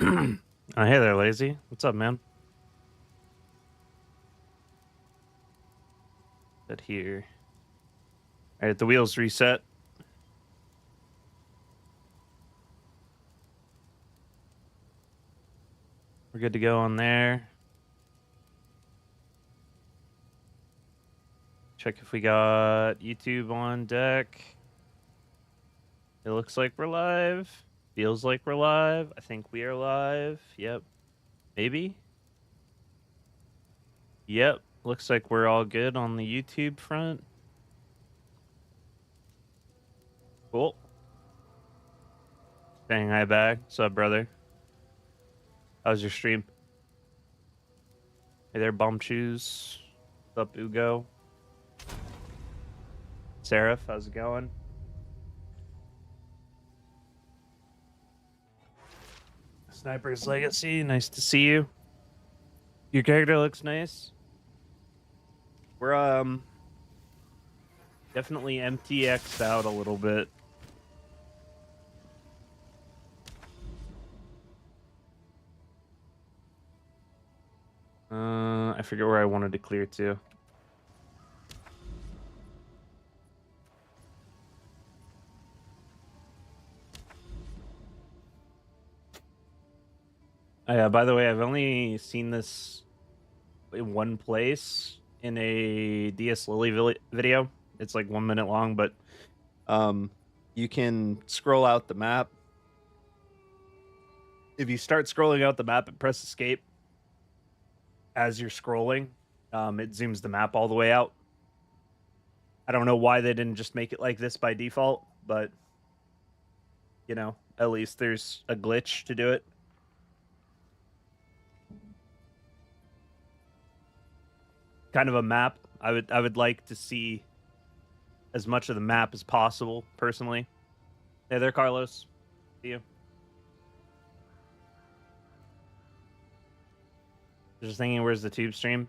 Hey there, Lazy. What's up, man? That here. All right, the wheels reset. We're good to go on there. Check if we got YouTube on deck. It looks like we're live. Feels like we're live. I think we are live. Yep. Maybe. Yep. Looks like we're all good on the YouTube front. Cool. Saying hi back. What's up, brother? How's your stream? Hey there, Bum Shoes. What's up, Ugo? Seraph, how's it going? Sniper's Legacy, nice to see you. Your character looks nice. We're definitely MTX'd out a little bit. I forget where I wanted to clear to. Oh, yeah, by the way, I've only seen this in one place in a DS Lily video. It's like 1 minute long, but you can scroll out the map. If you start scrolling out the map and press escape as you're scrolling, it zooms the map all the way out. I don't know why they didn't just make it like this by default, but you know, at least there's a glitch to do it. Kind of a map. I would like to see as much of the map as possible, personally. Hey there, Carlos. See you. Just thinking, where's the tube stream?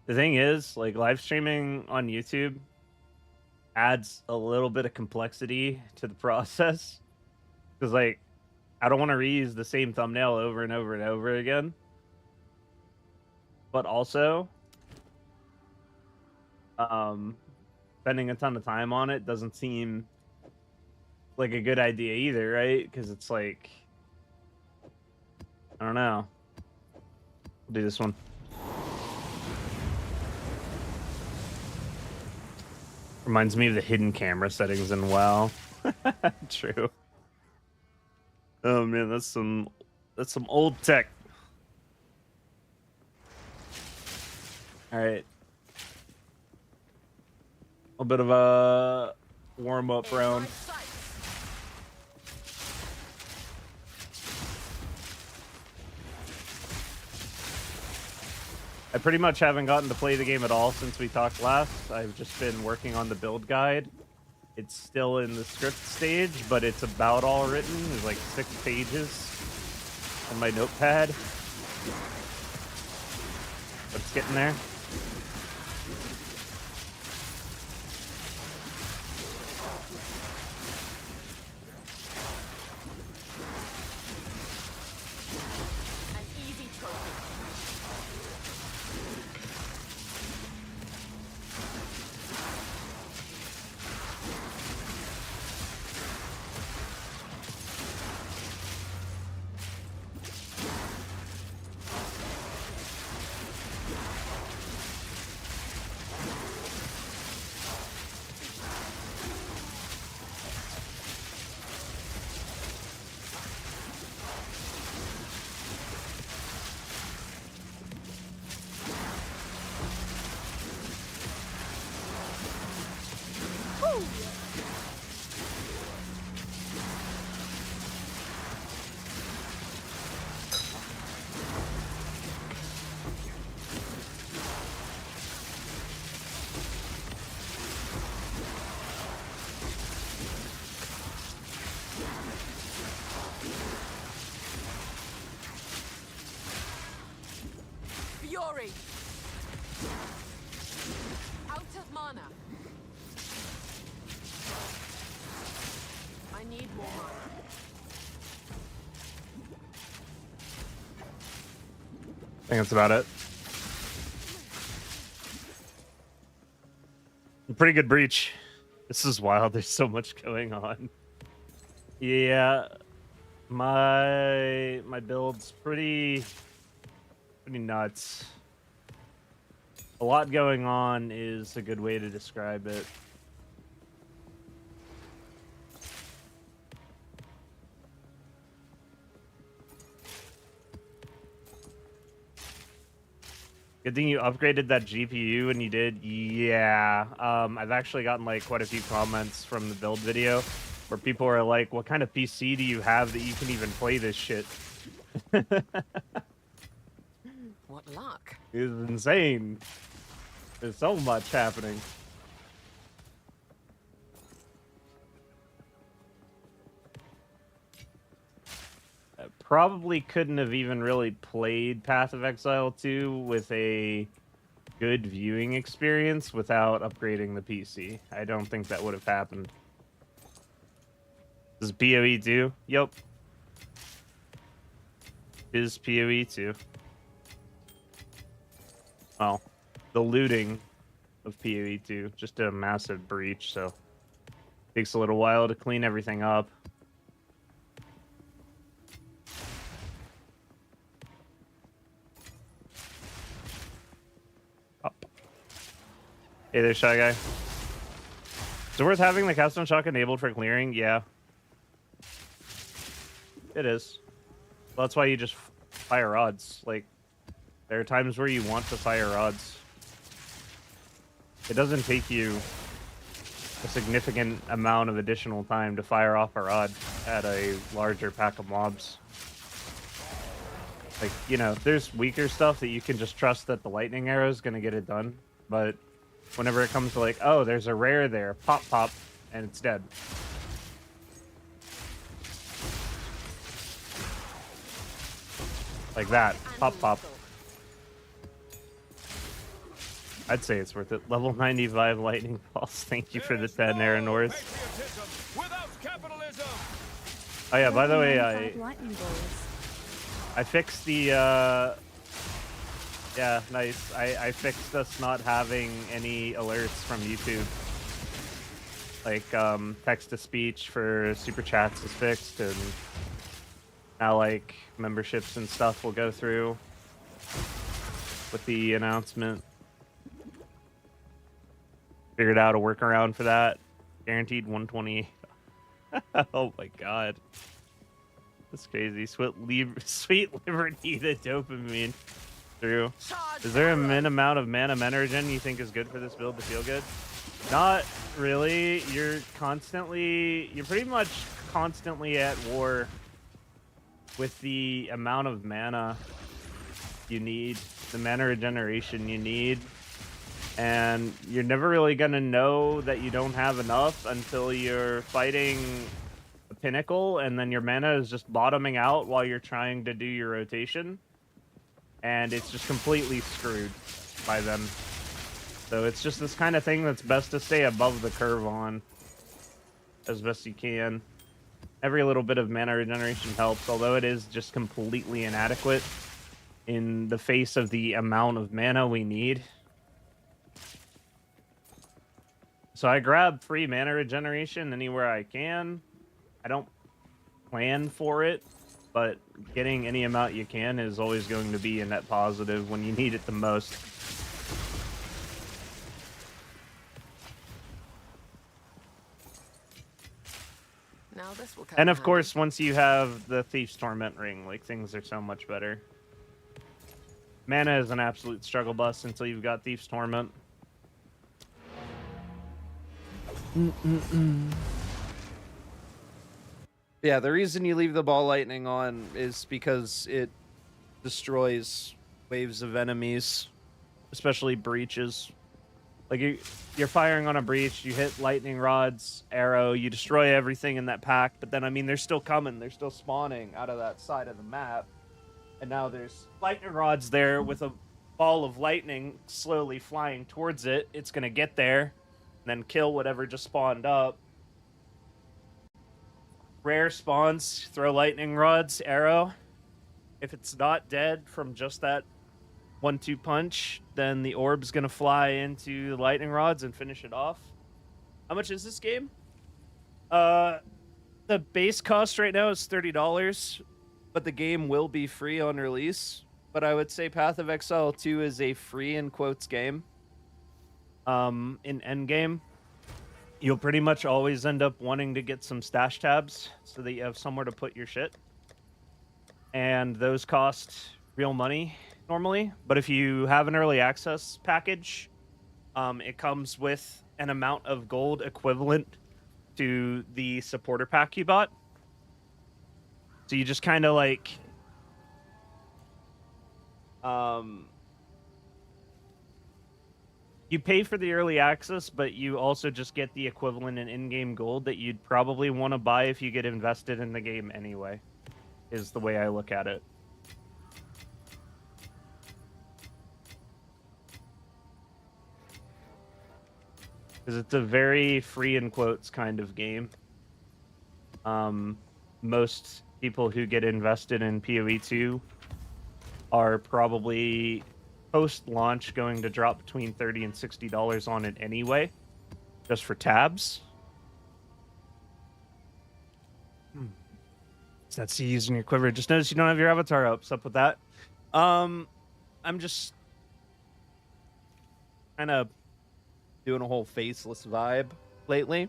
The thing is, like, live streaming on YouTube adds a little bit of complexity to the process. Because, like, I don't want to reuse the same thumbnail over and over and over again. But also, spending a ton of time on it doesn't seem like a good idea either, right? Because it's like, I don't know. We'll do this one. Reminds me of the hidden camera settings in WoW. True. Oh man, that's some old tech. All right. A bit of a warm-up round. I pretty much haven't gotten to play the game at all since we talked last. I've just been working on the build guide. It's still in the script stage, but it's about all written. There's like 6 pages in my notepad. But it's getting there. Fury! Out of mana. I need more mana. think that's about it. Pretty good breach. This is wild. There's so much going on. Yeah, my build's pretty nuts. A lot going on is a good way to describe it. Good thing you upgraded that GPU when you did. Yeah, I've actually gotten like quite a few comments from the build video where people are like, what kind of PC do you have that you can even play this shit? What luck. It's insane. There's so much happening. I probably couldn't have even really played Path of Exile 2 with a good viewing experience without upgrading the PC. I don't think that would have happened. This is PoE 2? Yep. Is PoE 2. Well, the looting of PoE 2 just a massive breach, so takes a little while to clean everything up. Up. Hey there, Shy Guy. Is it worth having the capstone shock enabled for clearing? Yeah. It is. Well, that's why you just fire rods. Like, there are times where you want to fire rods. It doesn't take you a significant amount of additional time to fire off a rod at a larger pack of mobs. Like, you know, there's weaker stuff that you can just trust that the lightning arrow is going to get it done. But whenever it comes to like, oh, there's a rare there, pop, pop, and it's dead. Like that, pop, pop. I'd say it's worth it. Level 95 lightning pulse. Thank you for the 10, Aaron Norris. Oh yeah, by the way, I fixed the yeah, nice. I fixed us not having any alerts from YouTube. Like text to speech for super chats is fixed, and now like memberships and stuff will go through with the announcement. Figured out a workaround for that. Guaranteed 120. Oh my god. That's crazy. Sweet liberty the dopamine. True. Is there a min amount of mana regen you think is good for this build to feel good? Not really. You're pretty much constantly at war with the amount of mana you need, the mana regeneration you need. And you're never really gonna know that you don't have enough until you're fighting a Pinnacle, and then your mana is just bottoming out while you're trying to do your rotation. And it's just completely screwed by them. So it's just this kind of thing that's best to stay above the curve on as best you can. Every little bit of mana regeneration helps, although it is just completely inadequate in the face of the amount of mana we need. So I grab free mana regeneration anywhere I can. I don't plan for it, but getting any amount you can is always going to be a net positive when you need it the most. Now this will come And of handy. course, once you have the Thief's Torment ring, like, things are so much better. Mana is an absolute struggle bus until you've got Thief's Torment. Yeah, the reason you leave the ball lightning on is because it destroys waves of enemies, especially breaches. Like, you're firing on a breach, you hit lightning rods, arrow, you destroy everything in that pack, but then, I mean, they're still coming, they're still spawning out of that side of the map. And now there's lightning rods there with a ball of lightning slowly flying towards it. It's going to get there, and then kill whatever just spawned up. Rare spawns, throw lightning rods, arrow. If it's not dead from just that 1-2 punch, then the orb's gonna fly into the lightning rods and finish it off. How much is this game? The base cost right now is $30, but the game will be free on release. But I would say Path of Exile 2 is a free in quotes game. In Endgame, you'll pretty much always end up wanting to get some stash tabs so that you have somewhere to put your shit. And those cost real money normally. But if you have an early access package, it comes with an amount of gold equivalent to the supporter pack you bought. So you just kind of like you pay for the early access, but you also just get the equivalent in-game gold that you'd probably want to buy if you get invested in the game anyway, is the way I look at it. Because it's a very free in quotes kind of game. Most people who get invested in PoE 2 are probably post-launch going to drop between $30 and $60 on it anyway, just for tabs. It's that C using your quiver. Just notice you don't have your avatar up. What's up with that? I'm just kind of doing a whole faceless vibe lately.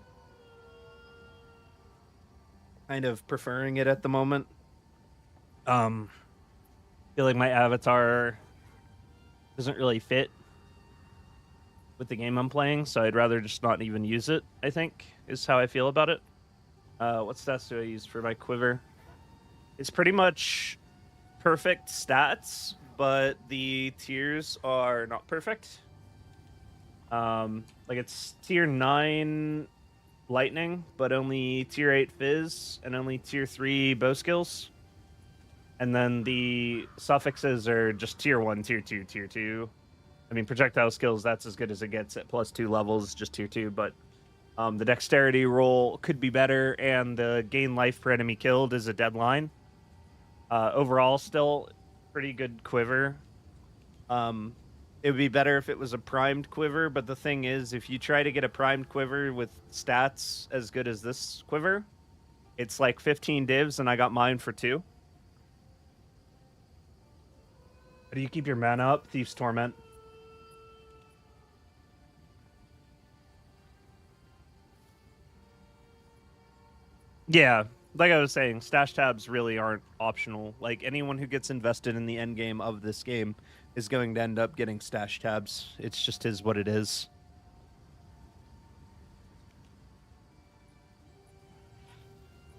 Kind of preferring it at the moment. Feel like my avatar doesn't really fit with the game I'm playing, so I'd rather just not even use it, I think, is how I feel about it. What stats do I use for my quiver? It's pretty much perfect stats, but the tiers are not perfect. Like it's tier 9 lightning, but only tier 8 fizz and only tier 3 bow skills. And then the suffixes are just tier 1, tier 2, tier 2. I mean, projectile skills, that's as good as it gets at +2 levels, just tier 2. But the dexterity roll could be better, and the gain life per enemy killed is a deadline. Overall, still pretty good quiver. It would be better if it was a primed quiver, but the thing is, if you try to get a primed quiver with stats as good as this quiver, it's like 15 divs, and I got mine for 2. How do you keep your mana up? Thief's Torment. Yeah, like I was saying, stash tabs really aren't optional. Like, anyone who gets invested in the end game of this game is going to end up getting stash tabs. It's just is what it is.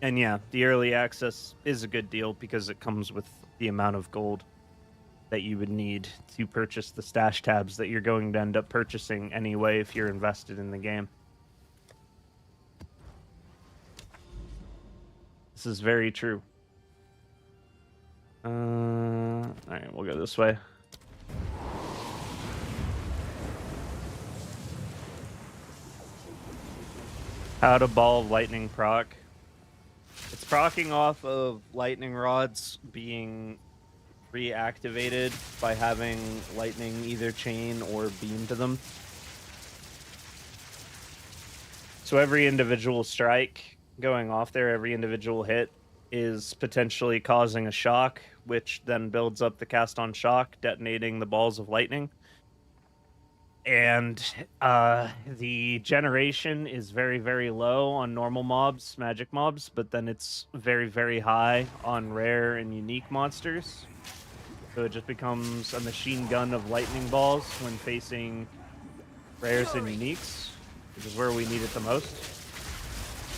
And yeah, the early access is a good deal because it comes with the amount of gold that you would need to purchase the stash tabs that you're going to end up purchasing anyway if you're invested in the game. This is very true. Alright, we'll go this way. How to ball of lightning proc. It's procking off of lightning rods being reactivated by having lightning either chain or beam to them. So every individual strike going off there, every individual hit is potentially causing a shock, which then builds up the cast on shock, detonating the balls of lightning. And the generation is very, very low on normal mobs, magic mobs, but then it's very, very high on rare and unique monsters. So it just becomes a machine gun of lightning balls when facing rares and uniques, which is where we need it the most.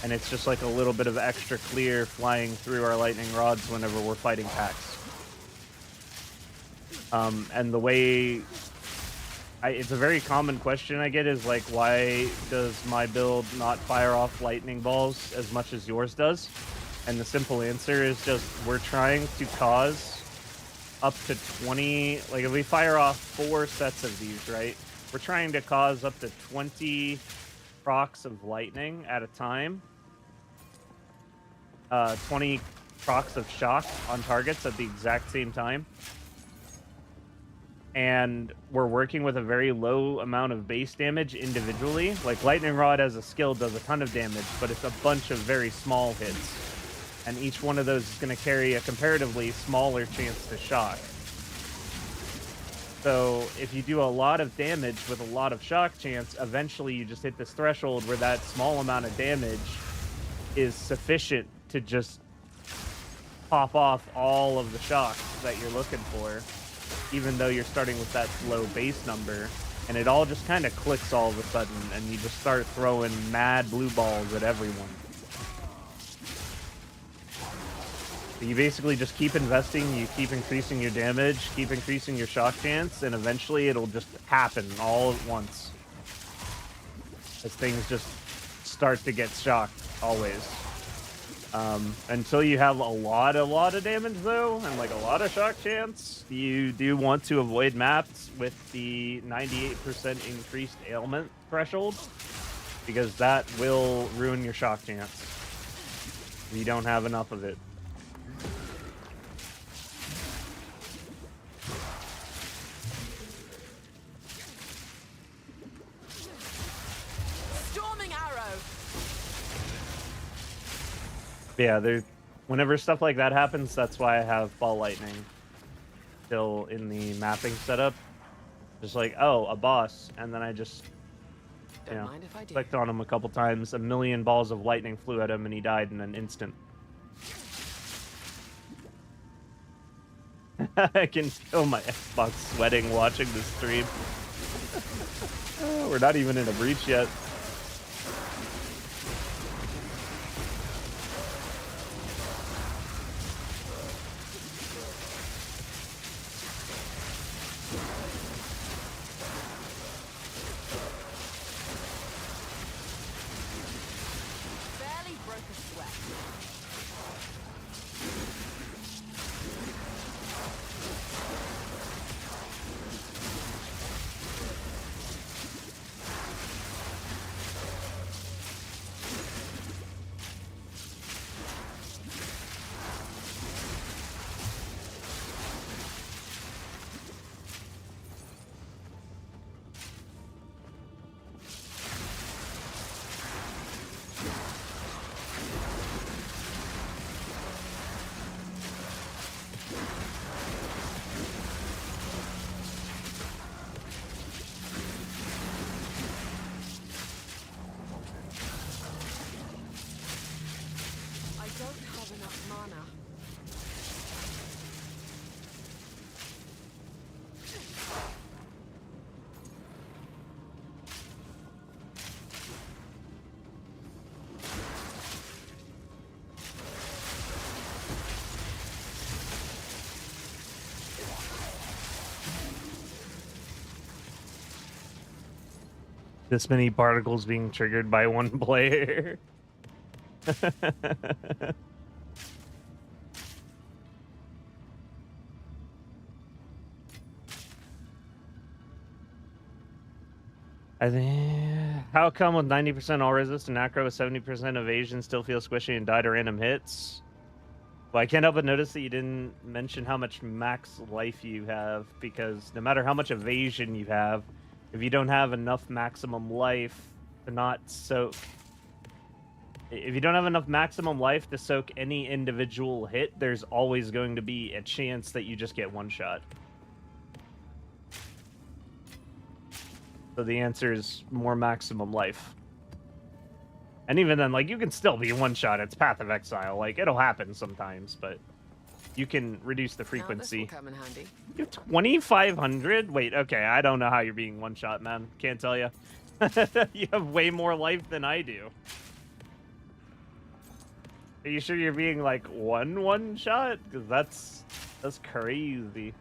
And it's just like a little bit of extra clear flying through our lightning rods whenever we're fighting packs. And the way... it's a very common question I get is like, why does my build not fire off lightning balls as much as yours does? And the simple answer is just, we're trying to cause up to 20, like if we fire off 4 sets of these, right? We're trying to cause up to 20 procs of lightning at a time. 20 procs of shock on targets at the exact same time. and we're working with a very low amount of base damage individually. Like Lightning Rod as a skill does a ton of damage, but it's a bunch of very small hits. And each one of those is going to carry a comparatively smaller chance to shock. So if you do a lot of damage with a lot of shock chance, eventually you just hit this threshold where that small amount of damage is sufficient to just pop off all of the shocks that you're looking for, even though you're starting with that low base number. And it all just kind of clicks all of a sudden, and you just start throwing mad blue balls at everyone. You basically just keep investing, you keep increasing your damage, keep increasing your shock chance, and eventually it'll just happen all at once. As things just start to get shocked, always. Until you have a lot of damage, though, and like a lot of shock chance, you do want to avoid maps with the 98% increased ailment threshold, because that will ruin your shock chance if you don't have enough of it. Yeah, whenever stuff like that happens, that's why I have ball lightning still in the mapping setup. Just like, oh, a boss, and then I just, clicked on him a couple times, a million balls of lightning flew at him, and he died in an instant. I can feel my Xbox sweating watching this stream. Oh, we're not even in a breach yet. This many particles being triggered by one player. I think, how come with 90% all resist and acro with 70% evasion still feels squishy and die to random hits? Well, I can't help but notice that you didn't mention how much max life you have, because no matter how much evasion you have, if you don't have enough maximum life to not soak... If you don't have enough maximum life to soak any individual hit, there's always going to be a chance that you just get one shot. So the answer is more maximum life. And even then, like, you can still be one shot. It's Path of Exile. Like, it'll happen sometimes, but you can reduce the frequency. Now this will come in handy. You have 2,500? Wait, okay, I don't know how you're being one shot, man. Can't tell you. You have way more life than I do. Are you sure you're being, like, one shot? Because that's crazy.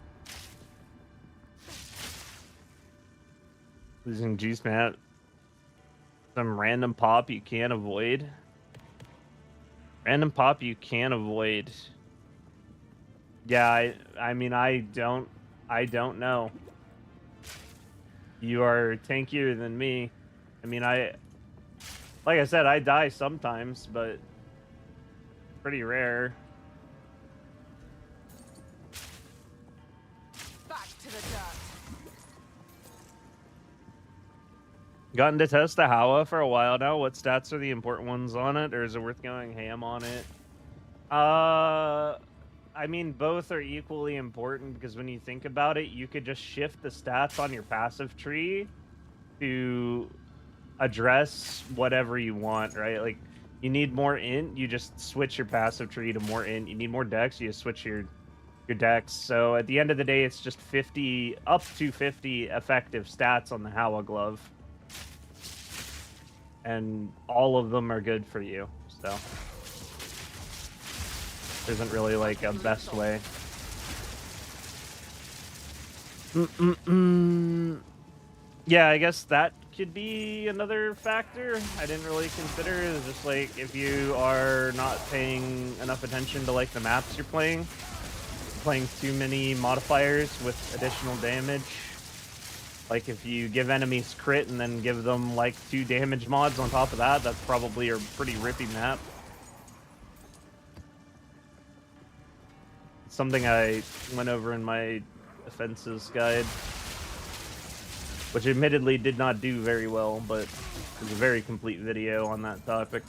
Losing juice, man. Some random pop you can't avoid. Random pop you can't avoid. Yeah, I mean, I don't know. You are tankier than me. I mean, like I said, I die sometimes, but pretty rare. Back to the dirt. Gotten to test the Howa for a while now. What stats are the important ones on it, or is it worth going ham on it? I mean, both are equally important because when you think about it, you could just shift the stats on your passive tree to address whatever you want, right? Like, you need more int, you just switch your passive tree to more int. You need more dex, you just switch your dex. So at the end of the day, it's just 50 up to 50 effective stats on the Howa glove, and all of them are good for you. So there isn't really like a best way. Yeah, I guess that could be another factor I didn't really consider, is just like if you are not paying enough attention to like the maps you're playing too many modifiers with additional damage. Like if you give enemies crit and then give them like 2 damage mods on top of that, that's probably a pretty rippy map. It's something I went over in my defenses guide, which admittedly did not do very well, but it was a very complete video on that topic.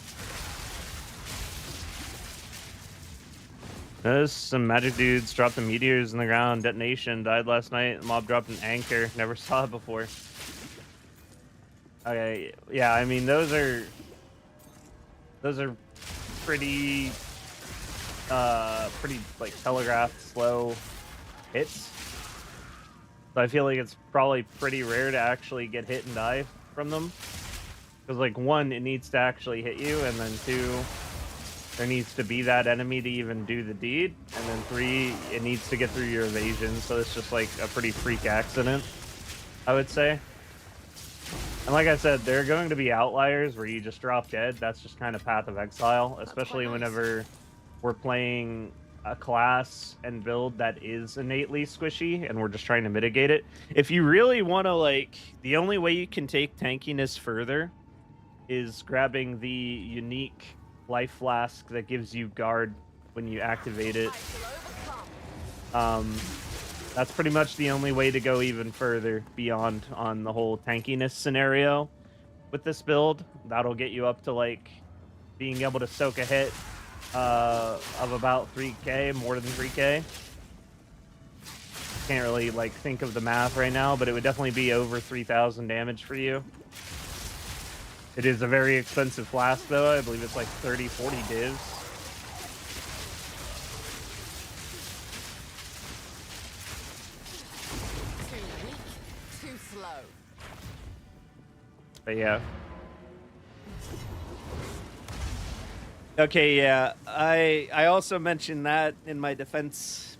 Notice some magic dudes dropped the meteors in the ground. Detonation died last night. The mob dropped an anchor. Never saw it before. Okay, yeah, I mean those are pretty pretty like telegraphed slow hits. So I feel like it's probably pretty rare to actually get hit and die from them. Because like 1, it needs to actually hit you, and then 2, there needs to be that enemy to even do the deed, and then 3, it needs to get through your evasion. So it's just like a pretty freak accident, I would say. And like I said, there are going to be outliers where you just drop dead. That's just kind of Path of Exile, especially whenever we're playing a class and build that is innately squishy and we're just trying to mitigate it. If you really want to, like, the only way you can take tankiness further is grabbing the unique life flask that gives you guard when you activate it. That's pretty much the only way to go even further beyond on the whole tankiness scenario with this build. That'll get you up to like being able to soak a hit of about 3k, more than 3k. Can't really like think of the math right now, but it would definitely be over 3,000 damage for you. It is a very expensive flask though. I believe it's like 30-40 divs. Too weak, too slow. But yeah. Okay, yeah. I also mentioned that in my defense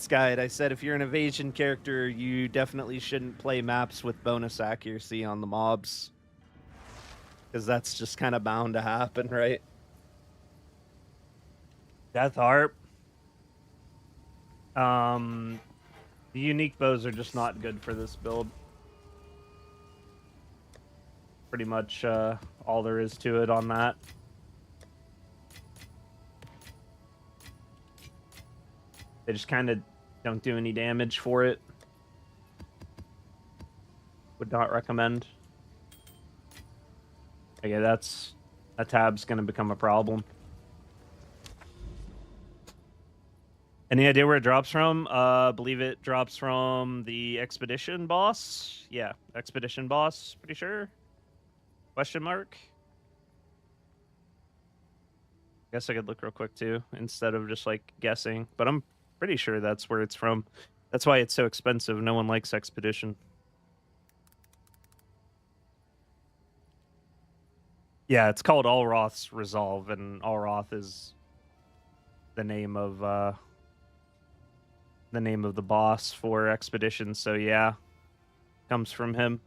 guide. I said if you're an evasion character, you definitely shouldn't play maps with bonus accuracy on the mobs, because that's just kind of bound to happen, right? Death Harp. The unique bows are just not good for this build. Pretty much all there is to it on that. They just kind of don't do any damage for it. Would not recommend. Okay, that's... a tab's going to become a problem. Any idea where it drops from? Believe it drops from the Expedition boss. Yeah, Expedition boss, pretty sure. Question mark? Guess I could look real quick too, instead of just like guessing. But I'm pretty sure that's where it's from. That's why it's so expensive. No one likes Expedition. Yeah, it's called Allroth's Resolve, and Allroth is the name of the boss for Expedition. So yeah, comes from him.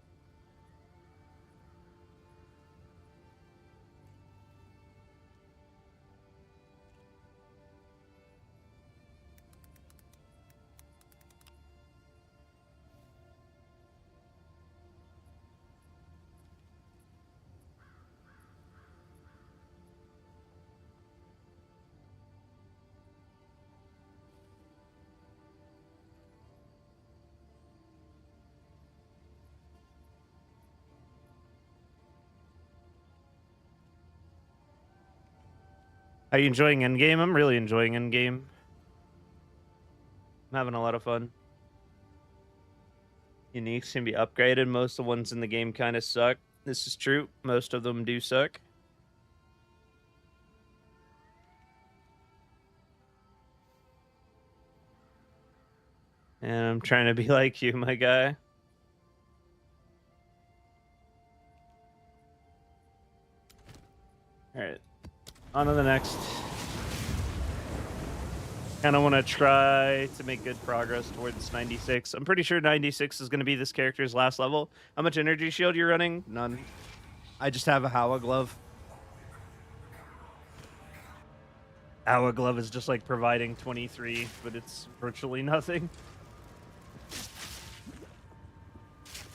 Are you enjoying Endgame? I'm really enjoying Endgame. I'm having a lot of fun. Uniques can be upgraded. Most of the ones in the game kind of suck. This is true. Most of them do suck. And I'm trying to be like you, my guy. All right, on to the next. Kind of want to try to make good progress towards 96. I'm pretty sure 96 is going to be this character's last level. How much energy shield you're running? None. I just have a Howa glove. Howa glove is just like providing 23, but it's virtually nothing.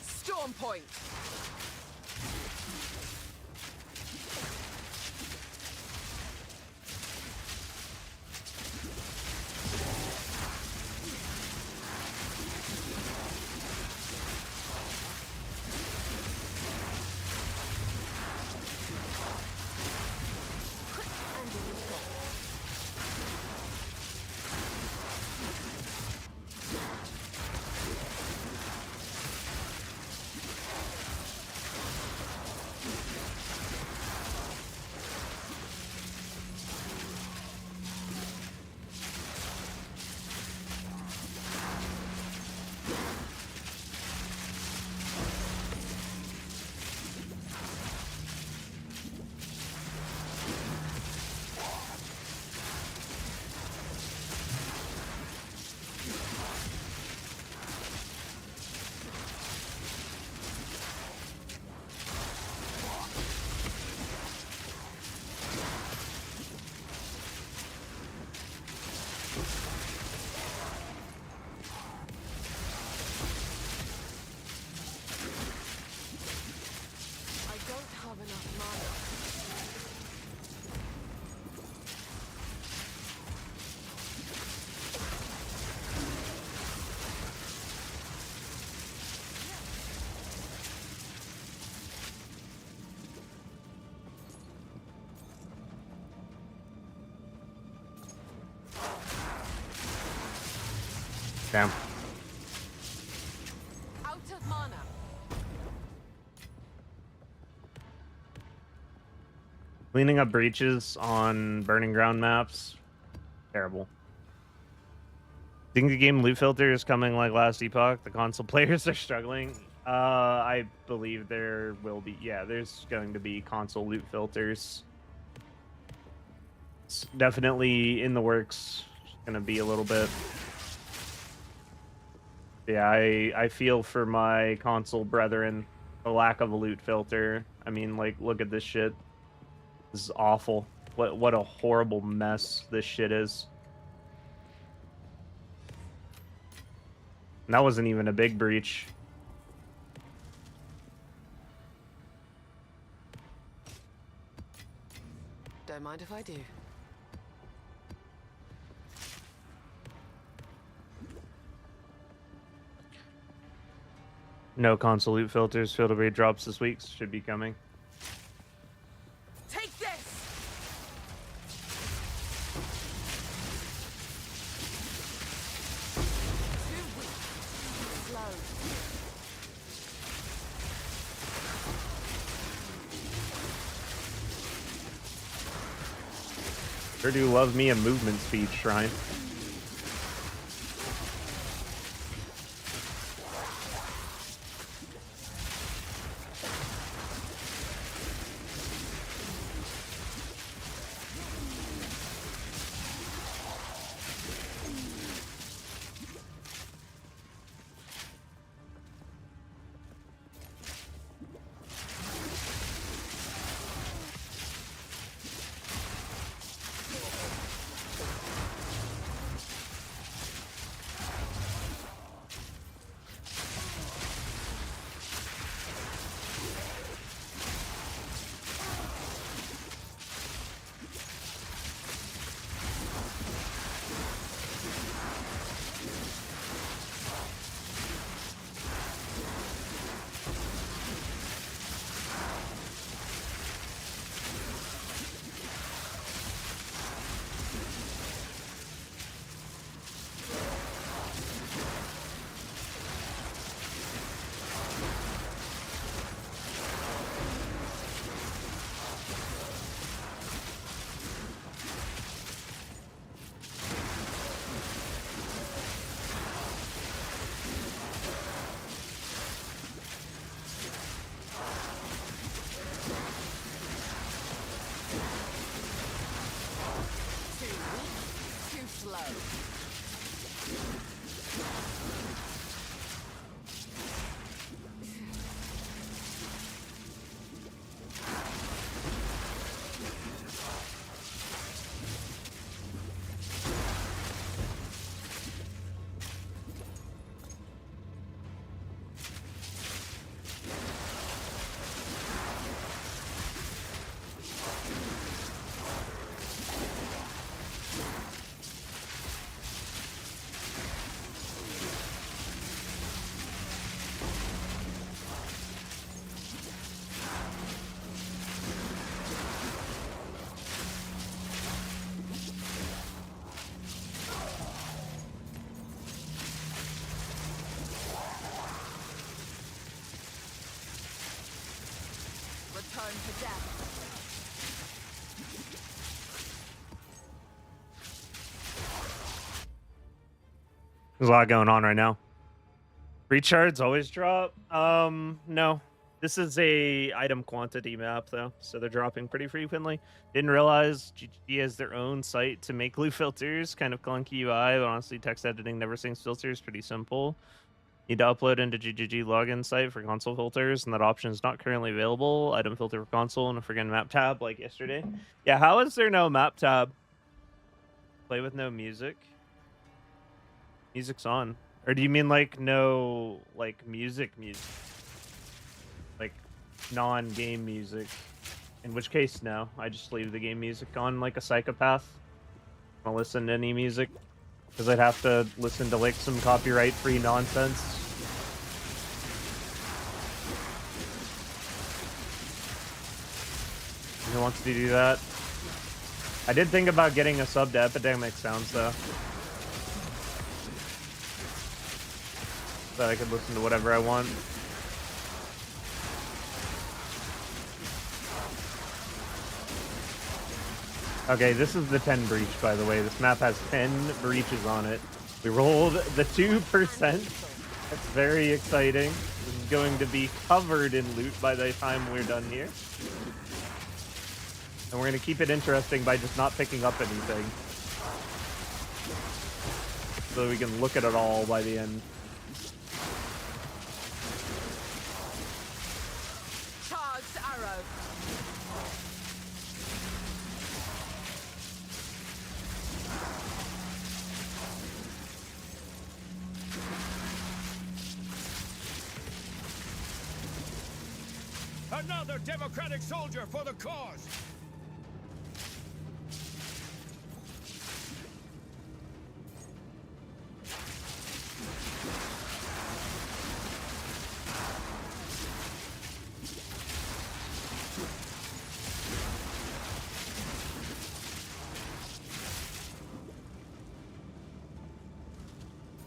Storm point. Damn. Out of mana. Cleaning up breaches on Burning Ground maps. Terrible. Think the game loot filter is coming like last epoch? The console players are struggling. I believe there will be. Yeah, there's going to be console loot filters. It's definitely in the works. It's gonna be a little bit. Yeah, I feel for my console brethren. The lack of a loot filter. I mean, like, look at this shit. This is awful. What a horrible mess this shit is. And that wasn't even a big breach. Don't mind if I do. No console loot filters. Field of raid drops this week. Should be coming. Take this. Too weak. Slow. Sure do love me a movement speed shrine. atone for death. There's a lot going on right now. Rechards always drop. No. This is a item quantity map though, so they're dropping pretty frequently. Didn't realize GG has their own site to make glue filters. Kind of clunky UI, but honestly, text editing never syncs filters. Pretty simple. Need to upload into GGG login site for console filters, and that option is not currently available. Item filter for console and a friggin' map tab like yesterday. Yeah, how is there no map tab? Play with no music. Music's on. Or do you mean like no like music? Like non-game music? In which case, no. I just leave the game music on like a psychopath. I don't listen to any music because I'd have to listen to like some copyright-free nonsense. Who wants to do that? I did think about getting a sub to Epidemic Sounds though, so I could listen to whatever I want. Okay, this is the 10 breach, by the way. This map has 10 breaches on it. We rolled the 2%. That's very exciting. This is going to be covered in loot by the time we're done here. And we're going to keep it interesting by just not picking up anything, so we can look at it all by the end. Charged arrow. Another democratic soldier for the cause!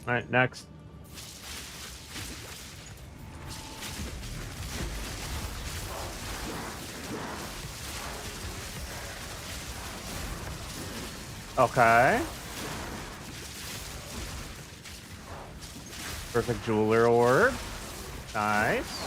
All right, next. Okay. Perfect jeweler orb. Nice.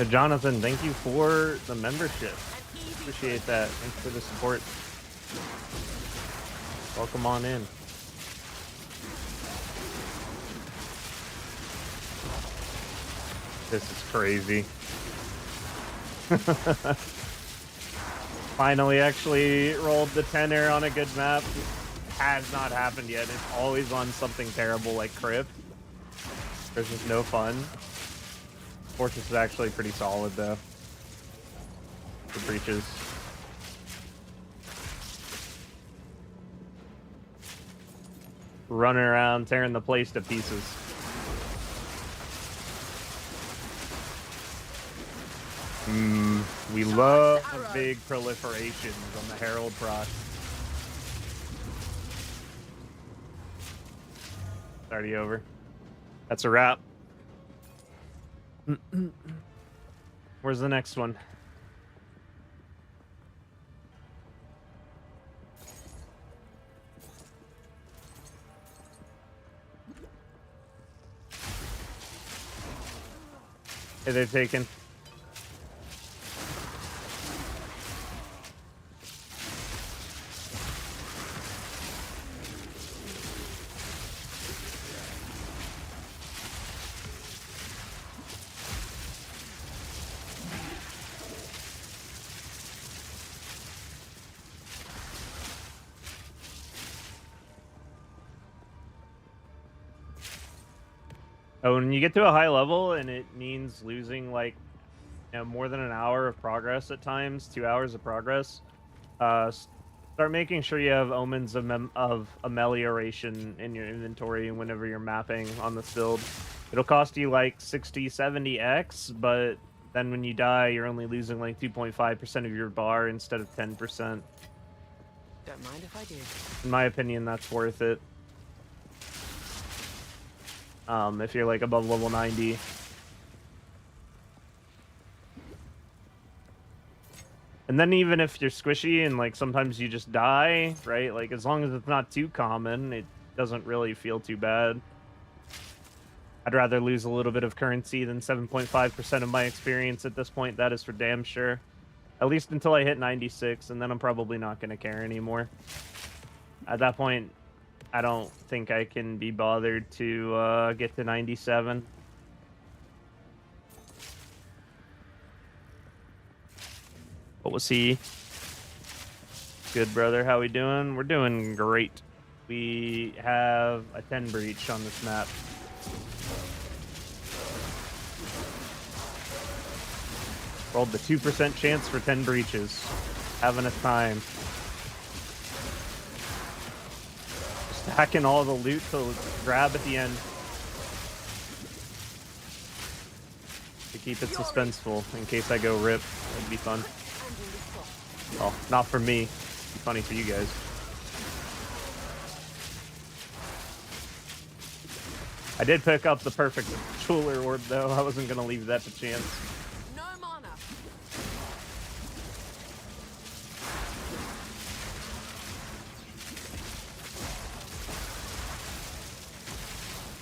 Jonathan, thank you for the membership. Appreciate that. Thanks for the support. Welcome on in. This is crazy. Finally actually rolled the tenor on a good map. Has not happened yet. It's always on something terrible like Crypt. There's just no fun. Fortress is actually pretty solid though. The breaches. Running around tearing the place to pieces. We love big proliferations on the Herald proc. It's already over. That's a wrap. Where's the next one? Hey, they're taken. Oh, when you get to a high level and it means losing like, you know, more than an hour of progress at times, 2 hours of progress, Start making sure you have omens of amelioration in your inventory whenever you're mapping on this build. It'll cost you like 60, 70x, but then when you die, you're only losing like 2.5% of your bar instead of 10%. Don't mind if I do. In my opinion, that's worth it. If you're like above level 90. And then even if you're squishy and like sometimes you just die, right? Like as long as it's not too common, it doesn't really feel too bad. I'd rather lose a little bit of currency than 7.5% of my experience at this point. That is for damn sure. At least until I hit 96, and then I'm probably not going to care anymore. At that point, I don't think I can be bothered to get to 97. What was he? Good, brother. How we doing? We're doing great. We have a 10 breach on this map. Rolled the 2% chance for 10 breaches. Having a time. Stacking all the loot to grab at the end. To keep it suspenseful in case I go rip. It'd be fun. Well, not for me. It'd be funny for you guys. I did pick up the perfect jeweler orb though. I wasn't gonna leave that to chance. No mana.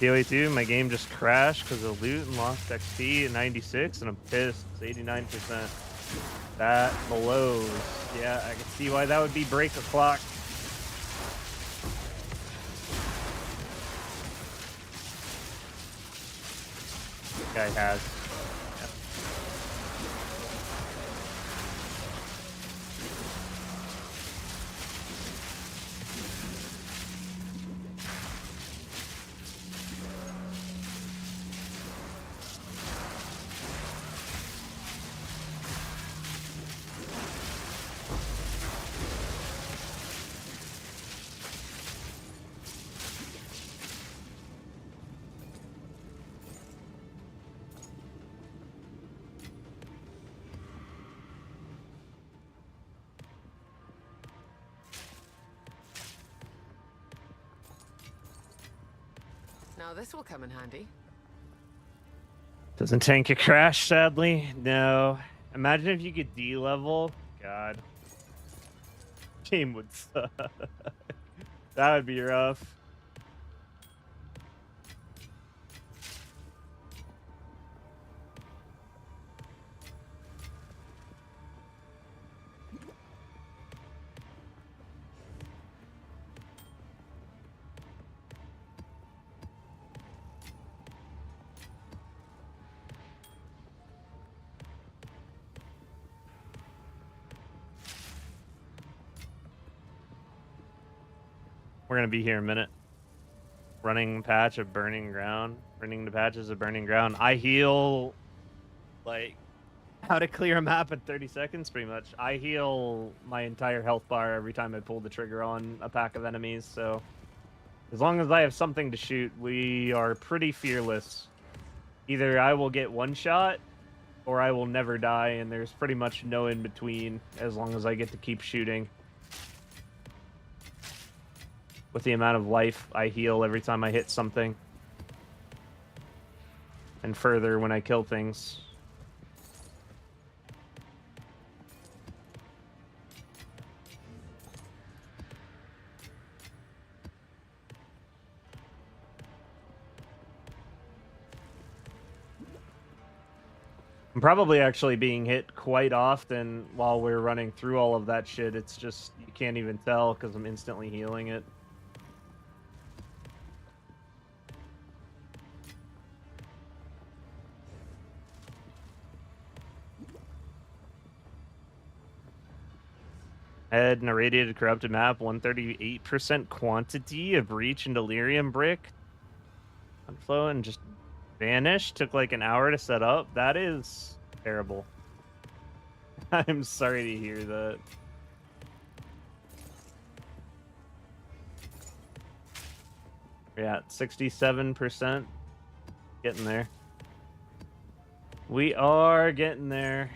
PoE2, my game just crashed because of loot and lost XP at 96, and I'm pissed. It's 89%. That blows. Yeah, I can see why that would be break the clock. Guy has. Yeah. Now this will come in handy. Doesn't tank a crash, sadly. No. Imagine if you could D-level. God. Game would suck. That would be rough. We're gonna be here in a minute. Running patch of burning ground. Running the patches of burning ground. I heal like how to clear a map in 30 seconds, pretty much. I heal my entire health bar every time I pull the trigger on a pack of enemies, so as long as I have something to shoot, we are pretty fearless. Either I will get one shot or I will never die, and there's pretty much no in between as long as I get to keep shooting. With the amount of life I heal every time I hit something. And further when I kill things. I'm probably actually being hit quite often while we're running through all of that shit. It's just, you can't even tell because I'm instantly healing it. Head narrated corrupted map, 138% quantity of reach and delirium brick. Unflow and just vanished. Took like an hour to set up. That is terrible. I'm sorry to hear that. We're at 67%. Getting there. We are getting there.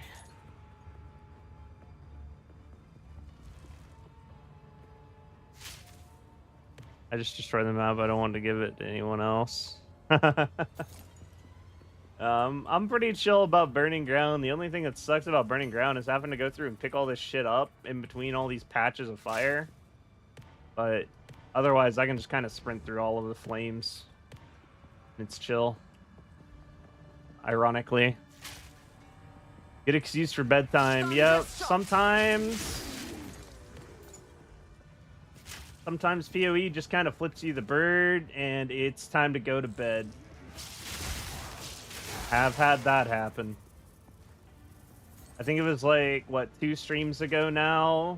I just destroyed the map. I don't want to give it to anyone else. I'm pretty chill about burning ground. The only thing that sucks about burning ground is having to go through and pick all this shit up in between all these patches of fire. But otherwise, I can just kind of sprint through all of the flames. It's chill. Ironically. Good excuse for bedtime. Yep. Sometimes PoE just kind of flips you the bird and it's time to go to bed. Have had that happen. I think it was like, what, 2 streams ago now?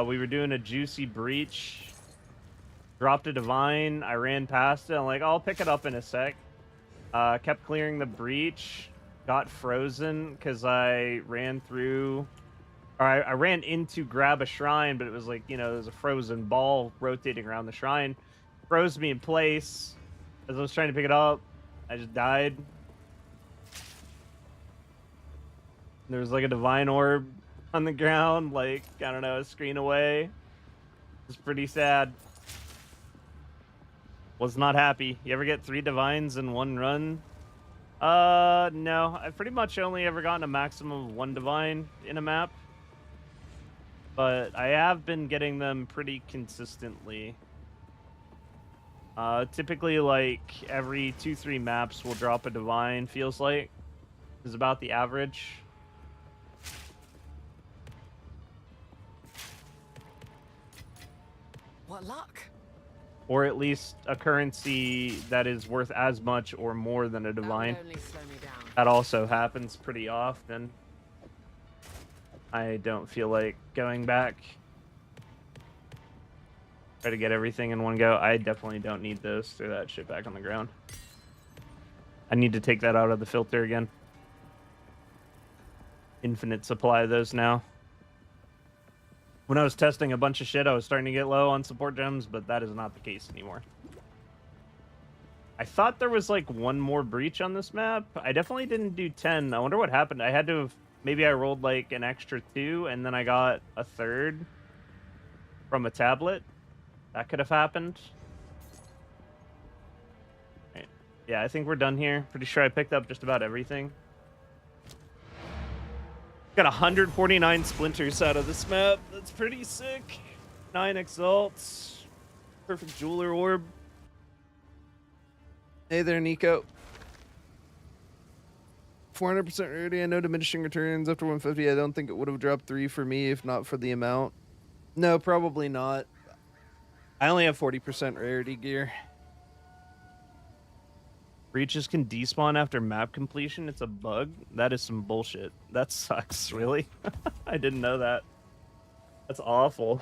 We were doing a juicy breach. Dropped a divine. I ran past it. I'm like, I'll pick it up in a sec. Kept clearing the breach. Got frozen because I ran through... Or I ran in to grab a shrine, but it was like, you know, there's a frozen ball rotating around the shrine. Froze me in place. As I was trying to pick it up, I just died. There was like a divine orb on the ground, like, I don't know, a screen away. It was pretty sad. Was not happy. You ever get 3 divines in one run? No. I've pretty much only ever gotten a maximum of 1 divine in a map. But I have been getting them pretty consistently. Typically, like, every 2-3 maps will drop a divine, feels like. Is about the average. What luck? Or at least a currency that is worth as much or more than a divine. That would only slow me down. That also happens pretty often. I don't feel like going back. Try to get everything in one go. I definitely don't need those. Throw that shit back on the ground. I need to take that out of the filter again. Infinite supply of those now. When I was testing a bunch of shit, I was starting to get low on support gems, but that is not the case anymore. I thought there was like 1 more breach on this map. I definitely didn't do 10. I wonder what happened. I had to have... Maybe I rolled like an extra 2, and then I got a 3rd from a tablet. That could have happened. Right. Yeah, I think we're done here. Pretty sure I picked up just about everything. Got 149 splinters out of this map. That's pretty sick. 9 exalts. Perfect jeweler orb. Hey there, Nico. 400% rarity. I know diminishing returns after 150. I don't think it would have dropped 3 for me if not for the amount. No, probably not. I only have 40% rarity gear. Breaches can despawn after map completion. It's a bug. That is some bullshit. That sucks, really. I didn't know that. That's awful.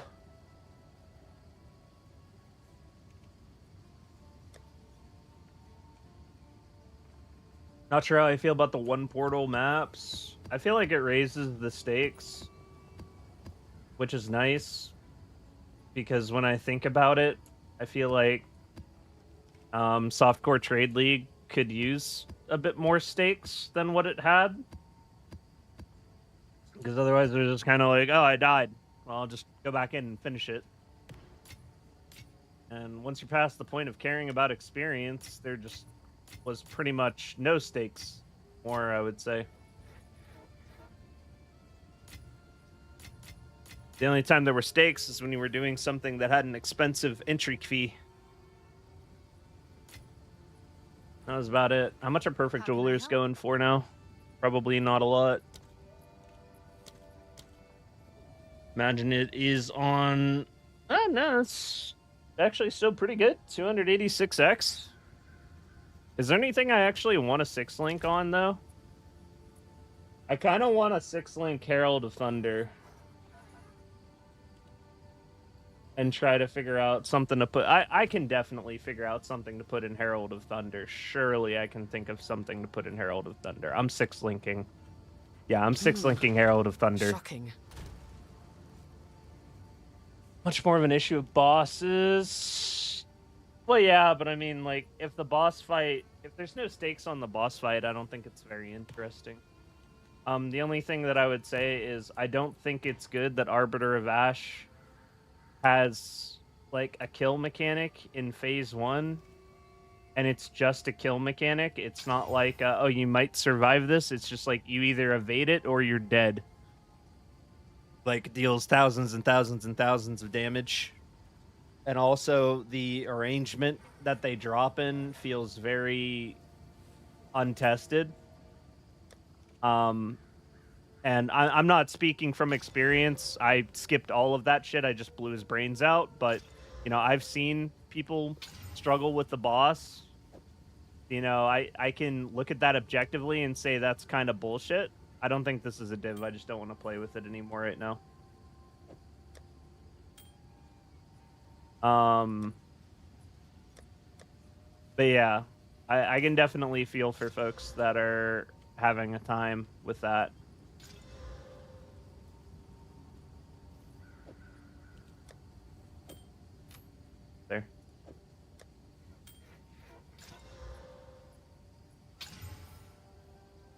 Not sure how I feel about the 1 portal maps. I feel like it raises the stakes, which is nice, because when I think about it, I feel like Softcore Trade League could use a bit more stakes than what it had. Because otherwise they're just kind of like, oh, I died. Well, I'll just go back in and finish it. And once you're past the point of caring about experience, there just was pretty much no stakes more, I would say. The only time there were stakes is when you were doing something that had an expensive entry fee. That was about it. How much are perfect jewelers going for now? Probably not a lot. Imagine it is on... Oh, no, it's actually still pretty good. 286x. Is there anything I actually want a 6-link on, though? I kind of want a 6-link Herald of Thunder. And try to figure out something to put... I can definitely figure out something to put in Herald of Thunder. Surely I can think of something to put in Herald of Thunder. I'm 6-linking. Yeah, I'm 6-linking Herald of Thunder. Shocking. Much more of an issue of bosses. Well, yeah, but I mean, like, if the boss fight, if there's no stakes on the boss fight, I don't think it's very interesting. The only thing that I would say is I don't think it's good that Arbiter of Ash has like a kill mechanic in phase 1, and it's just a kill mechanic. It's not like, oh, you might survive this. It's just like you either evade it or you're dead. Like, deals thousands and thousands and thousands of damage. And also the arrangement that they drop in feels very untested. And I'm not speaking from experience. I skipped all of that shit. I just blew his brains out. But, you know, I've seen people struggle with the boss. You know, I can look at that objectively and say that's kind of bullshit. I don't think this is a div. I just don't want to play with it anymore right now. But yeah, I can definitely feel for folks that are having a time with that. There.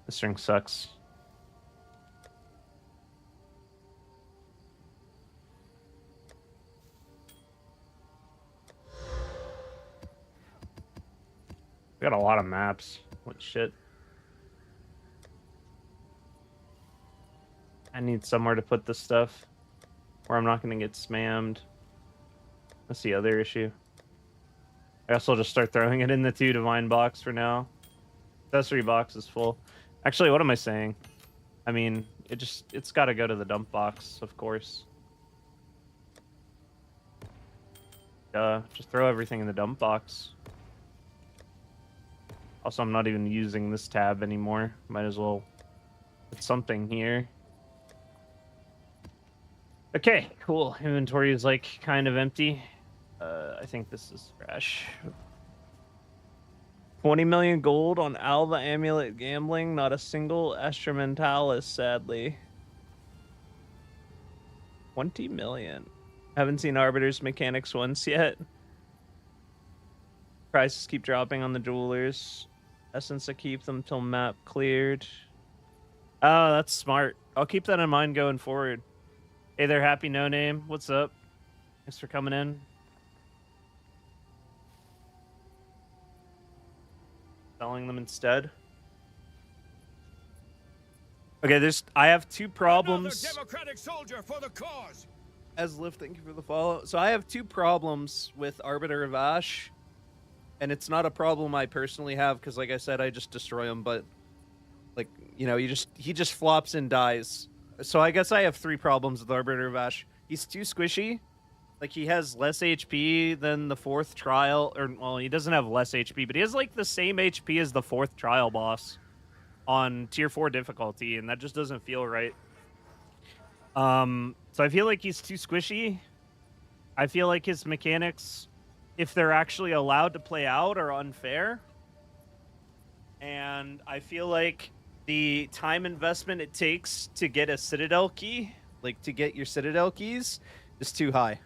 This string sucks. We got a lot of maps. What shit? I need somewhere to put this stuff where I'm not going to get spammed. That's the other issue. I guess I'll just start throwing it in the 2 divine box for now. Accessory box is full. Actually, what am I saying? I mean, it's got to go to the dump box, of course. Just throw everything in the dump box. Also, I'm not even using this tab anymore. Might as well put something here. Okay, cool. Inventory is like kind of empty. I think this is trash. 20 million gold on Alva Amulet Gambling. Not a single Astromentalis, sadly. 20 million. Haven't seen Arbiter's mechanics once yet. Prices keep dropping on the jewelers. Essence to keep them till map cleared. Oh, that's smart. I'll keep that in mind going forward. Hey there, Happy No Name. What's up? Thanks for coming in. Selling them instead. Okay, I have 2 problems. Another democratic soldier for the cause. As Liv, thank you for the follow. So I have 2 problems with Arbiter of Ash. And it's not a problem I personally have, because like I said, I just destroy him, but like, you know, he just flops and dies. So I guess I have 3 problems with Arbiter of Ash. He's too squishy. Like, he has less HP than the 4th trial, or, well, he doesn't have less HP, but he has like the same HP as the 4th trial boss on tier 4 difficulty, and that just doesn't feel right. So I feel like he's too squishy. I feel like his mechanics, if they're actually allowed to play out, are unfair. And I feel like the time investment it takes to get a Citadel key, like to get your Citadel keys, is too high.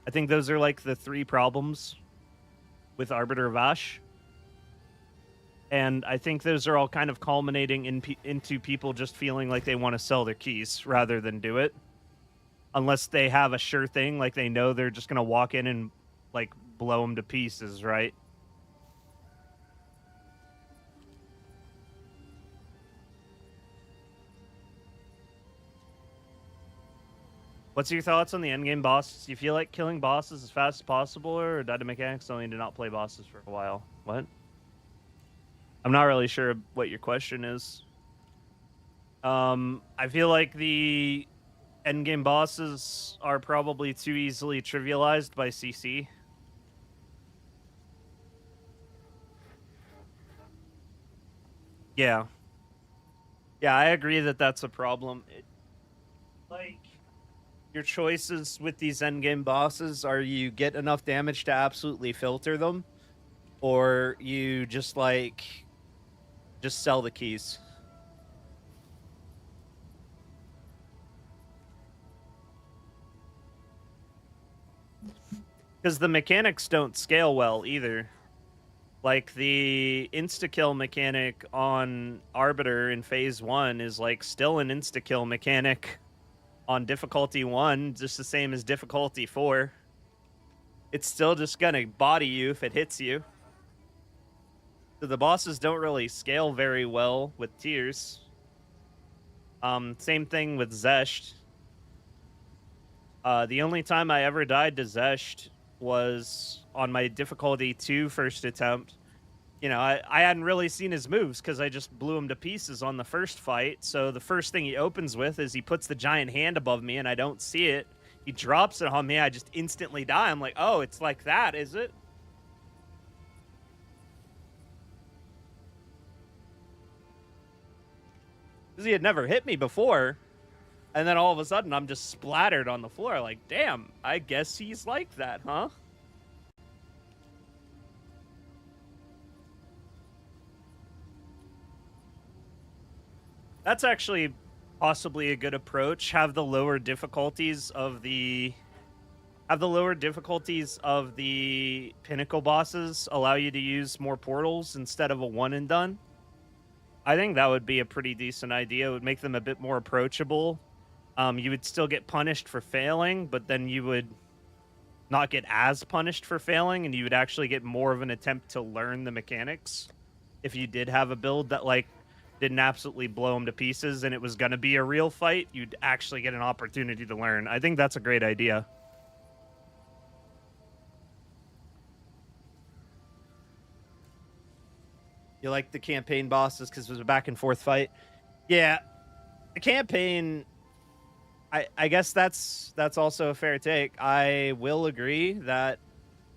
I think those are like the 3 problems with Arbiter of Ash. And I think those are all kind of culminating into people just feeling like they want to sell their keys rather than do it. Unless they have a sure thing, like they know they're just going to walk in and like blow them to pieces, right? What's your thoughts on the endgame bosses? Do you feel like killing bosses as fast as possible, or did the mechanics only to not play bosses for a while? What? I'm not really sure what your question is. I feel like the endgame bosses are probably too easily trivialized by CC. Yeah. Yeah, I agree that that's a problem. Like, your choices with these endgame bosses are you get enough damage to absolutely filter them, or you just, like, just sell the keys. Because the mechanics don't scale well either. Like the insta-kill mechanic on Arbiter in phase 1 is like still an insta-kill mechanic on difficulty 1, just the same as difficulty 4. It's still just gonna body you if it hits you. So the bosses don't really scale very well with tiers. Same thing with Zesht. The only time I ever died to Zesht was on my difficulty 2 first attempt. You know, I hadn't really seen his moves because I just blew him to pieces on the first fight. So the first thing he opens with is he puts the giant hand above me and I don't see it. He drops it on me. I just instantly die. I'm like, oh, it's like that, is it? Because he had never hit me before. And then all of a sudden, I'm just splattered on the floor. Like, damn, I guess he's like that, huh? That's actually possibly a good approach. Have the lower difficulties of the Pinnacle bosses allow you to use more portals instead of a one and done. I think that would be a pretty decent idea. It would make them a bit more approachable. You would still get punished for failing, but then you would not get as punished for failing, and you would actually get more of an attempt to learn the mechanics. If you did have a build that, like, didn't absolutely blow them to pieces and it was going to be a real fight, you'd actually get an opportunity to learn. I think that's a great idea. You like the campaign bosses because it was a back and forth fight? Yeah, the campaign, I guess that's also a fair take. I will agree that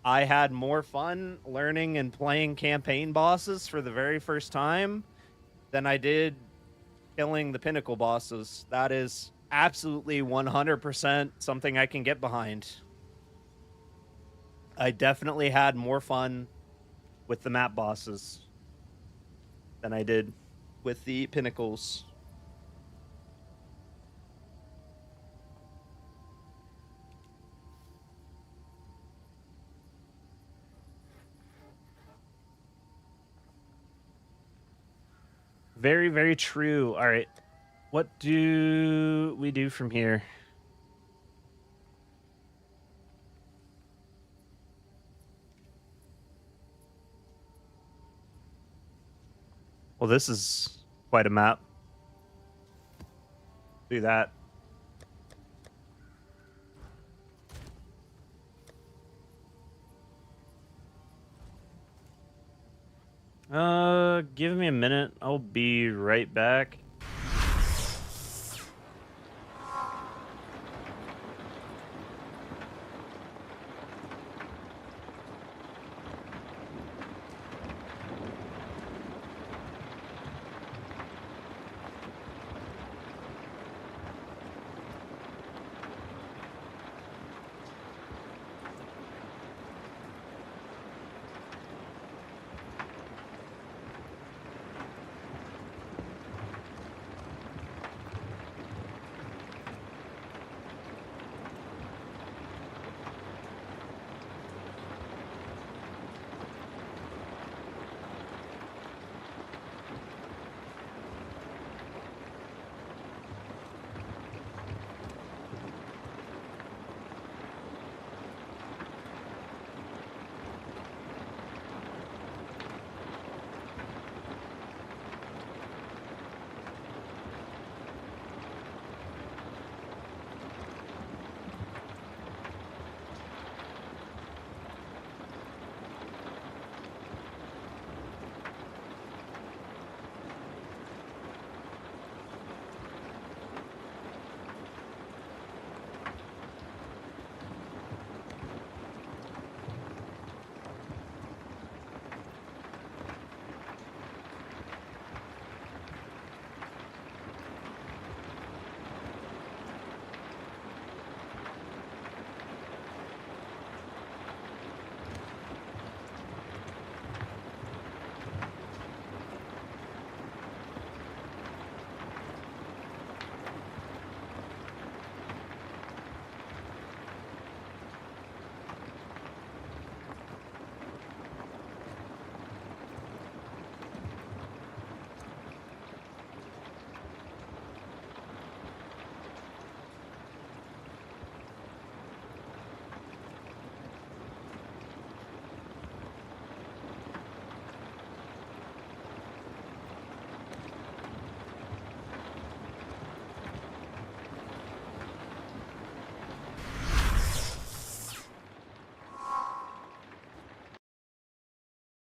I had more fun learning and playing campaign bosses for the very first time than I did killing the Pinnacle bosses. That is absolutely 100% something I can get behind. I definitely had more fun with the map bosses than I did with the Pinnacles. Very, very true. All right. What do we do from here? Well, this is quite a map. Do that. Give me a minute. I'll be right back.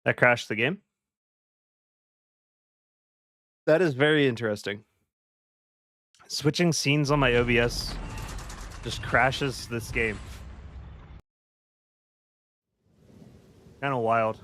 That crashed the game. That is very interesting. Switching scenes on my OBS just crashes this game. Kind of wild.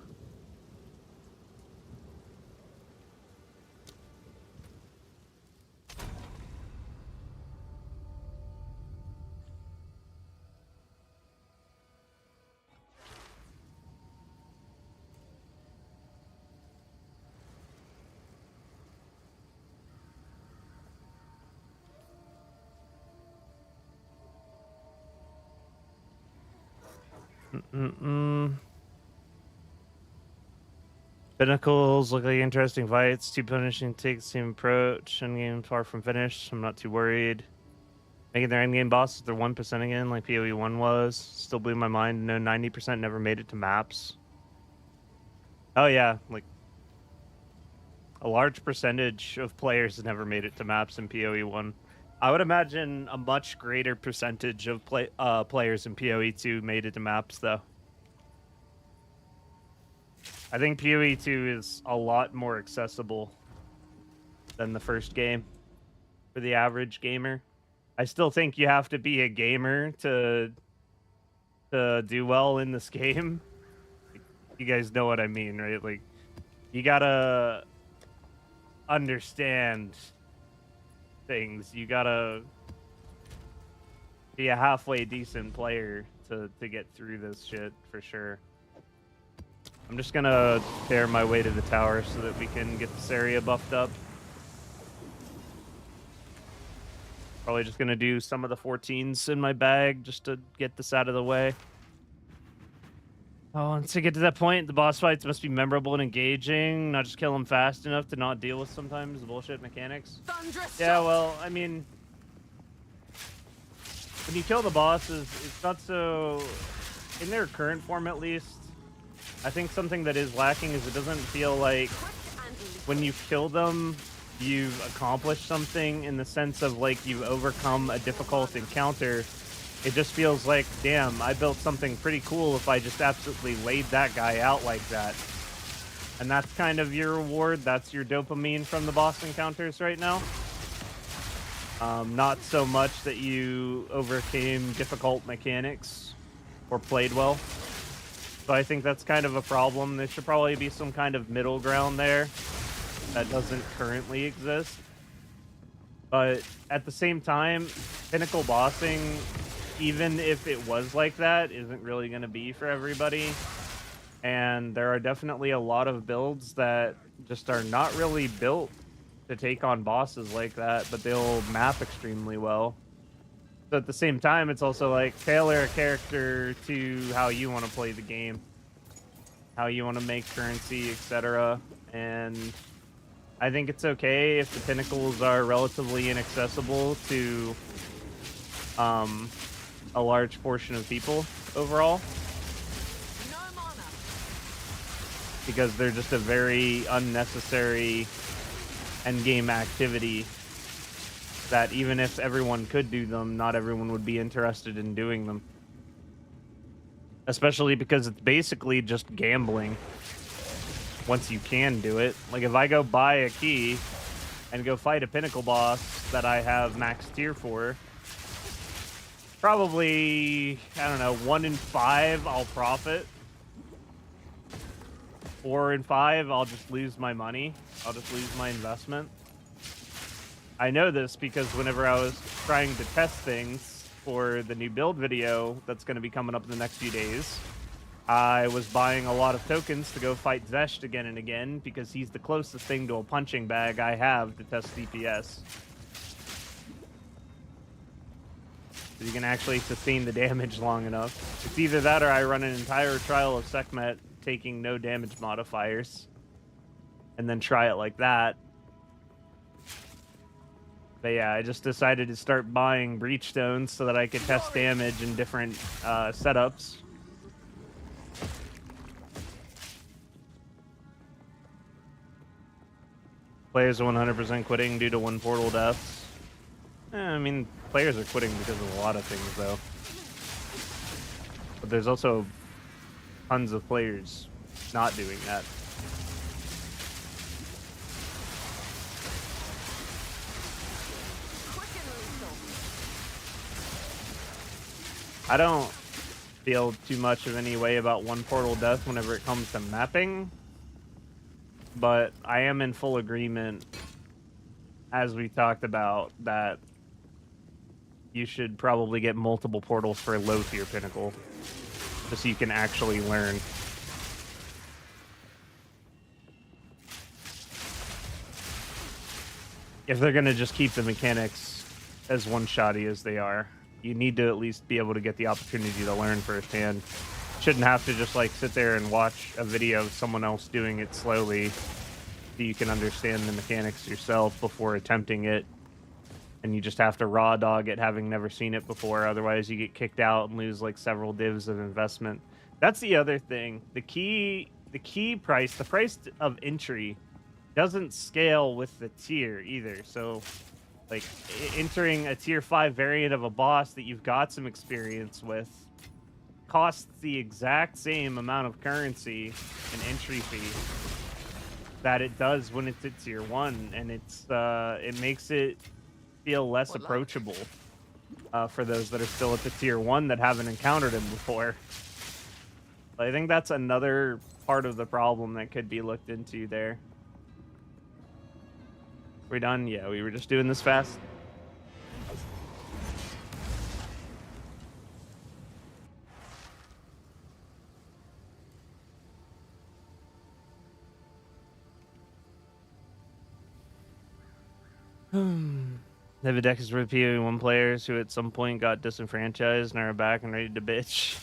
Pinnacles look like interesting fights. Too punishing takes same approach. Endgame far from finished. I'm not too worried. Making their endgame bosses their 1% again, like PoE 1 was. Still blew my mind. No, 90% never made it to maps. Oh yeah, like a large percentage of players never made it to maps in PoE 1. I would imagine a much greater percentage of players in PoE 2 made it to maps, though. I think PoE 2 is a lot more accessible than the first game for the average gamer. I still think you have to be a gamer to do well in this game. You guys know what I mean, right? Like, you gotta understand things. You gotta be a halfway decent player to get through this shit, for sure. I'm just gonna tear my way to the tower so that we can get this area buffed up. Probably just gonna do some of the 14s in my bag just to get this out of the way. Oh, once I get to that point, the boss fights must be memorable and engaging, not just kill them fast enough to not deal with sometimes the bullshit mechanics. Yeah, well, I mean, when you kill the bosses, it's not so... In their current form, at least, I think something that is lacking is it doesn't feel like when you kill them, you've accomplished something in the sense of, like, you've overcome a difficult encounter. It just feels like, damn, I built something pretty cool if I just absolutely laid that guy out like that. And that's kind of your reward. That's your dopamine from the boss encounters right now. Not so much that you overcame difficult mechanics or played well. So I think that's kind of a problem. There should probably be some kind of middle ground there that doesn't currently exist. But at the same time, Pinnacle bossing, even if it was like that, isn't really going to be for everybody. And there are definitely a lot of builds that just are not really built to take on bosses like that, but they'll map extremely well. So at the same time, it's also like tailor a character to how you want to play the game, how you want to make currency, etc. And I think it's okay if the pinnacles are relatively inaccessible to a large portion of people overall, because they're just a very unnecessary endgame activity that even if everyone could do them, not everyone would be interested in doing them. Especially because it's basically just gambling once you can do it. Like, if I go buy a key and go fight a Pinnacle boss that I have max tier for, probably, I don't know, 1 in 5 I'll profit. 4 in 5 I'll just lose my money. I'll just lose my investment. I know this because whenever I was trying to test things for the new build video that's going to be coming up in the next few days, I was buying a lot of tokens to go fight Zesht again and again because he's the closest thing to a punching bag I have to test DPS. So you can actually sustain the damage long enough. It's either that or I run an entire trial of Sekhmet taking no damage modifiers and then try it like that. But yeah, I just decided to start buying breach stones so that I could test damage in different setups. Players are 100% quitting due to 1 portal deaths. I mean, players are quitting because of a lot of things, though. But there's also tons of players not doing that. Quick and lethal. I don't feel too much of any way about one portal death whenever it comes to mapping, but I am in full agreement, as we talked about, that you should probably get multiple portals for a low tier pinnacle, just so you can actually learn. If they're gonna just keep the mechanics as one-shotty as they are, you need to at least be able to get the opportunity to learn firsthand. Shouldn't have to just like sit there and watch a video of someone else doing it slowly so you can understand the mechanics yourself before attempting it. And you just have to raw dog it having never seen it before. Otherwise you get kicked out and lose like several divs of investment. That's the other thing. The price of entry doesn't scale with the tier either. So like entering a tier 5 variant of a boss that you've got some experience with costs the exact same amount of currency and entry fee that it does when it's at tier 1, and it makes it feel less approachable for those that are still at the tier 1 that haven't encountered him before. I think that's another part of the problem that could be looked into there. We're done? Yeah, we were just doing this fast. The deck is for PoE1 players who at some point got disenfranchised and are back and ready to bitch.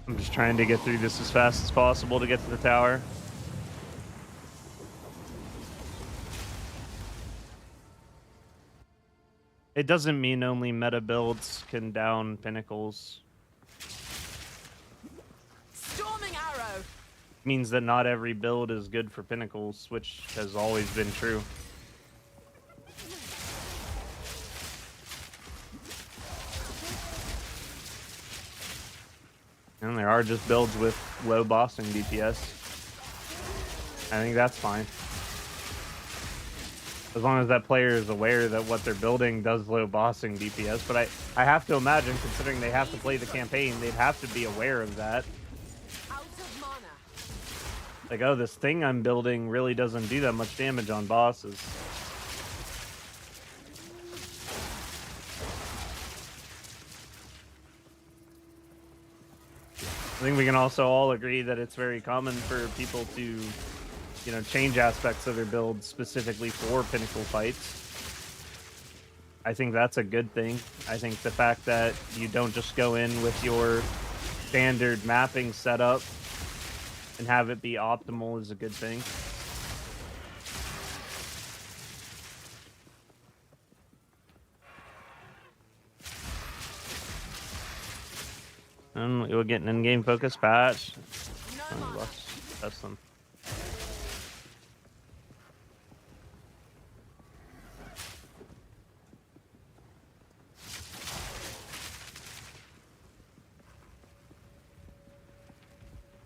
I'm just trying to get through this as fast as possible to get to the tower. It doesn't mean only meta builds can down pinnacles. Storming arrow. It means that not every build is good for pinnacles, which has always been true. And there are just builds with low bossing DPS. I think that's fine. As long as that player is aware that what they're building does low bossing DPS. But I have to imagine, considering they have to play the campaign, they'd have to be aware of that. Out of mana. Like, oh, this thing I'm building really doesn't do that much damage on bosses. I think we can also all agree that it's very common for people to, you know, change aspects of their build specifically for pinnacle fights. I think that's a good thing. I think the fact that you don't just go in with your standard mapping setup and have it be optimal is a good thing. And we'll get an in-game focus patch. That's them.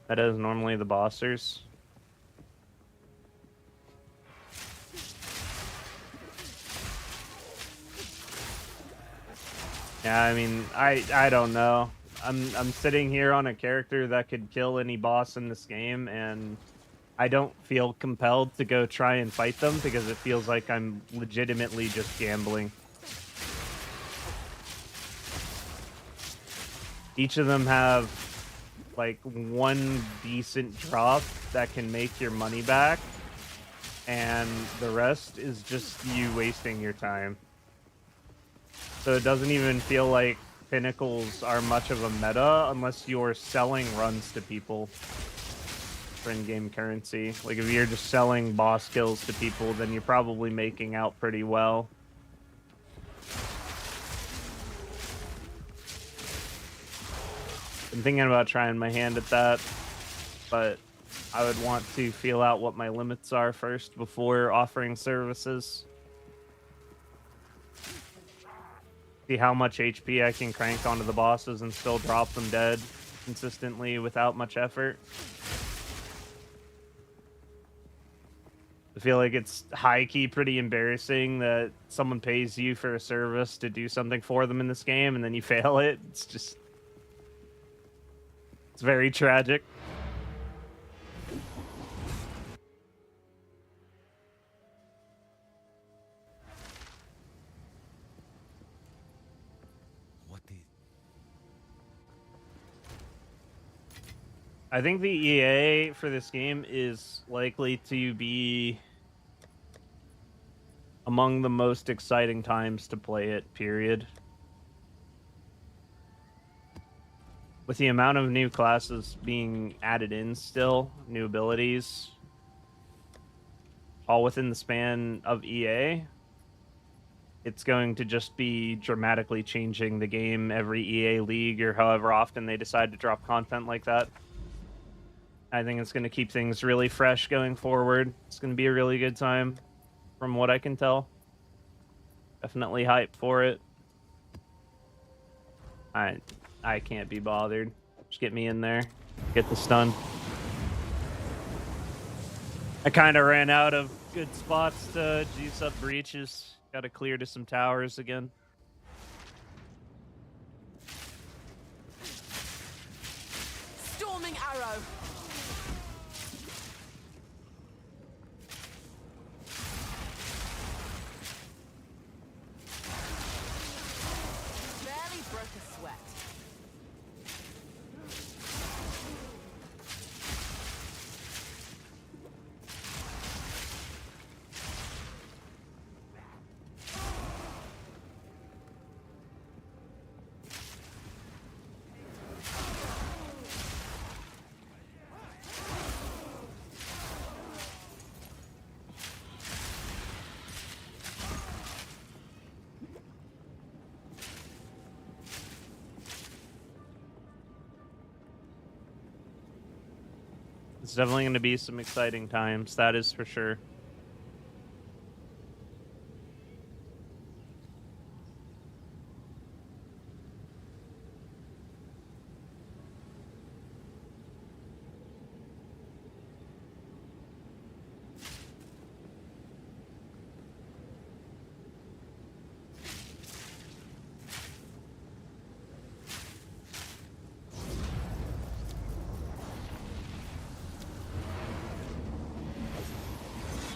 That is normally the bossers. Yeah, I mean, I don't know. I'm sitting here on a character that could kill any boss in this game, and I don't feel compelled to go try and fight them because it feels like I'm legitimately just gambling. Each of them have like one decent drop that can make your money back, and the rest is just you wasting your time. So it doesn't even feel like pinnacles are much of a meta unless you're selling runs to people. for in-game currency. Like, if you're just selling boss kills to people, then you're probably making out pretty well. I'm thinking about trying my hand at that, but I would want to feel out what my limits are first before offering services. See how much HP I can crank onto the bosses and still drop them dead consistently without much effort. I feel like it's high-key pretty embarrassing that someone pays you for a service to do something for them in this game and then you fail it. It's very tragic. I think the EA for this game is likely to be among the most exciting times to play it, period. With the amount of new classes being added in still, new abilities, all within the span of EA, it's going to just be dramatically changing the game every EA league or however often they decide to drop content like that. I think it's going to keep things really fresh going forward. It's going to be a really good time, from what I can tell. Definitely hyped for it. I can't be bothered. Just get me in there. Get the stun. I kind of ran out of good spots to juice up breaches. Got to clear to some towers again. Storming arrow. Barely broke a sweat. It's definitely going to be some exciting times, that is for sure.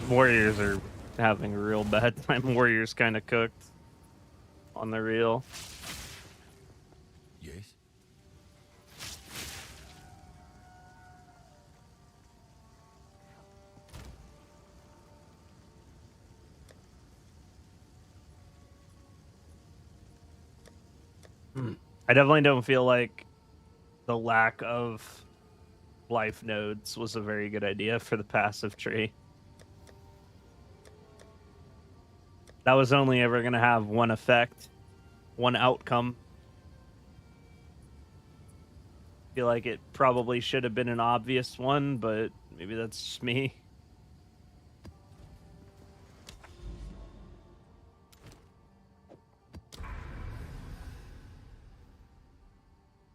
Warriors are having a real bad time. Warriors kind of cooked on the real. Yes. I definitely don't feel like the lack of life nodes was a very good idea for the passive tree. That was only ever going to have one effect, one outcome. I feel like it probably should have been an obvious one, but maybe that's just me.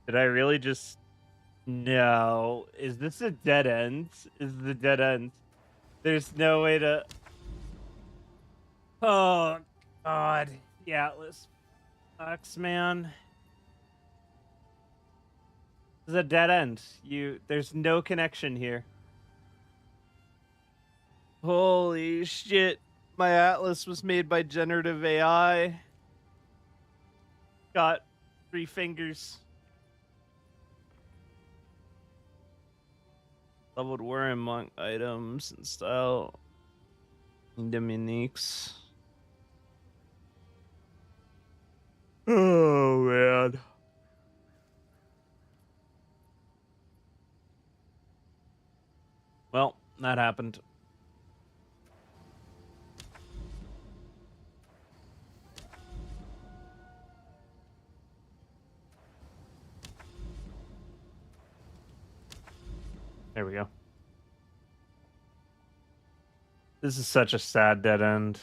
Did I really just... No. Is this a dead end? Is the dead end? There's no way to... Oh, God. The Atlas sucks, man. This is a dead end. There's no connection here. Holy shit. My Atlas was made by generative AI. Got 3 fingers. Leveled worm monk items and style. Dominiques. Oh, man. Well, that happened. There we go. This is such a sad dead end.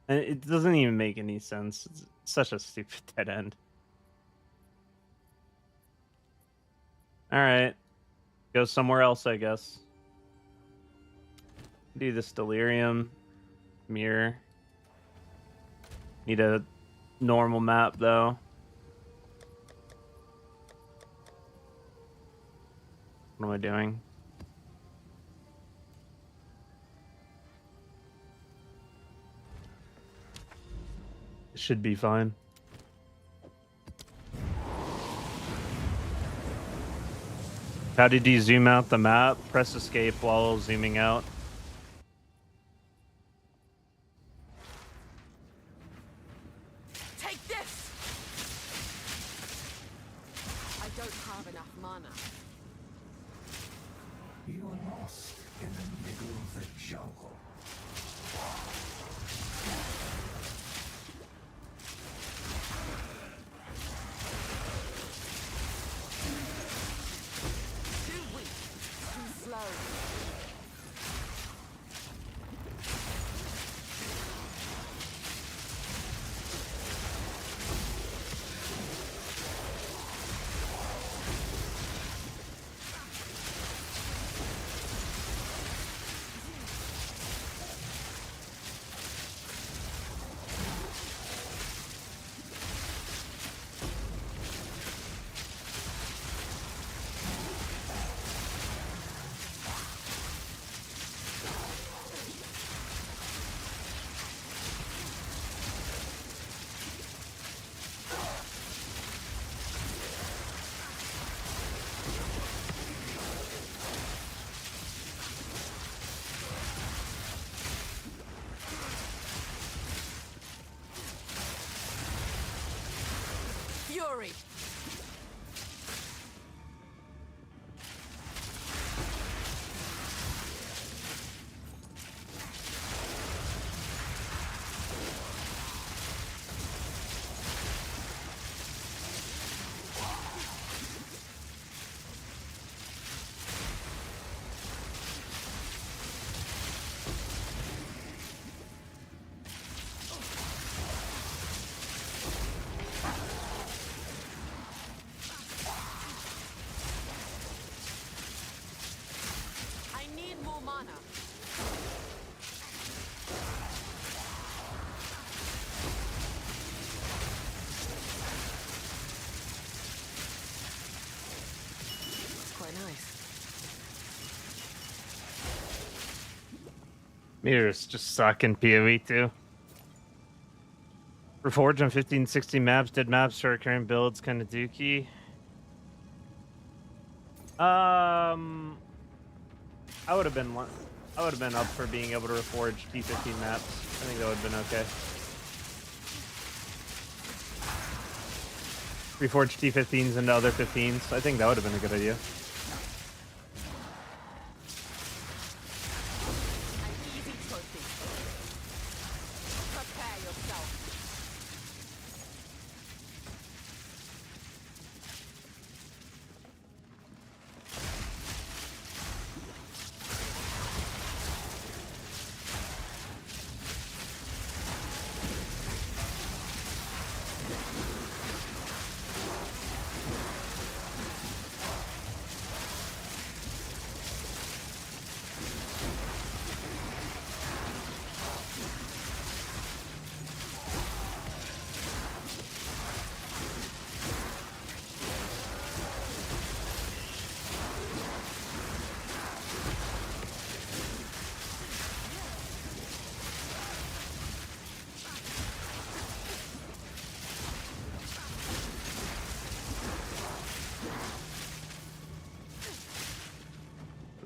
And it doesn't even make any sense. It's such a stupid dead end. Alright. Go somewhere else, I guess. Do this delirium. Mirror. Need a normal map, though. What am I doing? It should be fine. How did you zoom out the map? Press escape while zooming out. Take this! I don't have enough mana. You are lost in the middle of the jungle. Too weak, too slow. Fury! I need more mana. It's quite nice. Mirrors just suck in PoE too. Reforged on 1560 maps, dead maps for our current builds, kind of dookie. I would have been up for being able to reforge T15 maps. I think that would have been okay. Reforge T15s into other 15s. I think that would have been a good idea. An easy trophy. Prepare yourself.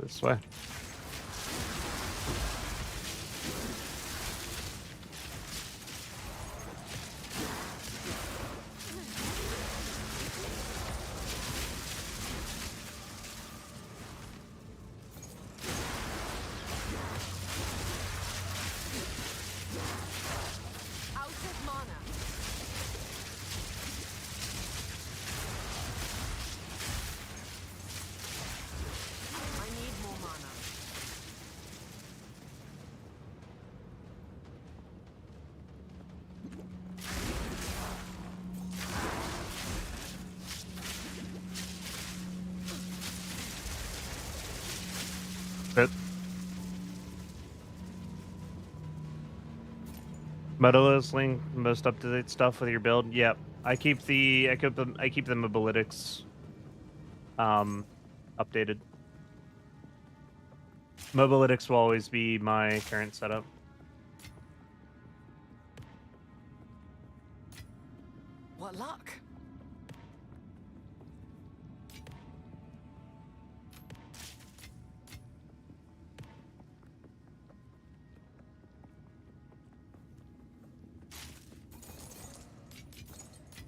This way. But Modulus link most up to date stuff with your build. Yep. I keep the mobilytics updated. Mobilytics will always be my current setup. What luck?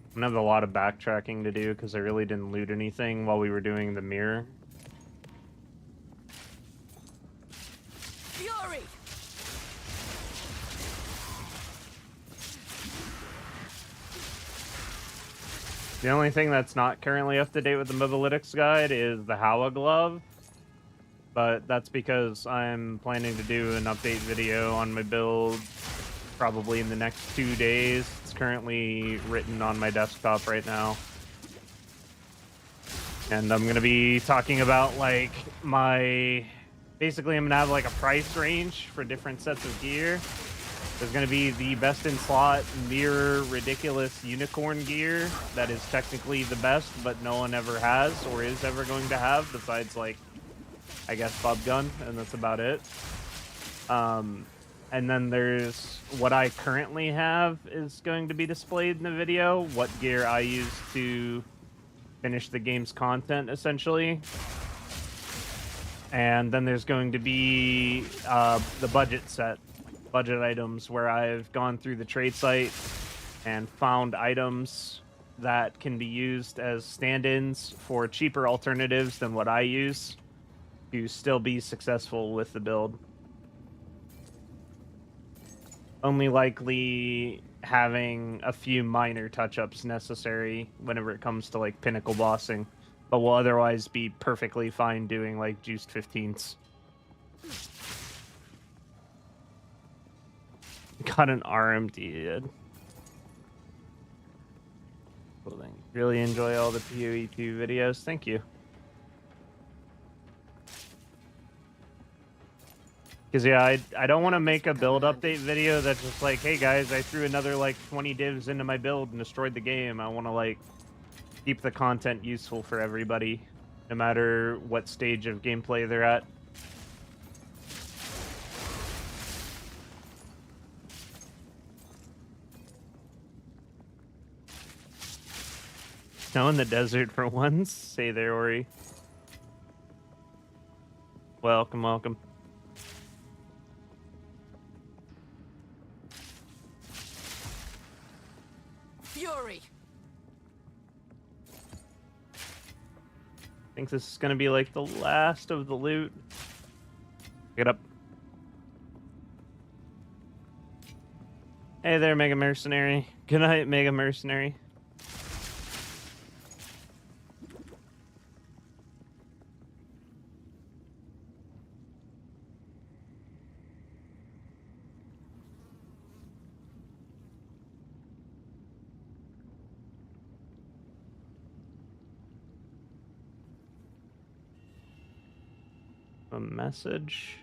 I'm gonna have a lot of backtracking to do because I really didn't loot anything while we were doing the mirror. Fury! The only thing that's not currently up to date with the mobilytics guide is the Howa glove. But that's because I'm planning to do an update video on my build probably in the next 2 days. It's currently written on my desktop right now. And I'm going to be talking about like basically I'm going to have like a price range for different sets of gear. There's going to be the best in slot mirror ridiculous unicorn gear that is technically the best, but no one ever has or is ever going to have besides like, I guess, Bub Gun, and that's about it. And then there's what I currently have is going to be displayed in the video, what gear I use to finish the game's content, essentially. And then there's going to be the budget set, budget items, where I've gone through the trade site and found items that can be used as stand-ins for cheaper alternatives than what I use to still be successful with the build. Only likely having a few minor touch-ups necessary whenever it comes to like Pinnacle bossing, but will otherwise be perfectly fine doing like juiced 15s. Got an RMD, dude. Really enjoy all the PoE2 videos. Thank you. Because, yeah, I don't want to make a build update video that's just like, hey, guys, I threw another, like, 20 divs into my build and destroyed the game. I want to, like, keep the content useful for everybody, no matter what stage of gameplay they're at. Snow in the desert for once. Say there, Ori. Welcome, welcome. Fury! I think this is going to be like the last of the loot. Get up. Hey there, Mega Mercenary. Good night, Mega Mercenary. A message.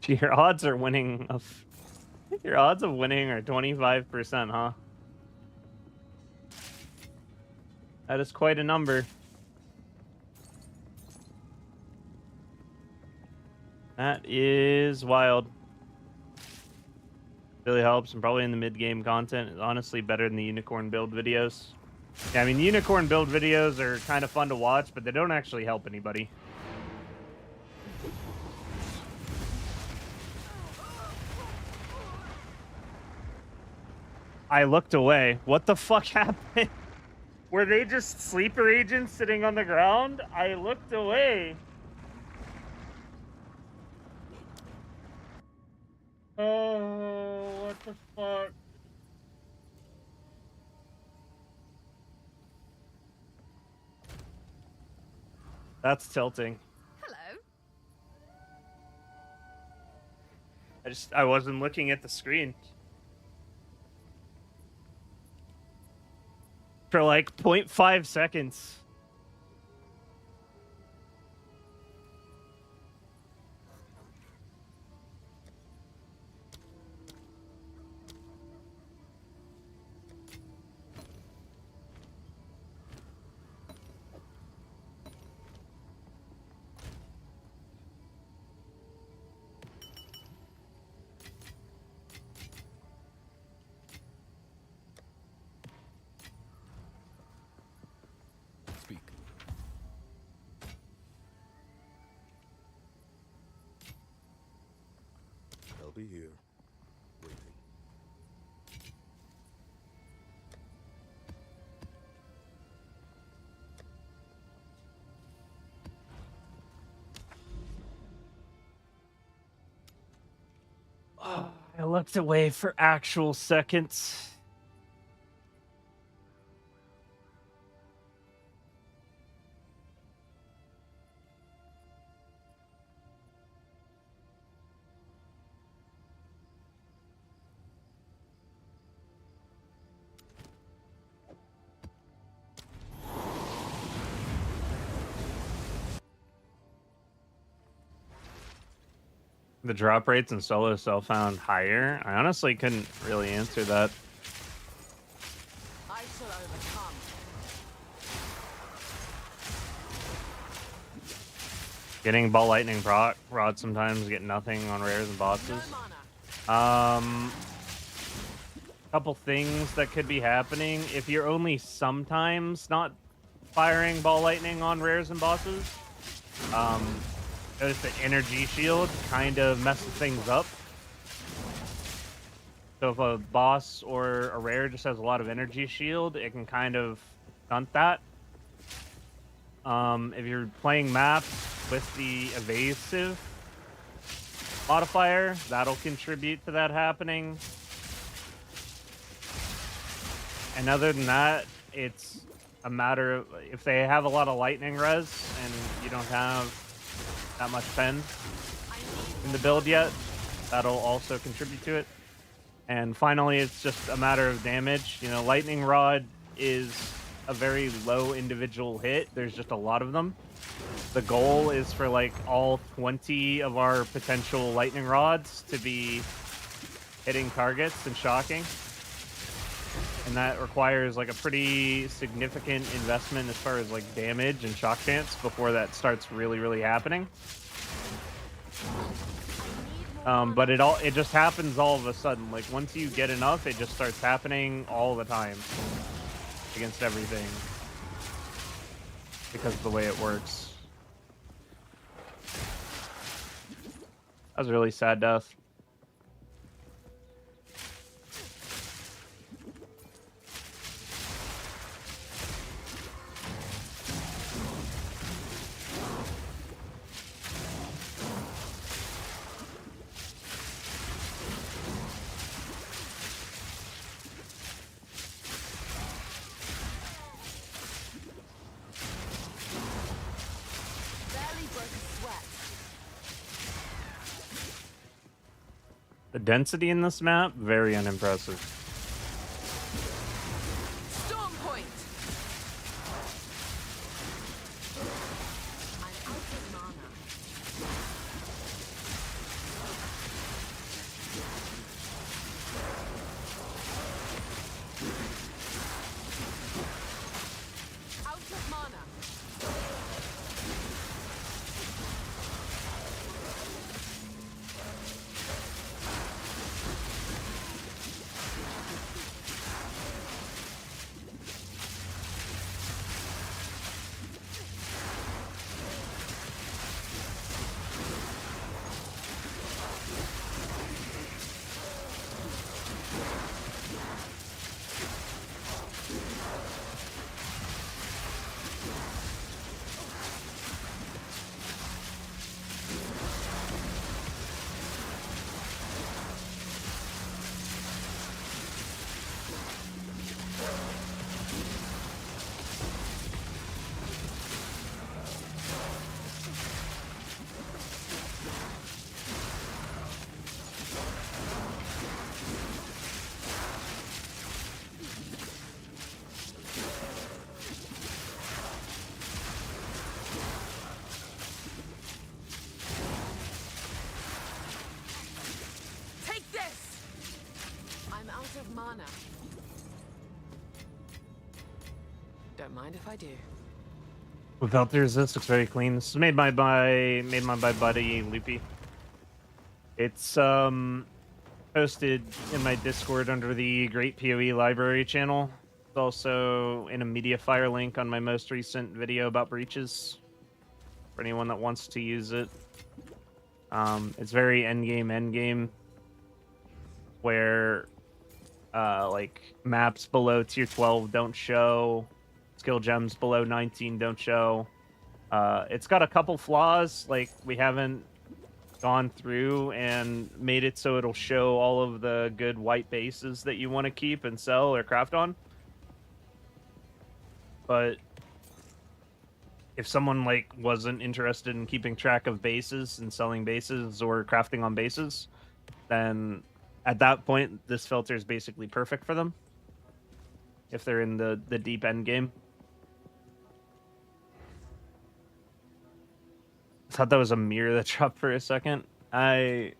Your odds are winning of your odds of winning are 25%, huh? That is quite a number. That is wild. Really helps, and probably in the mid-game content is honestly better than the unicorn build videos. Yeah, I mean, the unicorn build videos are kind of fun to watch, but they don't actually help anybody. I looked away. What the fuck happened? Were they just sleeper agents sitting on the ground? I looked away. Oh, what the fuck? That's tilting. Hello. I wasn't looking at the screen. for like 0.5 seconds. Speak. I'll be here, waiting. I looked away for actual seconds. The drop rates in solo cell found higher. I honestly couldn't really answer that. I shall overcome. Getting ball lightning rod sometimes get nothing on rares and No bosses. mana. Couple things that could be happening if you're only sometimes not firing ball lightning on rares and bosses. Notice the energy shield kind of messes things up. So if a boss or a rare just has a lot of energy shield, it can kind of stunt that. If you're playing maps with the evasive modifier, that'll contribute to that happening. And other than that, it's a matter of if they have a lot of lightning res and you don't have that much pen in the build yet, that'll also contribute to it. And finally, it's just a matter of damage. You know, lightning rod is a very low individual hit. There's just a lot of them. The goal is for like all 20 of our potential lightning rods to be hitting targets and shocking. And that requires like a pretty significant investment as far as like damage and shock chance before that starts really happening. But it just happens all of a sudden. Like once you get enough, it just starts happening all the time against everything because of the way it works. That was a really sad death. Barely broke a sweat. The density in this map, very unimpressive. Storm point. I'm out of mana. Out of mana. Out of mana. Don't mind if I do. Without the resist, looks very clean. This is made by my buddy Loopy. It's posted in my Discord under the Great PoE Library channel. It's also in a Mediafire link on my most recent video about breaches for anyone that wants to use it. It's very endgame, where like maps below tier 12 don't show, skill gems below 19 don't show. It's got a couple flaws, like we haven't gone through and made it so it'll show all of the good white bases that you want to keep and sell or craft on. But if someone like wasn't interested in keeping track of bases and selling bases or crafting on bases, then at that point this filter is basically perfect for them if they're in the deep end game. I thought that was a mirror that dropped for a second. I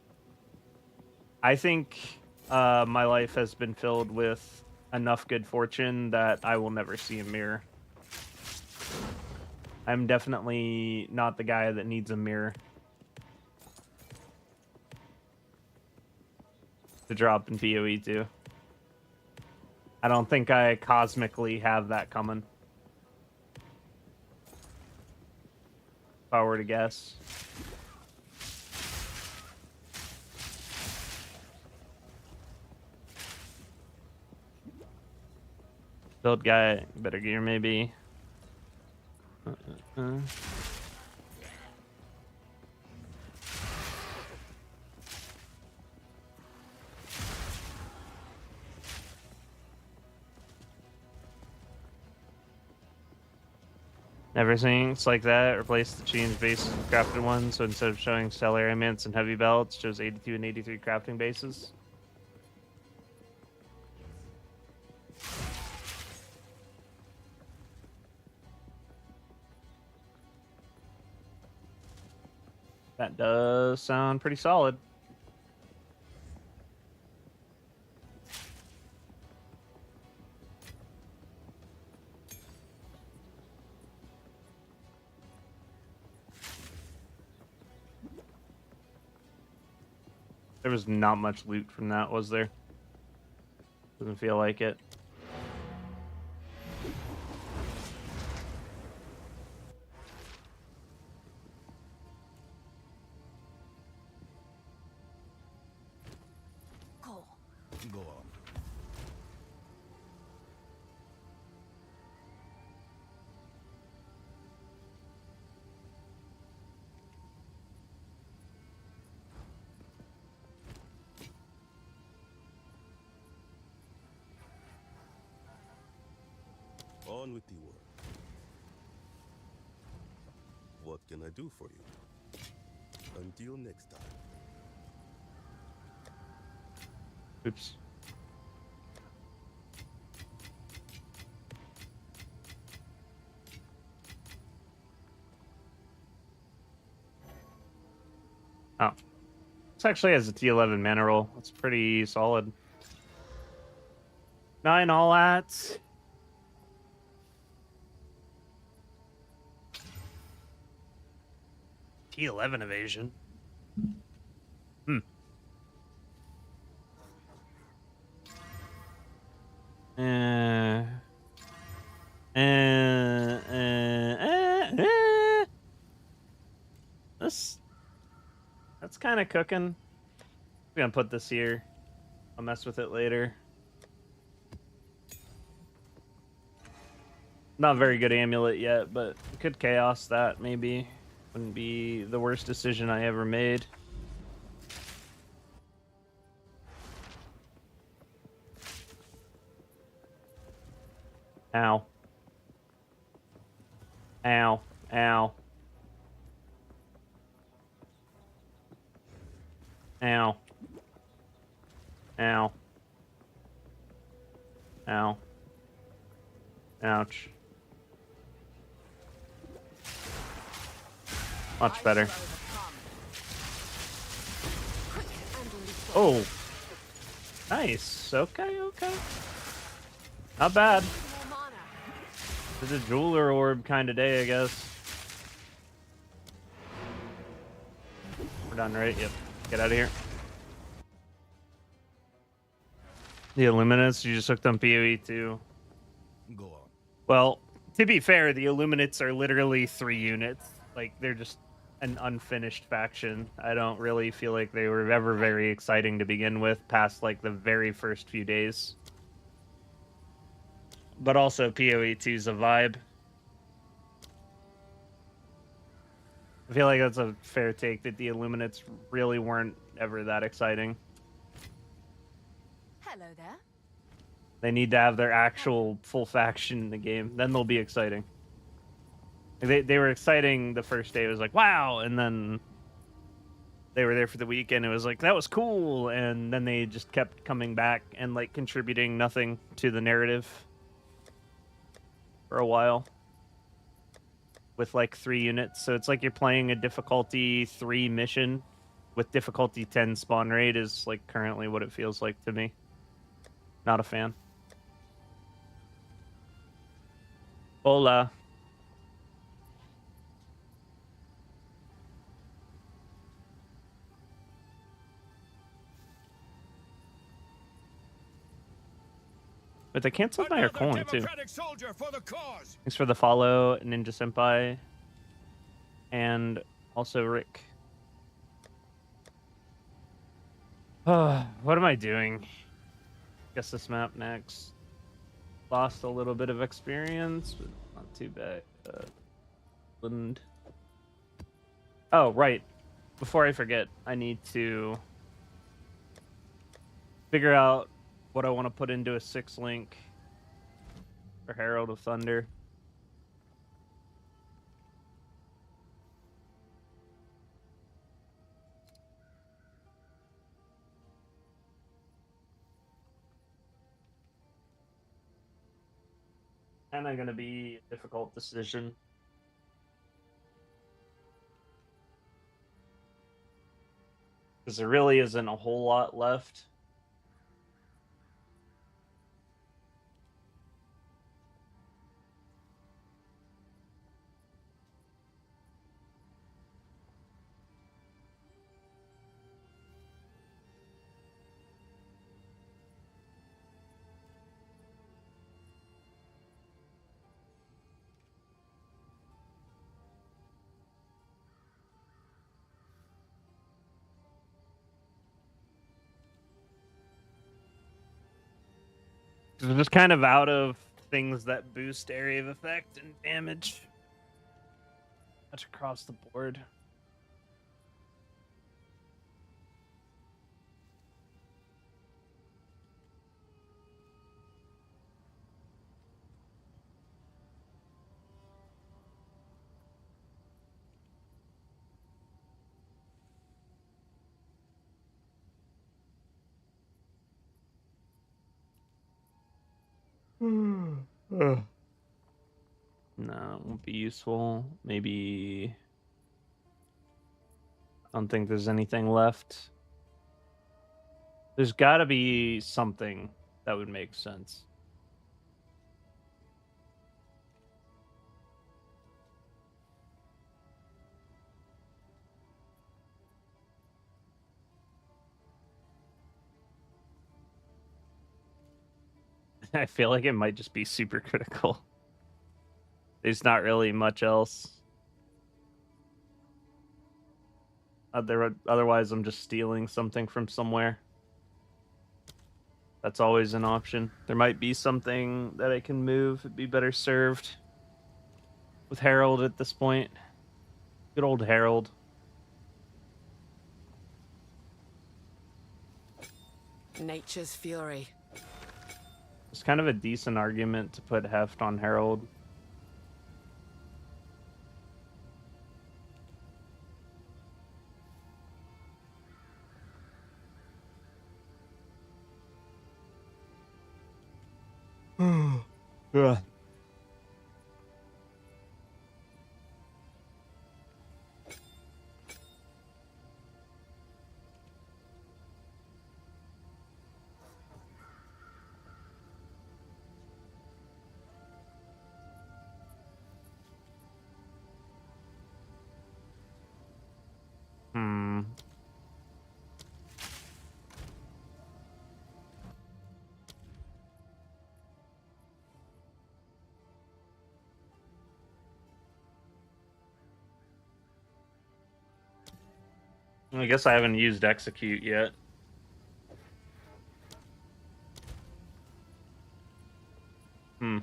think my life has been filled with enough good fortune that I will never see a mirror. I'm definitely not the guy that needs a mirror to drop in PoE 2. I don't think I cosmically have that coming. If I were to guess. Build guy, better gear maybe. Everything's like that. Replace the change bases with crafted ones. So instead of showing stellar amulettes and heavy belts, shows 82 and 83 crafting bases. That does sound pretty solid. There was not much loot from that, was there? Doesn't feel like it. Go on. On with the work. What can I do for you? Until next time. Oops. Oh. This actually has a T11 mana roll. That's pretty solid. 9 all at. T11 evasion. Hmm. That's kind of cooking. I'm gonna put this here. I'll mess with it later. Not very good amulet yet, but could chaos that maybe. Wouldn't be the worst decision I ever made. Ow. Ow. Ow. Ow. Ow. Ow. Ouch. Much better. Nice. Okay, okay. Not bad. More mana. It's a jeweler orb kind of day, I guess. We're done, right? Yep. Get out of here. The Illuminates, you just hooked on PoE too. Go on. Well, to be fair, the Illuminates are literally 3 units. Like, they're just an unfinished faction. I don't really feel like they were ever very exciting to begin with past, like, the very first few days. But also, PoE 2 is a vibe. I feel like that's a fair take that the Illuminates really weren't ever that exciting. Hello there. They need to have their actual full faction in the game. Then they'll be exciting. They were exciting the first day. It was like, wow. And then they were there for the weekend. It was like, that was cool. And then they just kept coming back and, like, contributing nothing to the narrative for a while. With, like, 3 units. So it's like you're playing a difficulty 3 mission with difficulty 10 spawn rate is, like, currently what it feels like to me. Not a fan. Hola. But they canceled my Another coin too. democratic soldier for the cause. Thanks for the follow, Ninja Senpai. And also Rick. What am I doing? Guess this map next. Lost a little bit of experience, but not too bad. Oh, right. Before I forget, I need to figure out what I want to put into a 6-link for Herald of Thunder. Kind of going to be a difficult decision. Because there really isn't a whole lot left. We're just kind of out of things that boost area of effect and damage. Much across the board. No, it won't be useful. Maybe. I don't think there's anything left. There's got to be something that would make sense. I feel like it might just be super critical. There's not really much else. Otherwise, I'm just stealing something from somewhere. That's always an option. There might be something that I can move. It'd be better served with Herald at this point. Good old Herald. Nature's fury. It's kind of a decent argument to put heft on Herald. Ugh. I guess I haven't used execute yet. Hmm.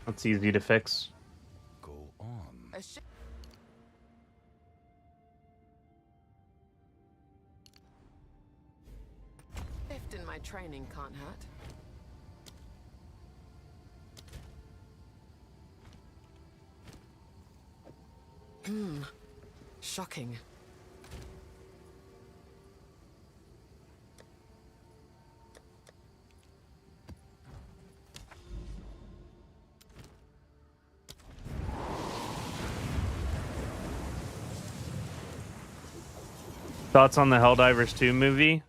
That's easy to fix. Go on. A shift in my training can't hurt. Shocking. Thoughts on the Helldivers 2 movie?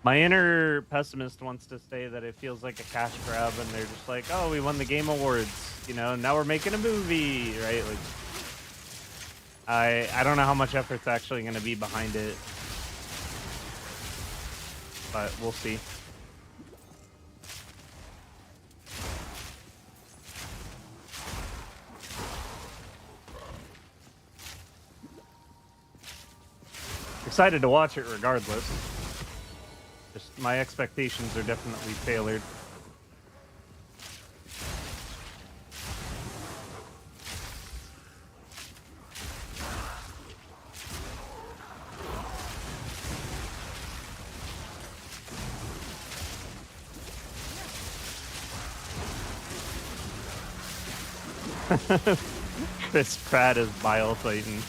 My inner pessimist wants to say that it feels like a cash grab and they're just like, oh, we won the Game Awards, you know, now we're making a movie, right? Like, I don't know how much effort's actually going to be behind it, but we'll see. Excited to watch it regardless. Just my expectations are definitely tailored. Chris Pratt is Bile Titan.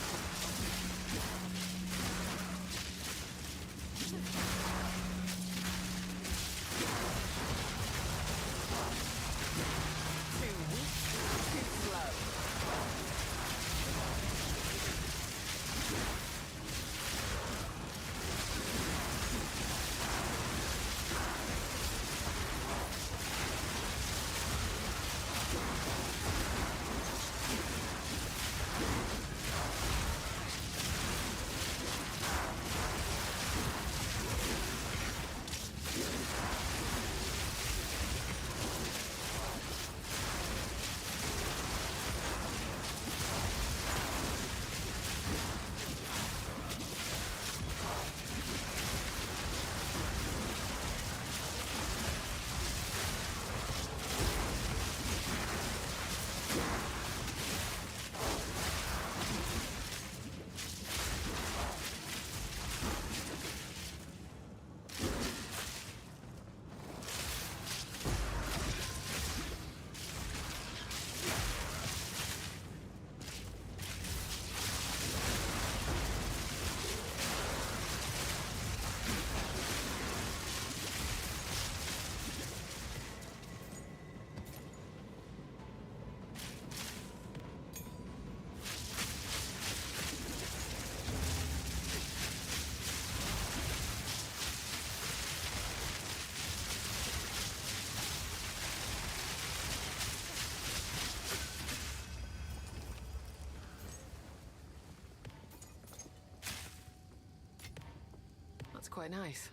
That's quite nice.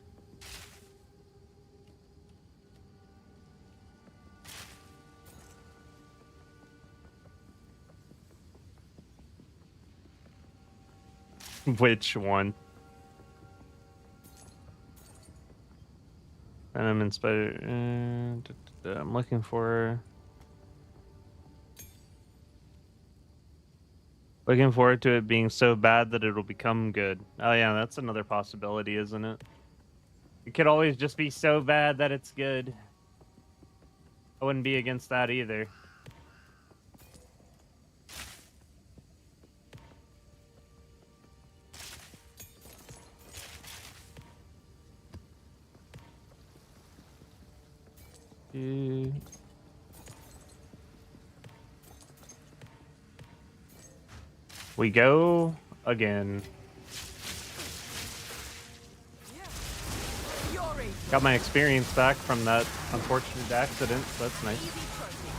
Which one? Venom and Spider. I'm looking for. Looking forward to it being so bad that it'll become good. Oh yeah, that's another possibility, isn't it? It could always just be so bad that it's good. I wouldn't be against that either. We go again. Fury. Got my experience back from that unfortunate accident, so that's nice. Easy trophy.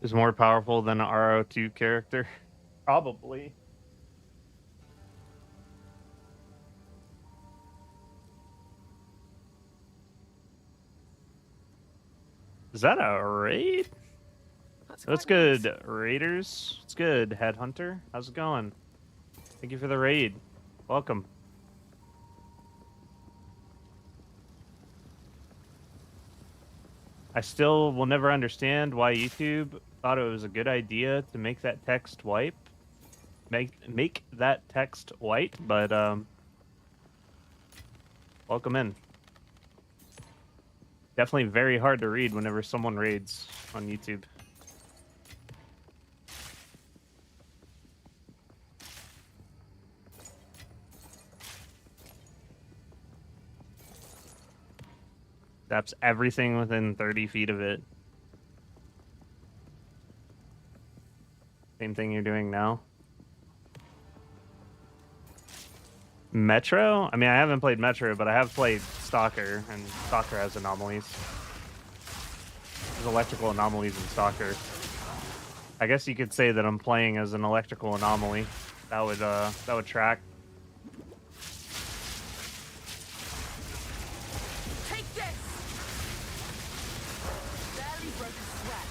is more powerful than an RO2 character? Probably. Is that a raid? That's That's quite nice. good, Raiders. It's good, Headhunter. How's it going? Thank you for the raid. Welcome. I still will never understand why YouTube thought it was a good idea to make that text white. Make that text white, but welcome in. Definitely very hard to read whenever someone raids on YouTube. That's everything within 30 feet of it. Same thing you're doing now. Metro? I mean, I haven't played Metro, but I have played Stalker, and Stalker has anomalies. There's electrical anomalies in Stalker. I guess you could say that I'm playing as an electrical anomaly. That would track. Take this! Barely broke a sweat.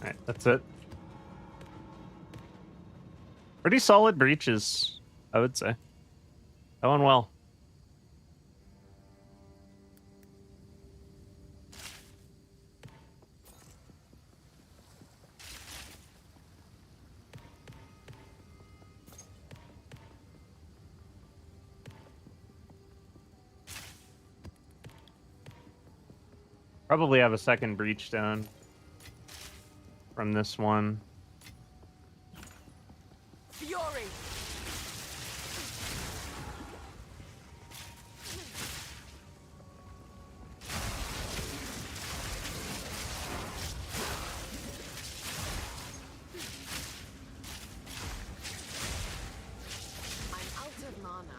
Alright, that's it. Pretty solid breaches, I would say. Going well. Probably have a second breach down from this one. Fury! I'm out of mana.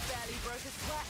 Barely broke a sweat.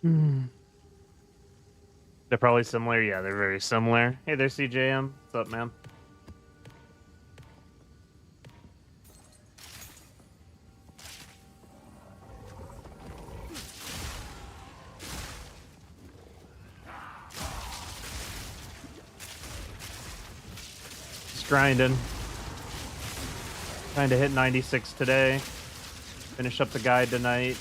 They're probably similar. Yeah, they're very similar. Hey there, CJM. What's up, man? Just grinding. Trying to hit 96 today. Finish up the guide tonight.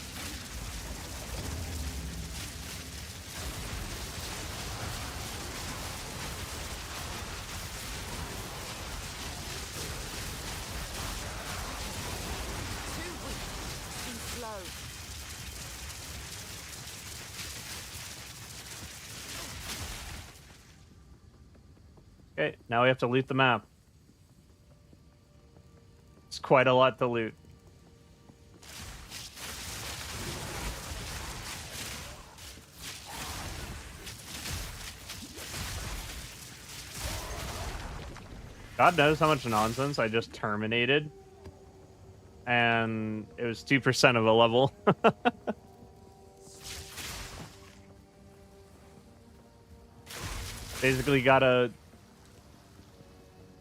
Too weak. Too slow. Okay, now we have to loot the map. It's quite a lot to loot. God knows how much nonsense I just terminated. And it was 2% of a level. Basically gotta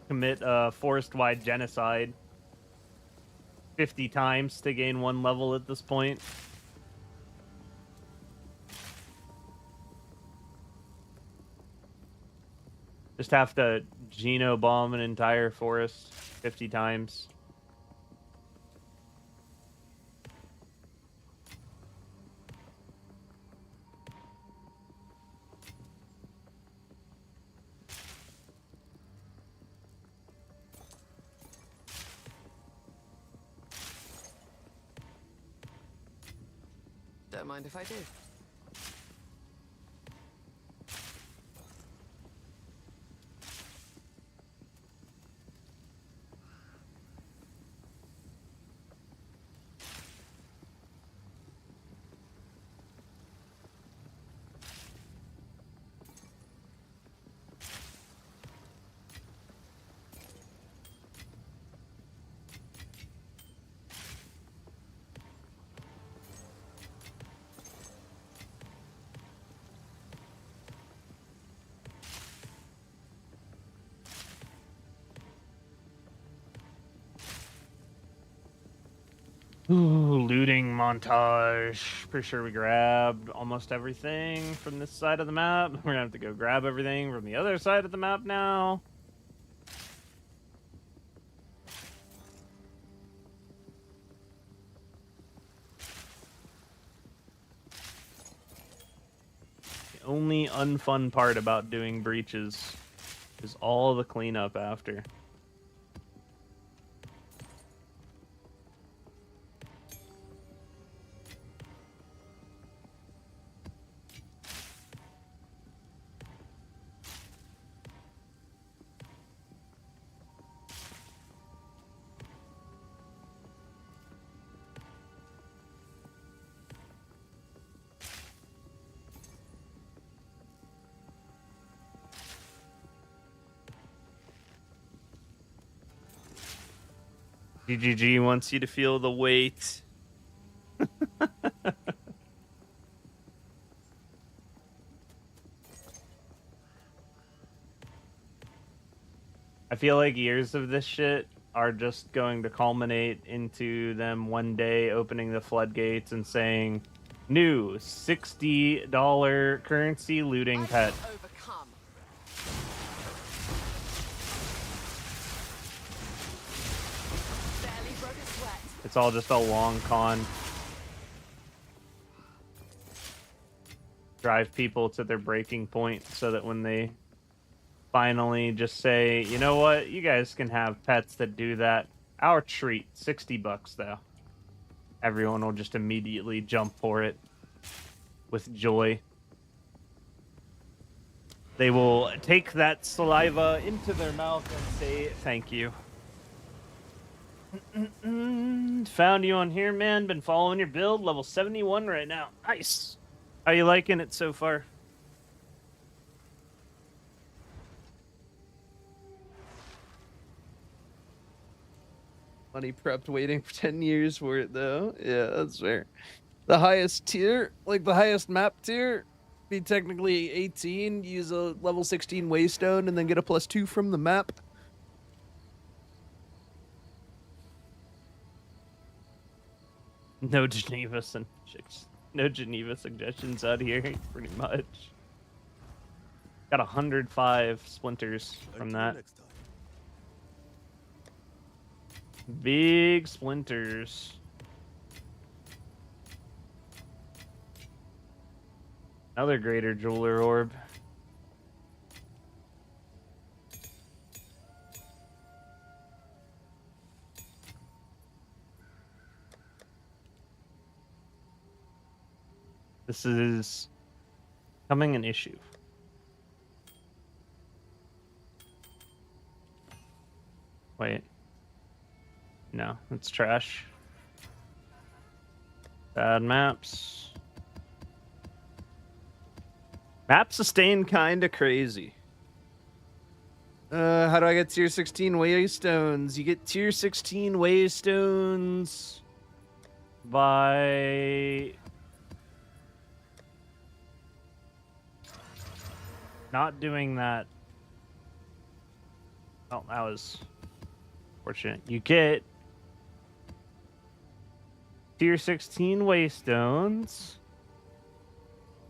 commit a forest-wide genocide 50 times to gain 1 level at this point. Just have to genobomb an entire forest 50 times. Don't mind if I do. Ooh, looting montage. Pretty sure we grabbed almost everything from this side of the map. We're gonna have to go grab everything from the other side of the map now. The only unfun part about doing breaches is all the cleanup after. GGG wants you to feel the weight. I feel like years of this shit are just going to culminate into them one day opening the floodgates and saying, new $60 currency looting I pet. shall overcome. Barely broke a sweat. It's all just a long con. Drive people to their breaking point so that when they finally just say, you know what, you guys can have pets that do that. Our treat, $60 though. Everyone will just immediately jump for it with joy. They will take that saliva into their mouth and say thank you. Found you on here, man. Been following your build. Level 71 right now. Nice. How you liking it so far? Money prepped waiting for 10 years for it, though. Yeah, that's fair. The highest tier, like the highest map tier, be technically 18, use a level 16 waystone, and then get a +2 from the map. No Geneva suggestions out here, pretty much. Got 105 splinters from Until that. next time. Big splinters. Another greater jeweler orb. This is becoming an issue. Wait. No, it's trash. Bad maps. Map sustain kinda crazy. How do I get tier 16 waystones? You get tier 16 waystones by not doing that. Oh, that was fortunate. You get tier 16 waystones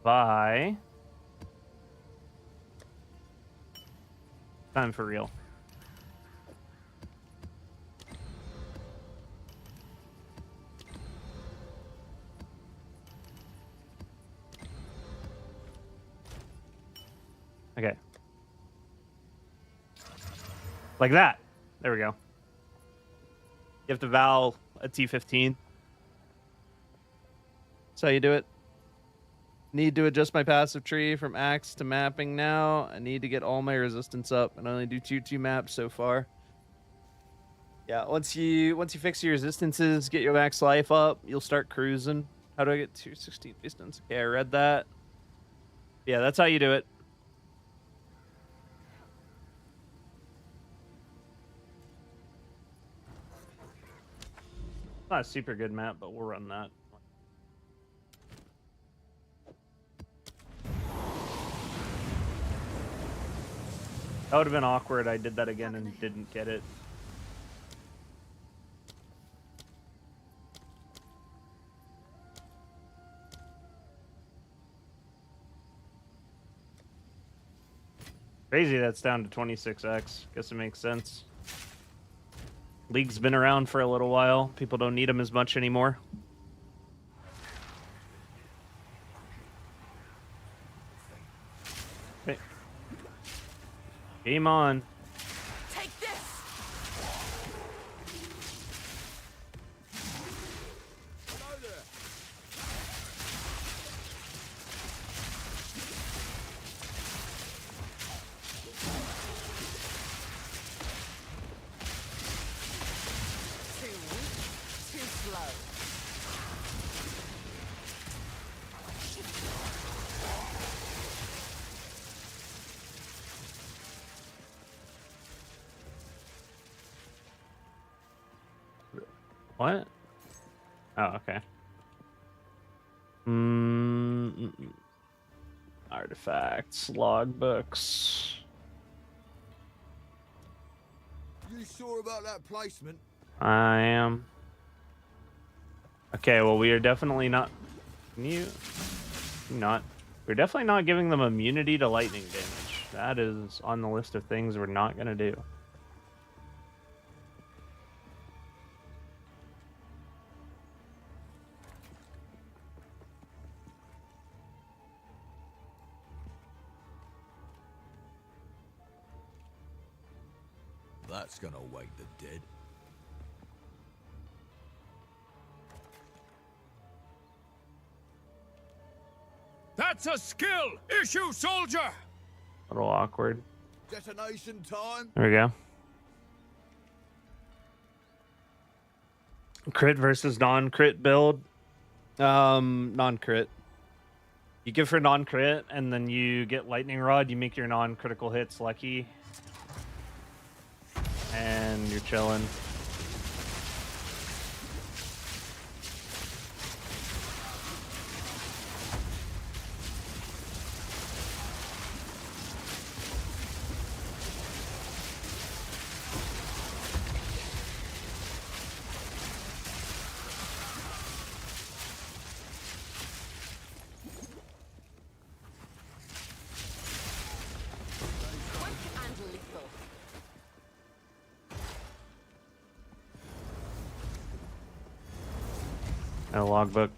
by time for real. Okay. Like that. There we go. You have to vow a T15. That's how you do it. Need to adjust my passive tree from axe to mapping now. I need to get all my resistance up and only do 2 maps so far. Yeah, once you fix your resistances, get your max life up, you'll start cruising. How do I get 216 distance? Okay, I read that. Yeah, that's how you do it. Not a super good map, but we'll run that. That would have been awkward. I did that again and didn't get it. Crazy that's down to 26x. Guess it makes sense. League's been around for a little while. People don't need them as much anymore. Okay. Game on. Take this. Hello there. Too weak, too slow. What? Oh, okay. Artifacts, logbooks. You sure about that placement? I am. Okay, well, we are definitely not. Can you not? We're definitely not giving them immunity to lightning damage. That is on the list of things we're not gonna do. That's gonna wake the dead. That's a skill issue, soldier. A little awkward. Detonation time. There we go. Crit versus non-crit build. Non-crit. You give for non-crit, and then you get lightning rod. You make your non-critical hits lucky, and you're chilling. And a logbook.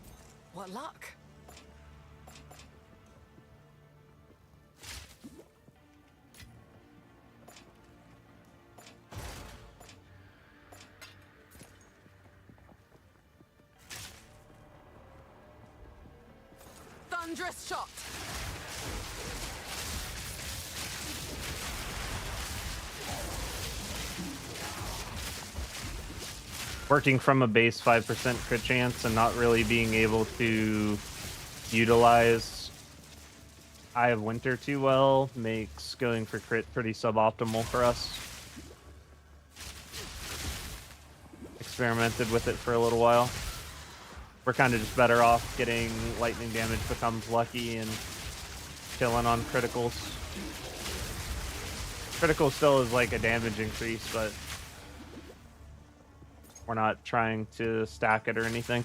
What luck? Thunderous shot. Working from a base 5% crit chance and not really being able to utilize Eye of Winter too well makes going for crit pretty suboptimal for us. Experimented with it for a little while. We're kind of just better off getting lightning damage becomes lucky and killing on criticals. Critical still is like a damage increase, but we're not trying to stack it or anything.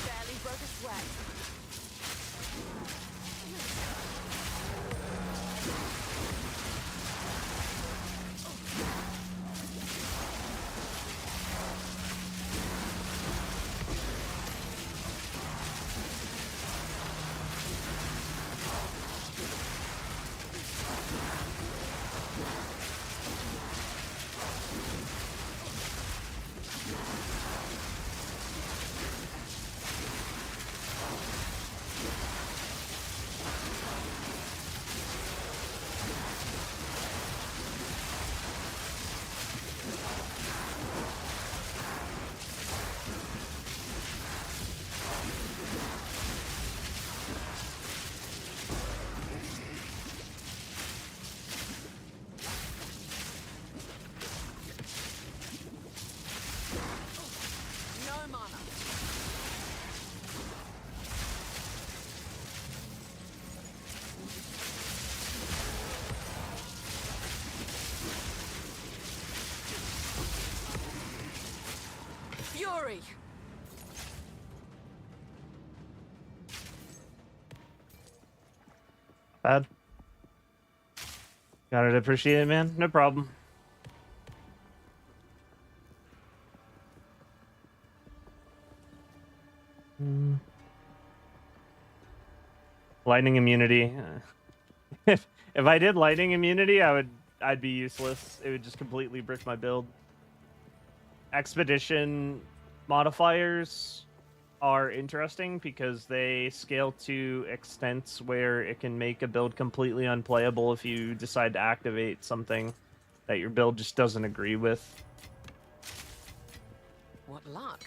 Barely broke a sweat. No mana. Fury. Bad. Gotta appreciate it, man. No problem. Lightning immunity. If I did lightning immunity, I'd be useless. It would just completely brick my build. Expedition modifiers are interesting because they scale to extents where it can make a build completely unplayable if you decide to activate something that your build just doesn't agree with. What luck?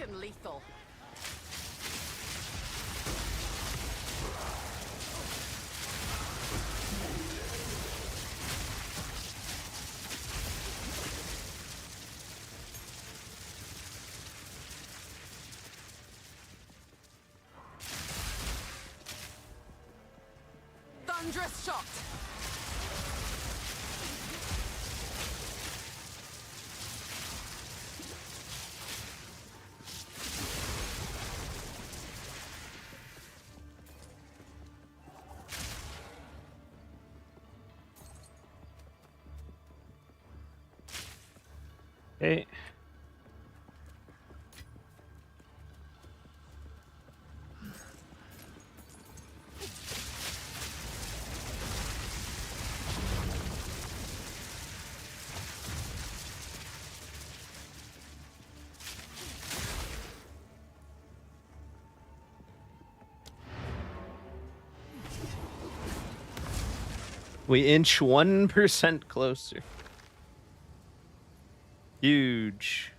and lethal. Thunderous shot. Okay. We inch 1% closer. Huge.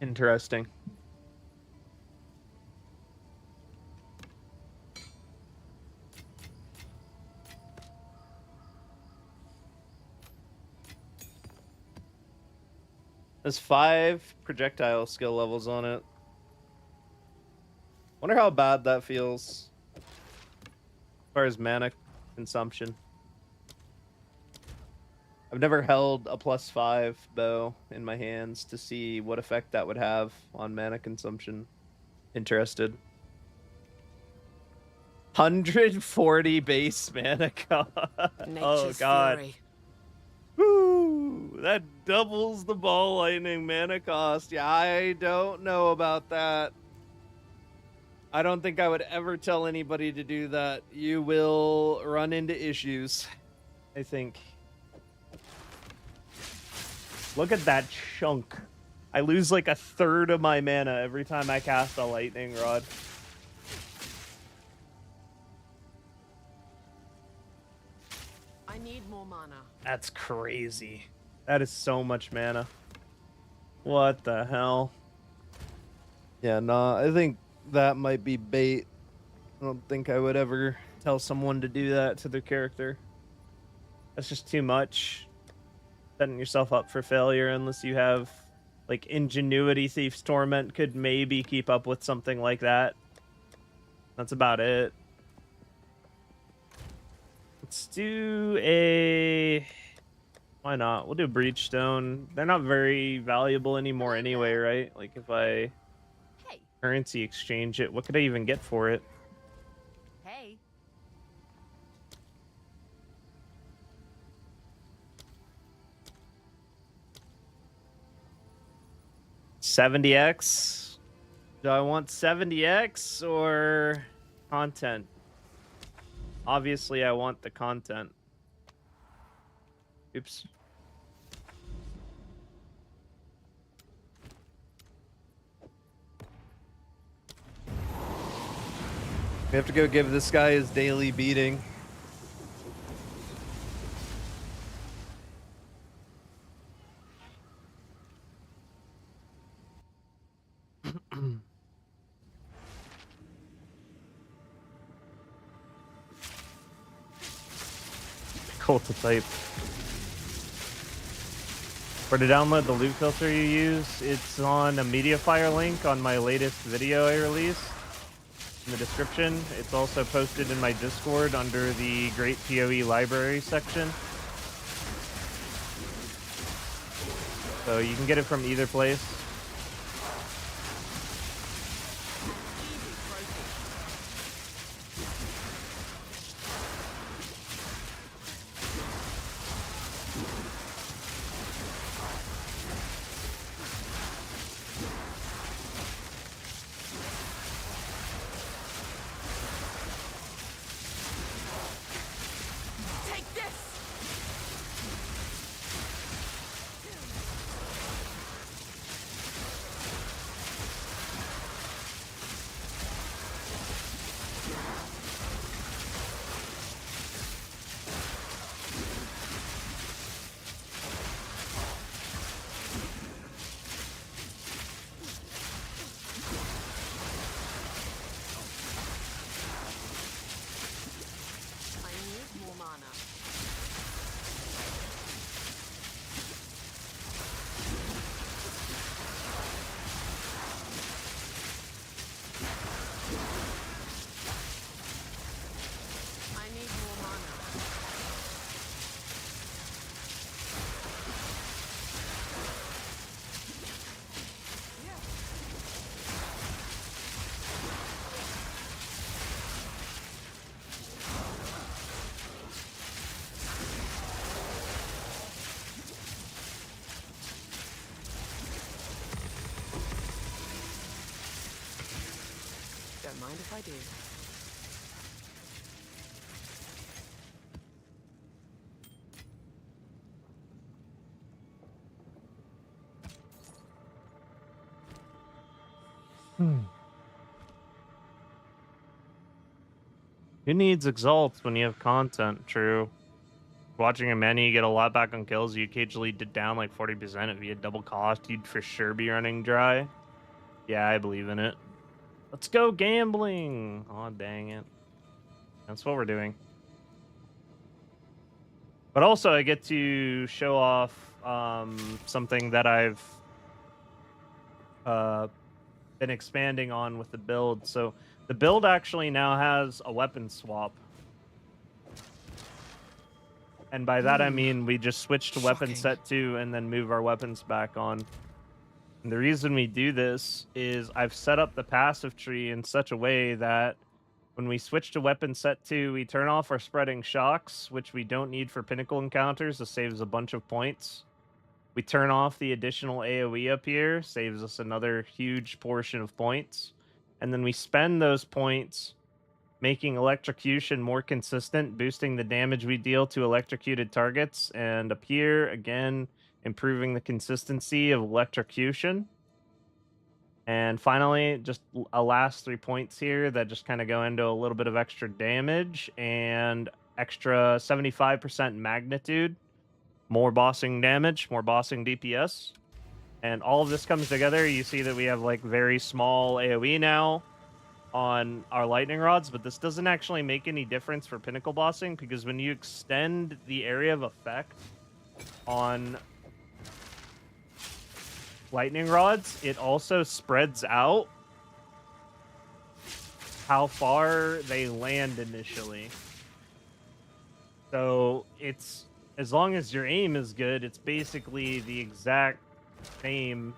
Interesting. There's 5 projectile skill levels on it. Wonder how bad that feels as far as mana consumption. I've never held a +5 bow in my hands to see what effect that would have on mana consumption. Interested. 140 base mana cost. Oh Nature's god. fury. Woo! That doubles the ball lightning mana cost. Yeah, I don't know about that. I don't think I would ever tell anybody to do that. You will run into issues, I think. Look at that chunk. I lose like 1/3 of my mana every time I cast a lightning rod. I need more mana. That's crazy. That is so much mana. What the hell? Yeah, no, I think that might be bait. I don't think I would ever tell someone to do that to their character. That's just too much. Setting yourself up for failure unless you have, like, Ingenuity Thief's Torment could maybe keep up with something like that. That's about it. Let's do a... Why not? We'll do Breachstone. They're not very valuable anymore anyway, right? Like, if I Hey, currency exchange it, what could I even get for it? hey. 70x? Do I want 70x or content? Obviously, I want the content. Oops. We have to go give this guy his daily beating. Cult to type. For to download the loot filter you use, it's on a Mediafire link on my latest video I released in the description. It's also posted in my Discord under the Great PoE Library section. So you can get it from either place. Easy trophy. mind if I do. Who needs exalts when you have content? True. Watching a menu, you get a lot back on kills. You occasionally did down like 40%. If you had double cost, you'd for sure be running dry. Yeah, I believe in it. Let's go gambling. Oh, dang it. That's what we're doing. But also, I get to show off something that I've been expanding on with the build. So the build actually now has a weapon swap. And by that, I mean we just switch to weapon set 2 and then move our weapons back on. And the reason we do this is I've set up the passive tree in such a way that when we switch to weapon set 2, we turn off our spreading shocks, which we don't need for Pinnacle encounters. This saves a bunch of points. We turn off the additional AoE up here, saves us another huge portion of points. And then we spend those points making electrocution more consistent, boosting the damage we deal to electrocuted targets. And up here, again, improving the consistency of electrocution. And finally, just a last 3 points here that just kind of go into a little bit of extra damage and extra 75% magnitude. More bossing damage, more bossing DPS. And all of this comes together. You see that we have like very small AoE now on our lightning rods, but this doesn't actually make any difference for Pinnacle bossing because when you extend the area of effect on lightning rods, it also spreads out how far they land initially. So it's, as long as your aim is good, it's basically the exact same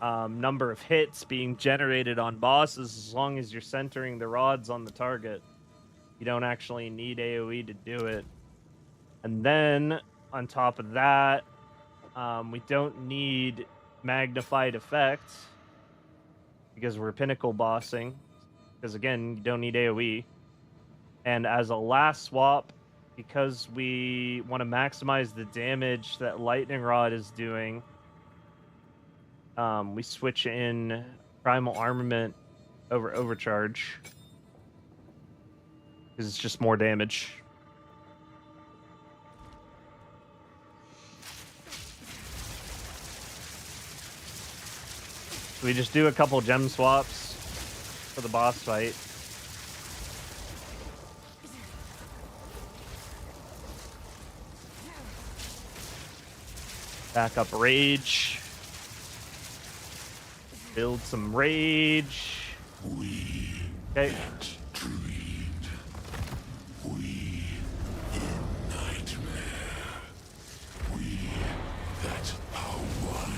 number of hits being generated on bosses as long as you're centering the rods on the target. You don't actually need AoE to do it. And then on top of that, we don't need magnified effects because we're Pinnacle bossing. Because again, you don't need AoE. And as a last swap, because we want to maximize the damage that Lightning Rod is doing, we switch in Primal Armament over Overcharge. Because it's just more damage. So we just do a couple gem swaps for the boss fight. Back up rage. Build some rage. Okay. Dreamed. We the nightmare. We that are one.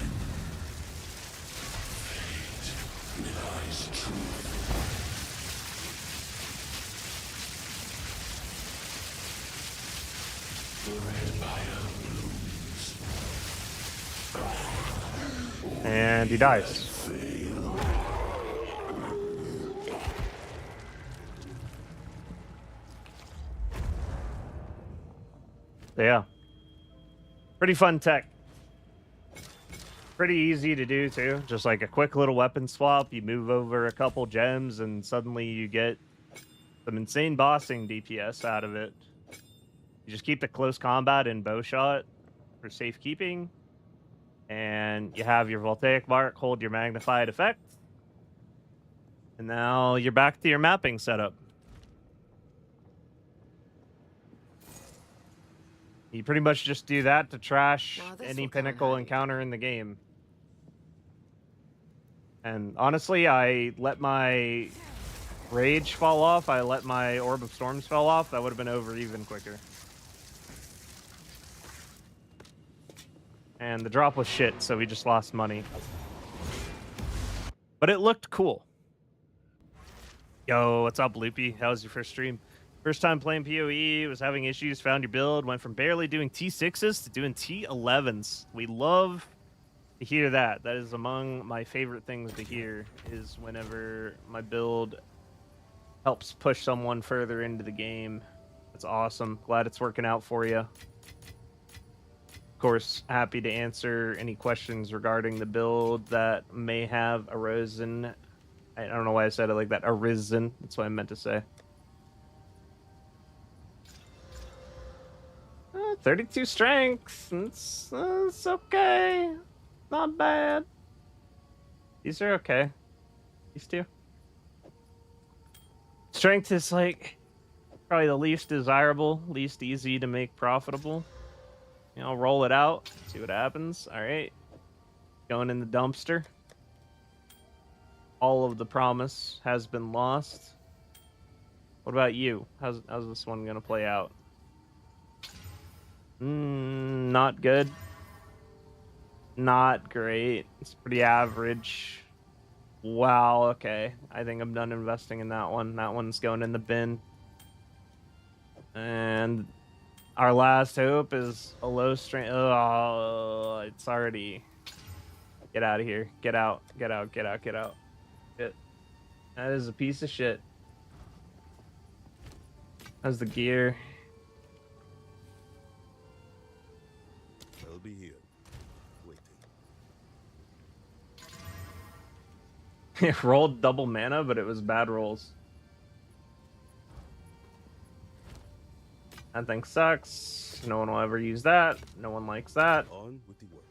Fate lies truth. Red fire blooms. And he dies. Yeah. Pretty fun tech. Pretty easy to do too. Just like a quick little weapon swap. You move over a couple gems and suddenly you get some insane bossing DPS out of it. You just keep the close combat in bow shot for safekeeping. And you have your voltaic mark, hold your magnified effect. And now you're back to your mapping setup. You pretty much just do that to trash any Pinnacle encounter in the game. And honestly, I let my Rage fall off. I let my Orb of Storms fall off. That would have been over even quicker. And the drop was shit, so we just lost money. But it looked cool. Yo, what's up, Loopy? How was your first stream? First time playing PoE, was having issues, found your build, went from barely doing T6s to doing T11s. We love To hear that, that is among my favorite things to hear, is whenever my build helps push someone further into the game. That's awesome. Glad it's working out for you. Of course, happy to answer any questions regarding the build that may have arisen. I don't know why I said it like that. Arisen. That's what I meant to say. 32 strength. It's okay. Not bad. These are okay. These two. Strength is like probably the least desirable, least easy to make profitable. You know, roll it out, see what happens. All right. Going in the dumpster. All of the promise has been lost. What about you? How's this one gonna play out? Not good. Not great. It's pretty average. Wow, okay. I think I'm done investing in that one. That one's going in the bin. And our last hope is a low strength. Oh, it's already... Get out of here. Get out. Get out. Get out. Get out. That is a piece of shit. How's the gear? I'll be here, waiting. It rolled double mana, but it was bad rolls. That thing sucks. No one will ever use that. No one likes that. On with the work.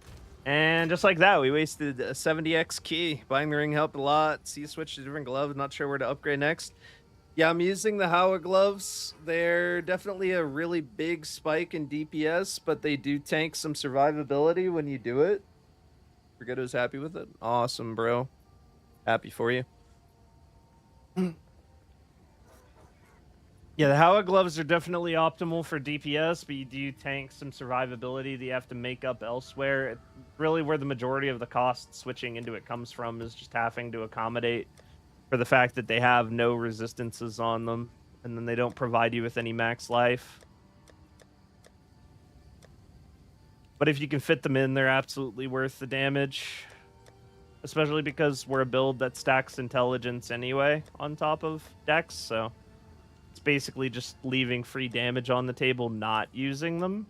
And just like that, we wasted a 70x key. Buying the ring helped a lot. See, switch to different gloves. Not sure where to upgrade next. Yeah, I'm using the Howa gloves. They're definitely a really big spike in DPS, but they do tank some survivability when you do it. Forget who's happy with it. Awesome, bro. Happy for you. Yeah, the Howa gloves are definitely optimal for DPS, but you do tank some survivability that you have to make up elsewhere. Really, where the majority of the cost switching into it comes from is just having to accommodate for the fact that they have no resistances on them, and then they don't provide you with any max life. But if you can fit them in, they're absolutely worth the damage. Especially because we're a build that stacks intelligence anyway on top of Dex, so it's basically just leaving free damage on the table, not using them.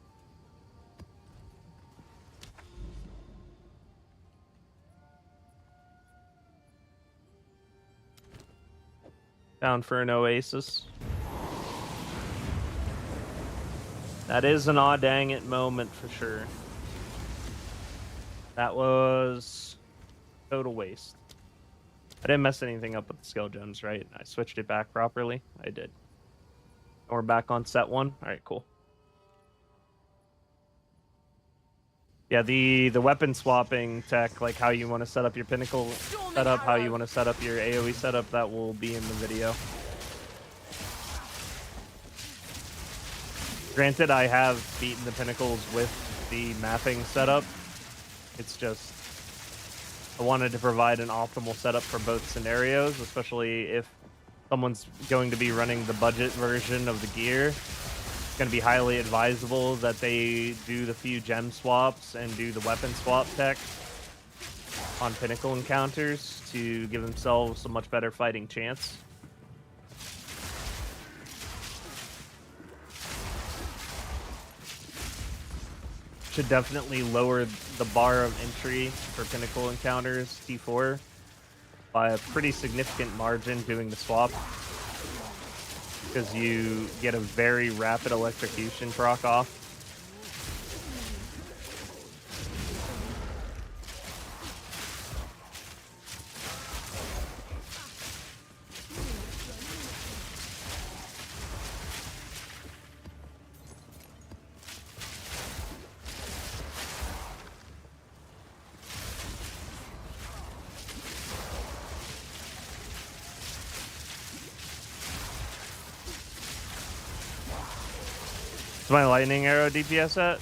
Down for an oasis. That is an aw dang it moment for sure. That was total waste. I didn't mess anything up with the skill gems, right? I switched it back properly. I did. We're back on set 1. All right, cool. Yeah, the weapon swapping tech, like how you want to set up your Pinnacle setup, how you want to set up your AoE setup, that will be in the video. Granted, I have beaten the Pinnacles with the mapping setup. It's just, I wanted to provide an optimal setup for both scenarios, especially if someone's going to be running the budget version of the gear. It's going to be highly advisable that they do the few gem swaps and do the weapon swap tech on Pinnacle encounters to give themselves a much better fighting chance. Should definitely lower the bar of entry for Pinnacle encounters, T4, by a pretty significant margin doing the swap. Because you get a very rapid electrocution proc off. Is my lightning arrow DPS at?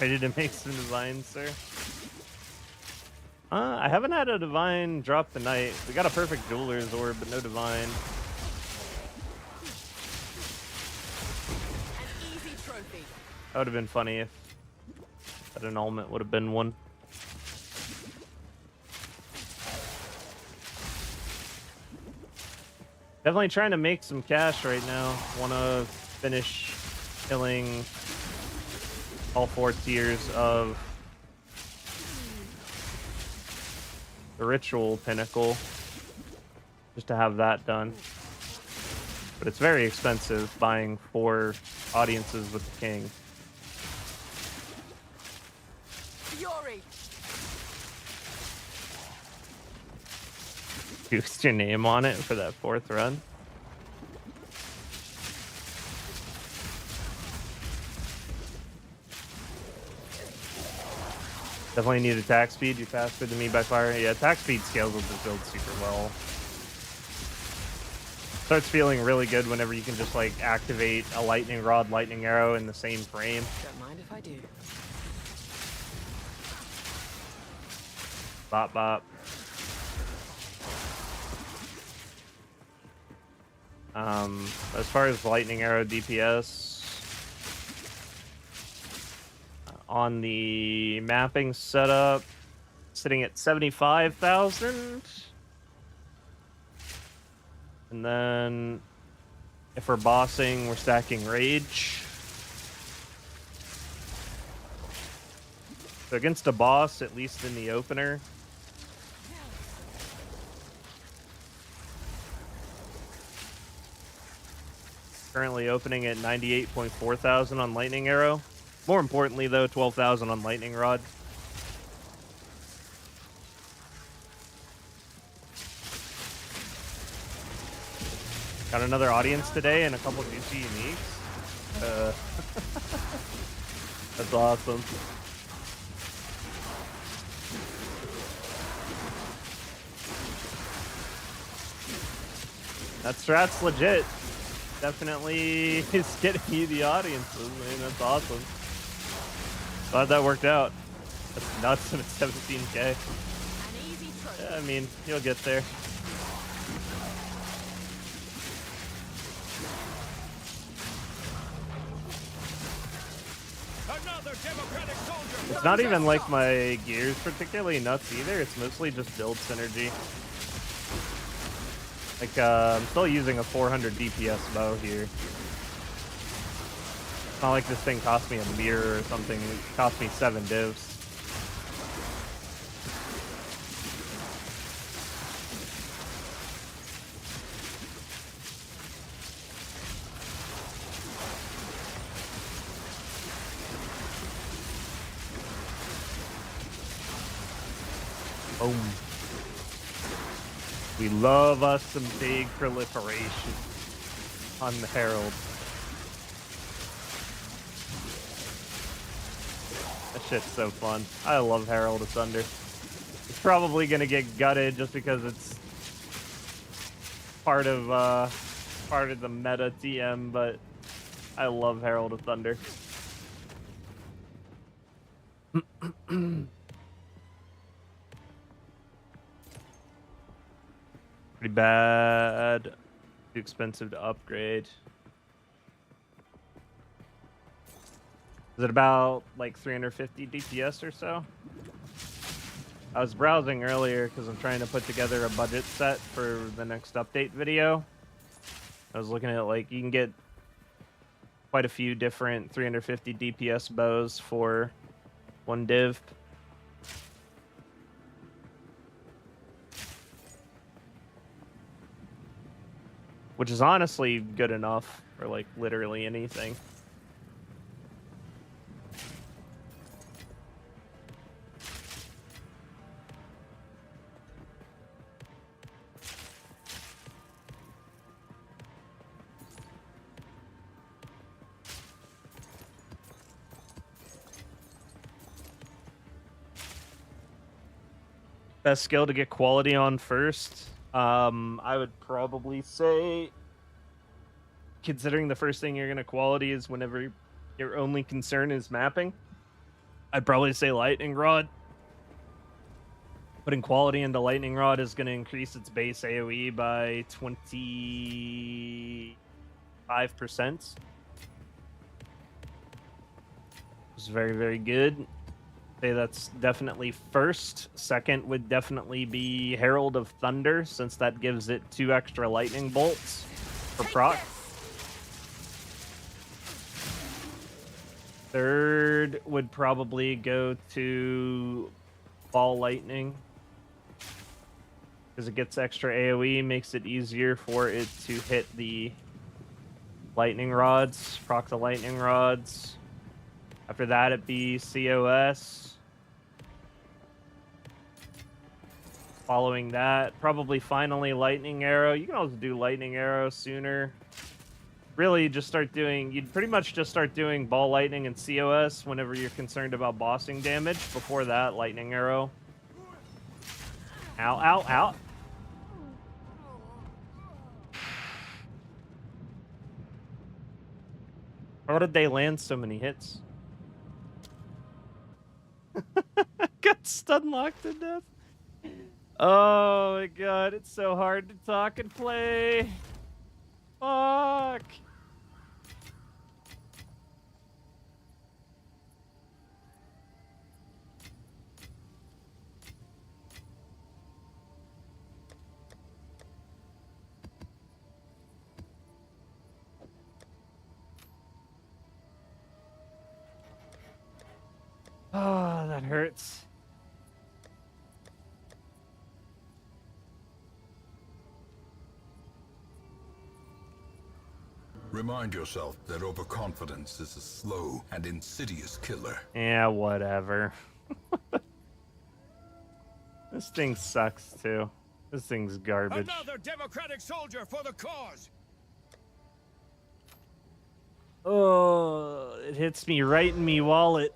Ready to make some divines, sir? I haven't had a divine drop tonight. We got a perfect jeweler's orb, but no divine. An easy trophy. That would have been funny if that annulment would have been one. Definitely trying to make some cash right now. Want to finish killing all 4 tiers of the ritual pinnacle, just to have that done. But it's very expensive buying 4 audiences with the king. Fury. Boost your name on it for that 4th run. Definitely need attack speed. You're faster than me by far. Yeah, attack speed scales with this build super well. Starts feeling really good whenever you can just like activate a lightning rod, lightning arrow in the same frame. Don't mind if I do. Bop bop. As far as lightning arrow DPS, on the mapping setup, sitting at 75,000. And then if we're bossing, we're stacking rage. So against a boss, at least in the opener, currently opening at 98.4 thousand on lightning arrow. More importantly, though, 12,000 on lightning rod. Got another audience today and a couple juicy uniques. That's awesome. That strat's legit. Definitely is getting you the audiences. I mean, that's awesome. Glad that worked out. That's nuts and it's 17K. An easy trophy. Yeah, I mean, you'll get there. Another democratic soldier. It's not even like my gear's particularly nuts either. It's mostly just build synergy. Like, I'm still using a 400 DPS bow here. It's not like this thing cost me a mirror or something. It cost me 7 divs. Boom. We love us some big proliferation on the Herald. That shit's so fun. I love Herald of Thunder. It's probably gonna get gutted just because it's part of the meta TM, but I love Herald of Thunder. Pretty bad. Too expensive to upgrade. Is it about like 350 DPS or so? I was browsing earlier because I'm trying to put together a budget set for the next update video. I was looking at like you can get quite a few different 350 DPS bows for 1 div. Which is honestly good enough for like literally anything. Best skill to get quality on first. I would probably say, considering the first thing you're going to quality is whenever your only concern is mapping, I'd probably say Lightning Rod. Putting quality into Lightning Rod is going to increase its base AoE by 25%. It's very, very good. Say that's definitely first. Second would definitely be Herald of Thunder, since that gives it 2 extra lightning bolts for proc. Third would probably go to Ball Lightning, because it gets extra AoE, makes it easier for it to hit the lightning rods, proc the lightning rods. After that, it'd be COS. Following that, probably finally Lightning Arrow. You can also do Lightning Arrow sooner. Really, just start doing... You'd pretty much just start doing Ball Lightning and COS whenever you're concerned about bossing damage. Before that, Lightning Arrow. Ow, ow, ow. How did they land so many hits? Got stun locked to death. Oh my god, it's so hard to talk and play. Fuck. Oh, that hurts. Remind yourself that overconfidence is a slow and insidious killer. Yeah, whatever. This thing sucks too. This thing's garbage. Another democratic soldier for the cause. Oh, it hits me right in me wallet.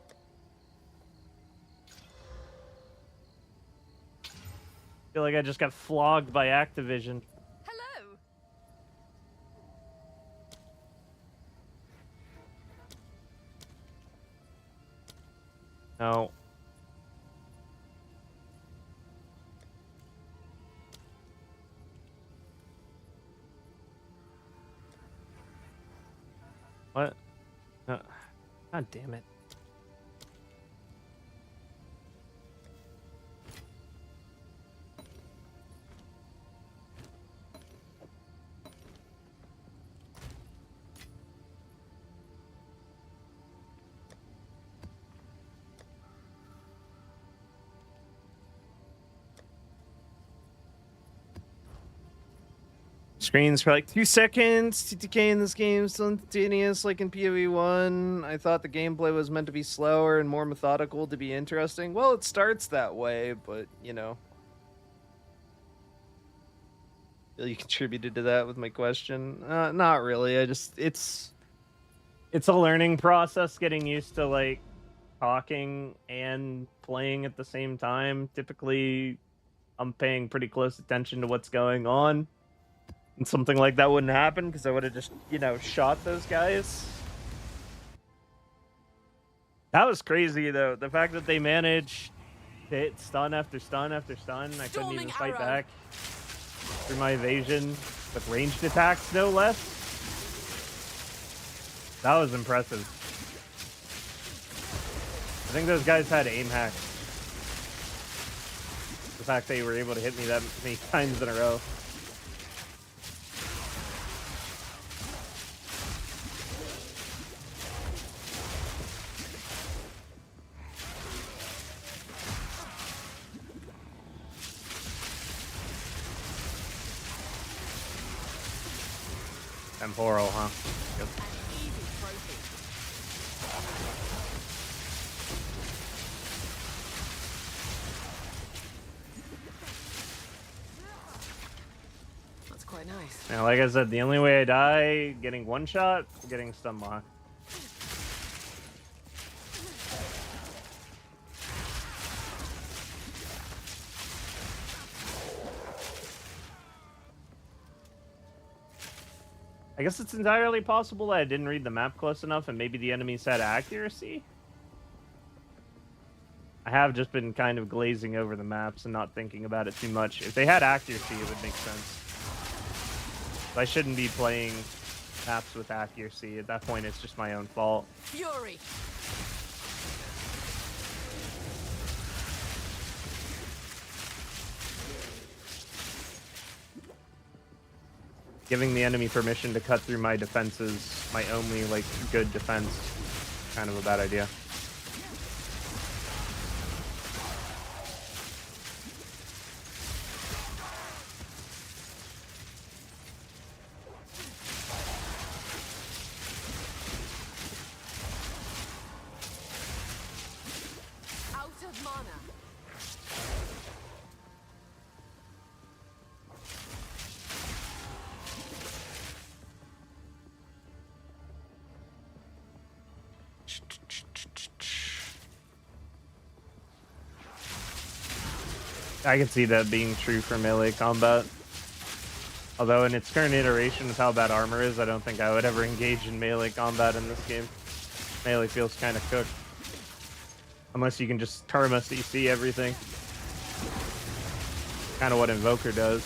Feel like I just got flogged by Activision. Hello. No. What? God damn it. Screens for like 2 seconds. TTK in this game is still instantaneous, like in PoE 1. I thought the gameplay was meant to be slower and more methodical to be interesting. Well, it starts that way, but you know. Feel you contributed to that with my question. Not really. I just it's a learning process, getting used to like talking and playing at the same time. Typically, I'm paying pretty close attention to what's going on. And something like that wouldn't happen because I would have just, you know, shot those guys. That was crazy, though. The fact that they managed to hit stun after stun after stun. I couldn't even fight back through my evasion with ranged attacks, no less. That was impressive. I think those guys had aim hacks. The fact they were able to hit me that many times in a row. Temporal, huh? Yep. That's quite nice. Now, like I said, the only way I die getting one shot, getting stun lock. I guess it's entirely possible that I didn't read the map close enough and maybe the enemies had accuracy. I have just been kind of glazing over the maps and not thinking about it too much. If they had accuracy, it would make sense. I shouldn't be playing maps with accuracy. At that point, it's just my own fault. Fury. Giving the enemy permission to cut through my defenses, my only, like, good defense, kind of a bad idea. Out of mana. I can see that being true for melee combat. Although in its current iteration of how bad armor is, I don't think I would ever engage in melee combat in this game. Melee feels kind of cooked. Unless you can just Karma CC everything. Kind of what Invoker does.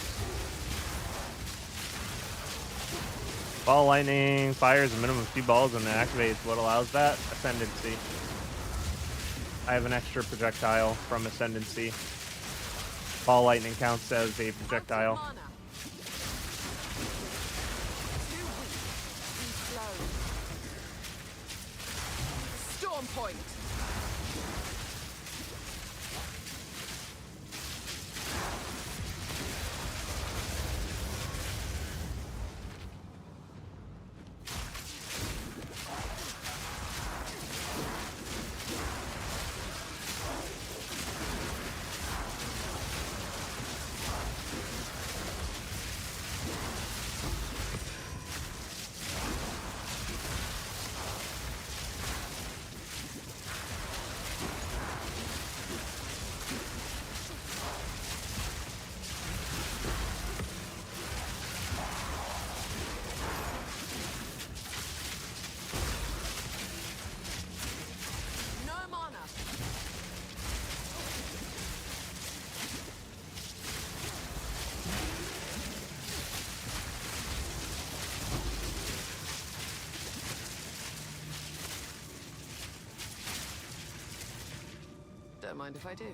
Ball lightning fires a minimum of 2 balls and it activates what allows that? Ascendancy. I have an extra projectile from Ascendancy. Ball lightning counts as a projectile. Out of mana. Too weak. Too slow. Storm point. No mana. Don't mind if I do.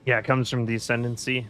Yeah, it comes from the Ascendancy.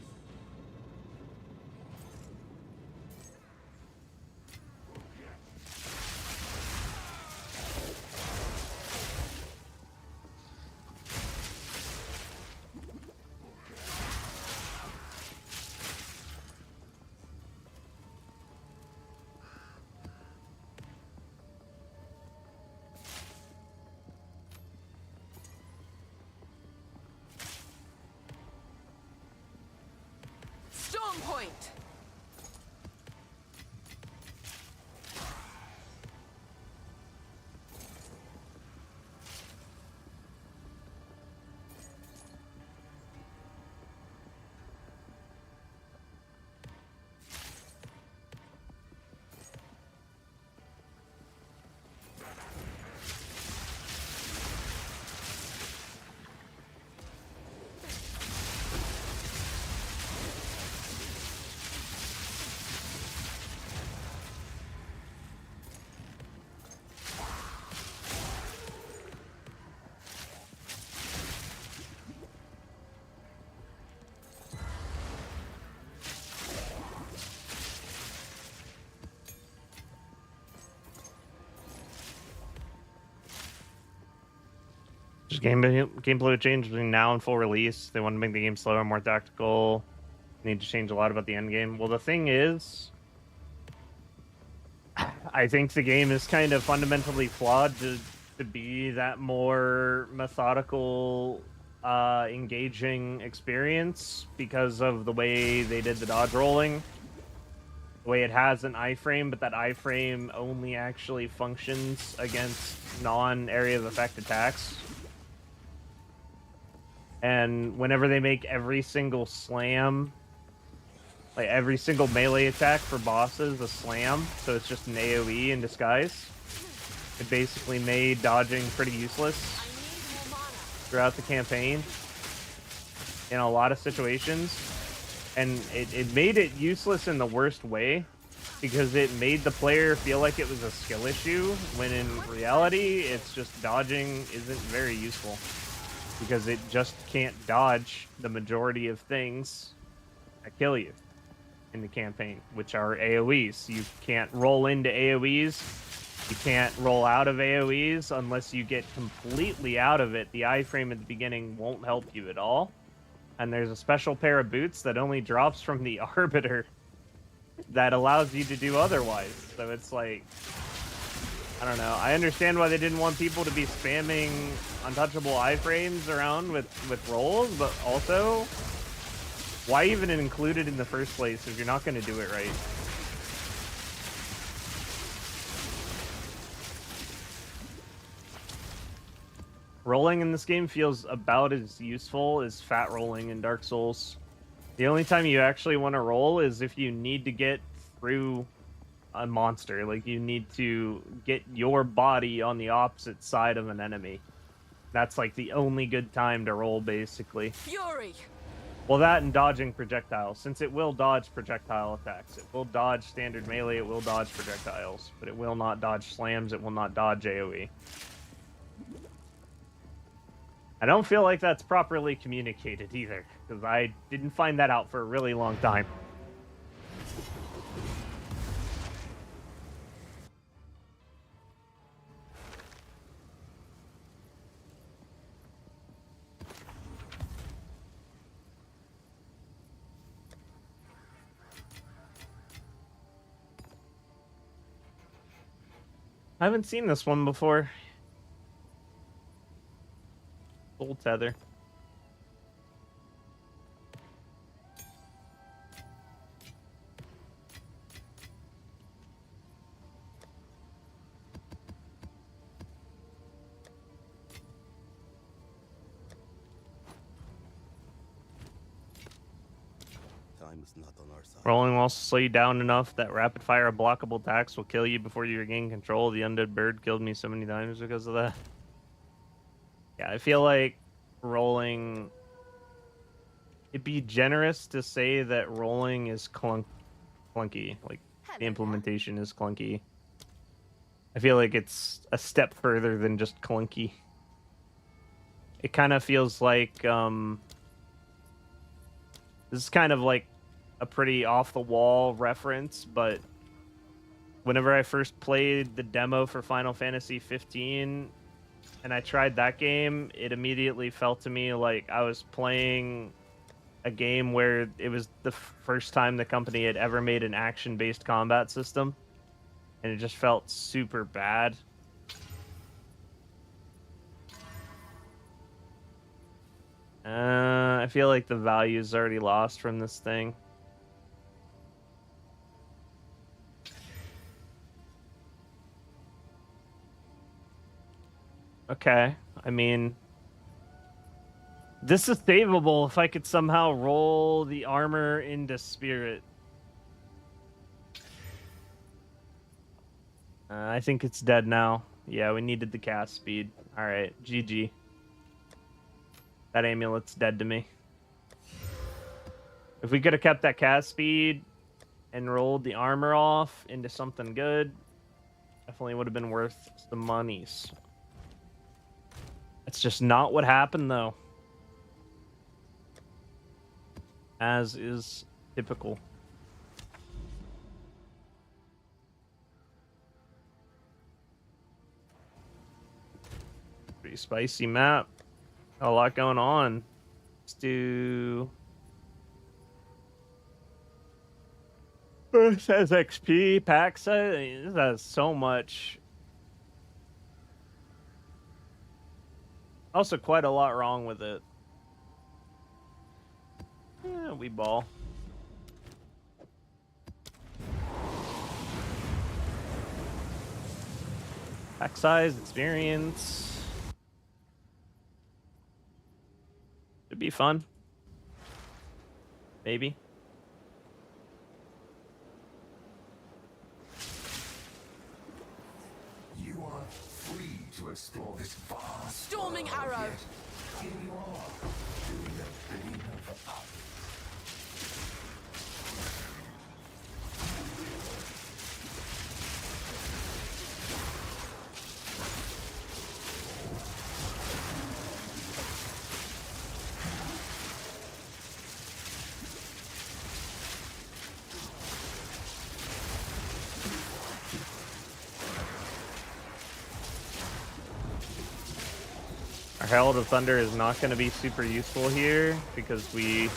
Storm point. Just gameplay change between now and full release. They want to make the game slower, more tactical. Need to change a lot about the end game. Well, the thing is, I think the game is kind of fundamentally flawed to be that more methodical, engaging experience because of the way they did the dodge rolling. The way it has an iframe, but that iframe only actually functions against non-area of effect attacks. And whenever they make every single slam, like every single melee attack for bosses a slam, so it's just an AoE in disguise, it basically made dodging pretty useless I need more mana. throughout the campaign in a lot of situations. And it made it useless in the worst way, because it made the player feel like it was a skill issue, when in reality, it's just dodging isn't very useful, because it just can't dodge the majority of things that kill you. in the campaign, which are AoEs. You can't roll into AoEs. You can't roll out of AoEs unless you get completely out of it. The iframe at the beginning won't help you at all. And there's a special pair of boots that only drops from the Arbiter that allows you to do otherwise. So it's like, I don't know. I understand why they didn't want people to be spamming untouchable iframes around with rolls, but also, why even include it in the first place if you're not going to do it right? Rolling in this game feels about as useful as fat rolling in Dark Souls. The only time you actually want to roll is if you need to get through a monster. Like, you need to get your body on the opposite side of an enemy. That's like the only good time to roll, basically. Fury. Well, that and dodging projectiles, since it will dodge projectile attacks. It will dodge standard melee, it will dodge projectiles, but it will not dodge slams, it will not dodge AoE. I don't feel like that's properly communicated either, because I didn't find that out for a really long time. I haven't seen this one before. Full tether. Time is not on our side. Rolling will slow you down enough that rapid fire blockable attacks will kill you before you regain control. The undead bird killed me so many times because of that. Yeah, I feel like rolling... It'd be generous to say that rolling is clunky. Like, the implementation is clunky. I feel like it's a step further than just clunky. It kind of feels like... this is kind of like a pretty off-the-wall reference, but whenever I first played the demo for Final Fantasy 15 and I tried that game, it immediately felt to me like I was playing a game where it was the first time the company had ever made an action-based combat system, and it just felt super bad. I feel like the value is already lost from this thing. Okay, I mean, this is savable if I could somehow roll the armor into spirit. I think it's dead now. Yeah, we needed the cast speed. Alright, GG. That amulet's dead to me. If we could have kept that cast speed and rolled the armor off into something good, definitely would have been worth the monies. That's just not what happened, though. As is typical. Pretty spicy map. A lot going on. Let's do... It says XP, pack size. This has so much. Also, quite a lot wrong with it. Yeah, we ball. Pack size, experience. Should be fun. Maybe. You are free to explore this vast Storming arrow. Here you are, doing the bidding of others. Herald of Thunder is not going to be super useful here because we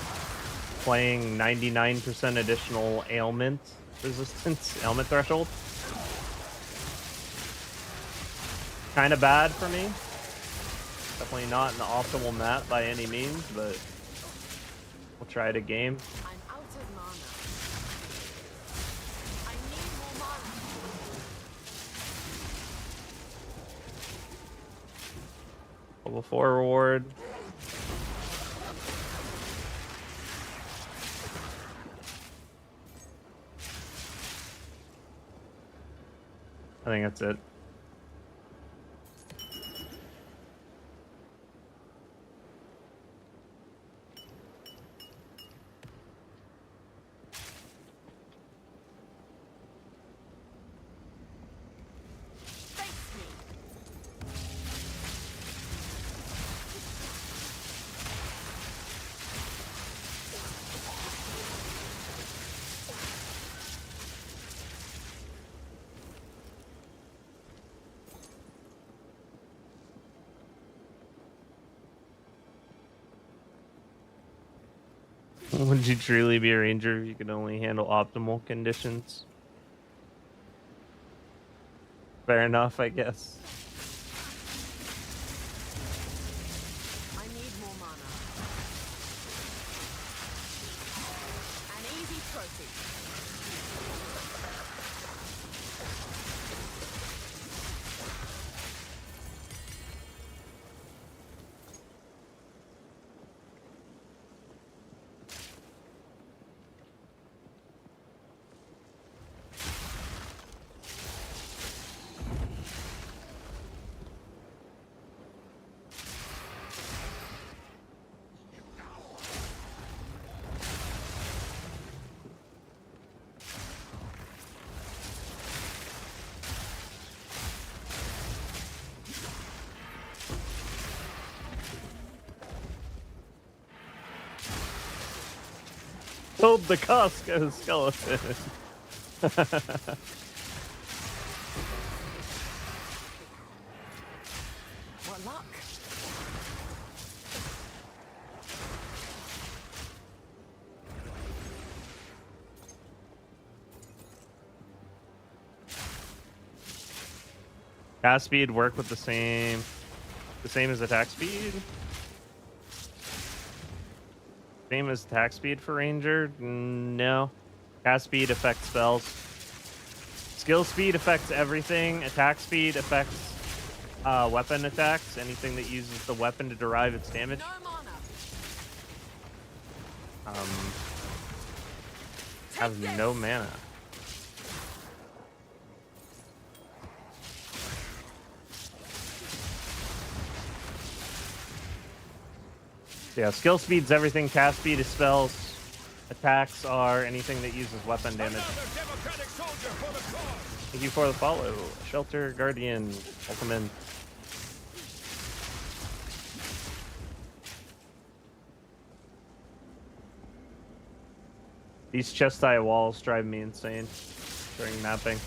playing 99% additional ailment resistance, ailment threshold. Kind of bad for me. Definitely not an optimal map by any means, but we'll try it a game. I'm out of mana. I need more mana. Level 4 reward. I think that's it. Face me. Would you truly be a ranger if you could only handle optimal conditions? Fair enough, I guess. I need more mana. An easy trophy. Killed the Costco skeleton. What luck? Cast speed work with the same as attack speed. Same as attack speed for ranger? No. Cast speed affects spells. Skill speed affects everything. Attack speed affects weapon attacks. Anything that uses the weapon to derive its damage. No mana. Have no mana. Yeah, skill speed's everything. Cast speed is spells. Attacks are anything that uses weapon damage. Another democratic soldier for the cause. Thank you for the follow. Shelter Guardian. Welcome in. These chest-eye walls drive me insane during mapping.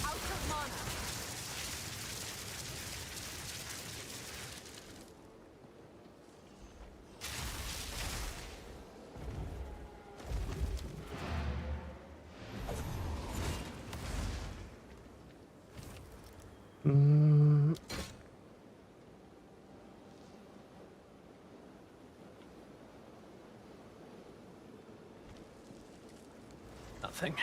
Out of mana. Nothing.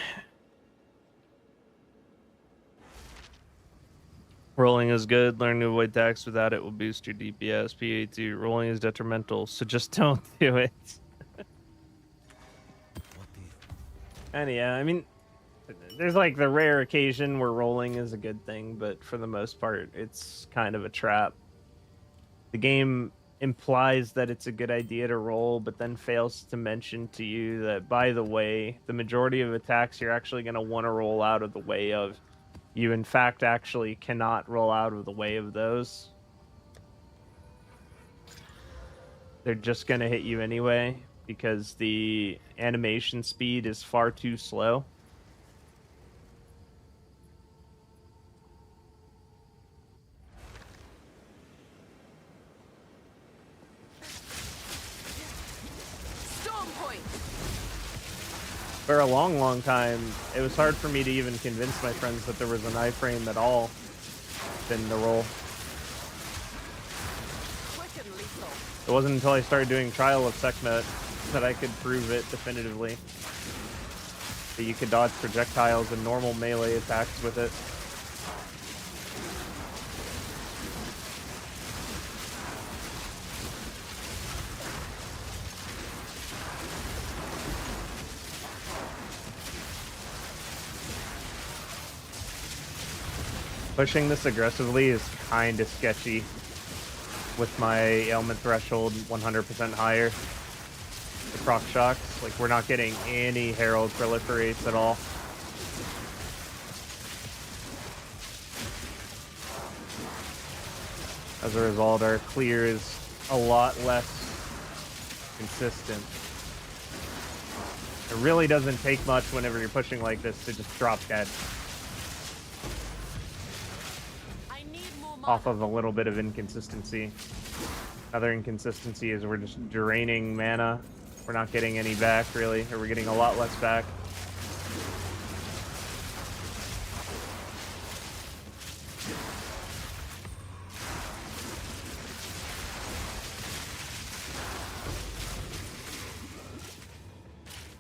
Rolling is good. Learn to avoid attacks without it will boost your DPS. PA2. Rolling is detrimental, so just don't do it. And yeah, I mean, there's like the rare occasion where rolling is a good thing, but for the most part, it's kind of a trap. The game implies that it's a good idea to roll, but then fails to mention to you that, by the way, the majority of attacks you're actually going to want to roll out of the way of. You, in fact, actually cannot roll out of the way of those. They're just going to hit you anyway because the animation speed is far too slow. Storm point. For a long, long time, it was hard for me to even convince my friends that there was an iframe at all in the roll. Quick and lethal. It wasn't until I started doing Trial of Sekhmet that I could prove it definitively. That you could dodge projectiles and normal melee attacks with it. Pushing this aggressively is kind of sketchy with my ailment threshold 100% higher. The proc shocks, like we're not getting any herald proliferates at all. As a result, our clear is a lot less consistent. It really doesn't take much whenever you're pushing like this to just drop dead. Off of a little bit of inconsistency. Another inconsistency is we're just draining mana. We're not getting any back, really, or we're getting a lot less back.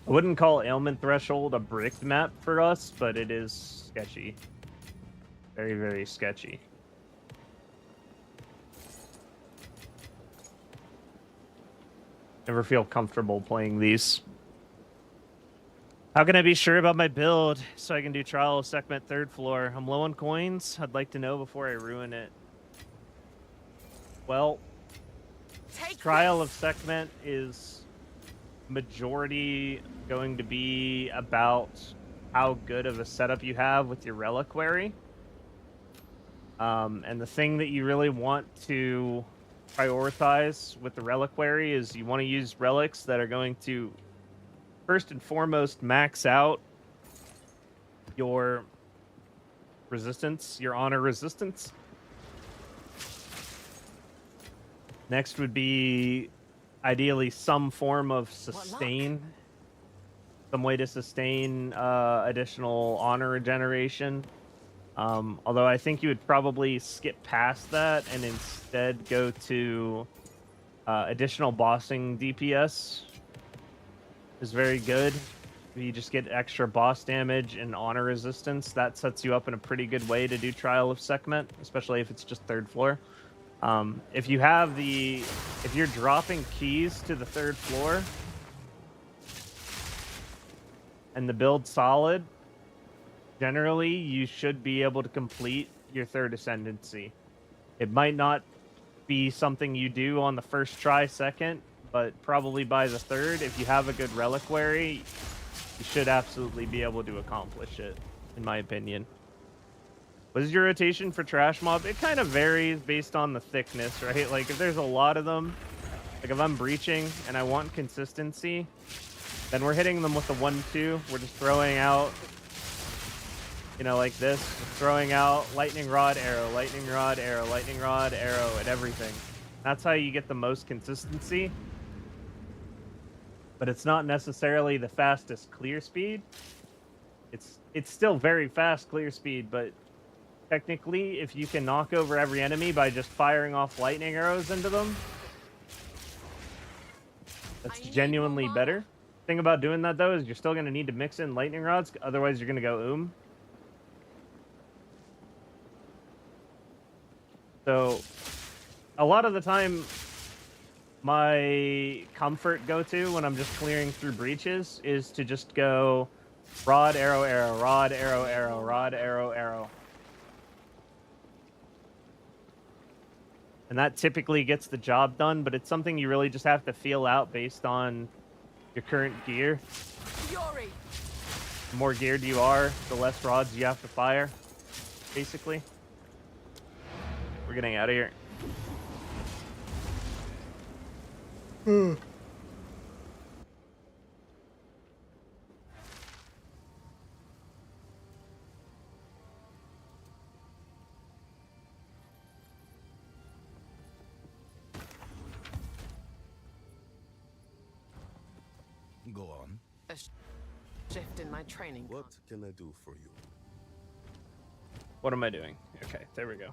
I wouldn't call Ailment Threshold a bricked map for us, but it is sketchy. Very, very sketchy. Never feel comfortable playing these. How can I be sure about my build so I can do Trial of Sekhmet 3rd floor? I'm low on coins. I'd like to know before I ruin it. Well, Trial of Sekhmet is majority going to be about how good of a setup you have with your reliquary. And the thing that you really want to prioritize with the reliquary is you want to use relics that are going to first and foremost max out your resistance, your honor resistance. Next would be ideally some form of sustain, some way to sustain additional honor regeneration. Although I think you would probably skip past that and instead go to additional bossing DPS is very good. You just get extra boss damage and honor resistance. That sets you up in a pretty good way to do Trial of Sekhmet, especially if it's just 3rd floor. If you're dropping keys to the 3rd floor and the build's solid, generally, you should be able to complete your 3rd ascendancy. It might not be something you do on the first try, second, but probably by the 3rd, if you have a good reliquary, you should absolutely be able to accomplish it, in my opinion. What is your rotation for trash mob? It kind of varies based on the thickness, right? Like, if there's a lot of them, like if I'm breaching and I want consistency, then we're hitting them with the 1-2. We're just throwing out, you know, like this, throwing out lightning rod, arrow, lightning rod, arrow, lightning rod, arrow, and everything. That's how you get the most consistency. But it's not necessarily the fastest clear speed. It's still very fast clear speed, but technically, if you can knock over every enemy by just firing off lightning arrows into them, that's genuinely better. Thing about doing that, though, is you're still going to need to mix in lightning rods, otherwise you're going to go So, a lot of the time, my comfort go-to when I'm just clearing through breaches is to just go rod, arrow, arrow, rod, arrow, arrow, rod, arrow, arrow. And that typically gets the job done, but it's something you really just have to feel out based on your current gear. Fury. The more geared you are, the less rods you have to fire, basically. We're getting out of here. Go on. A shift in my training. What can I do for you? What am I doing? Okay, there we go.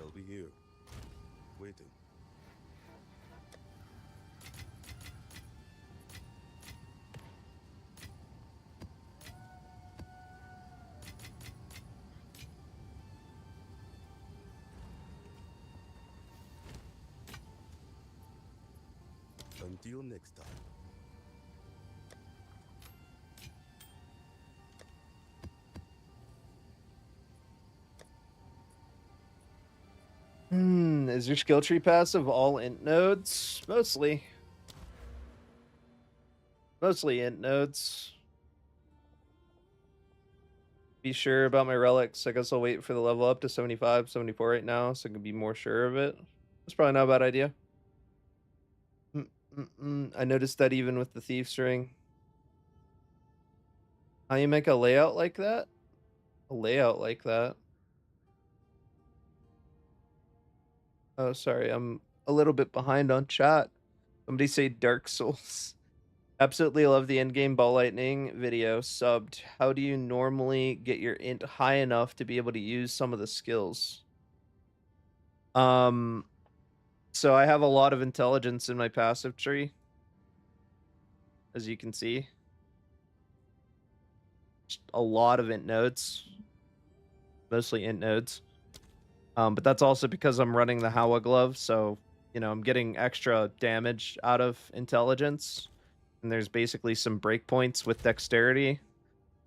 I'll be here, waiting. Until next time. Is your skill tree passive all int nodes? Mostly. Mostly int nodes. Be sure about my relics. I guess I'll wait for the level up to 75, 74 right now, so I can be more sure of it. That's probably not a bad idea. I noticed that even with the Thief's Ring. How you make a layout like that? A layout like that? Oh, sorry, I'm a little bit behind on chat. Somebody say Dark Souls. Absolutely love the Endgame Ball Lightning video. Subbed. How do you normally get your int high enough to be able to use some of the skills? So I have a lot of intelligence in my passive tree, as you can see. Just a lot of int nodes. Mostly int nodes. But that's also because I'm running the Hawa glove, so you know I'm getting extra damage out of intelligence. And there's basically some breakpoints with dexterity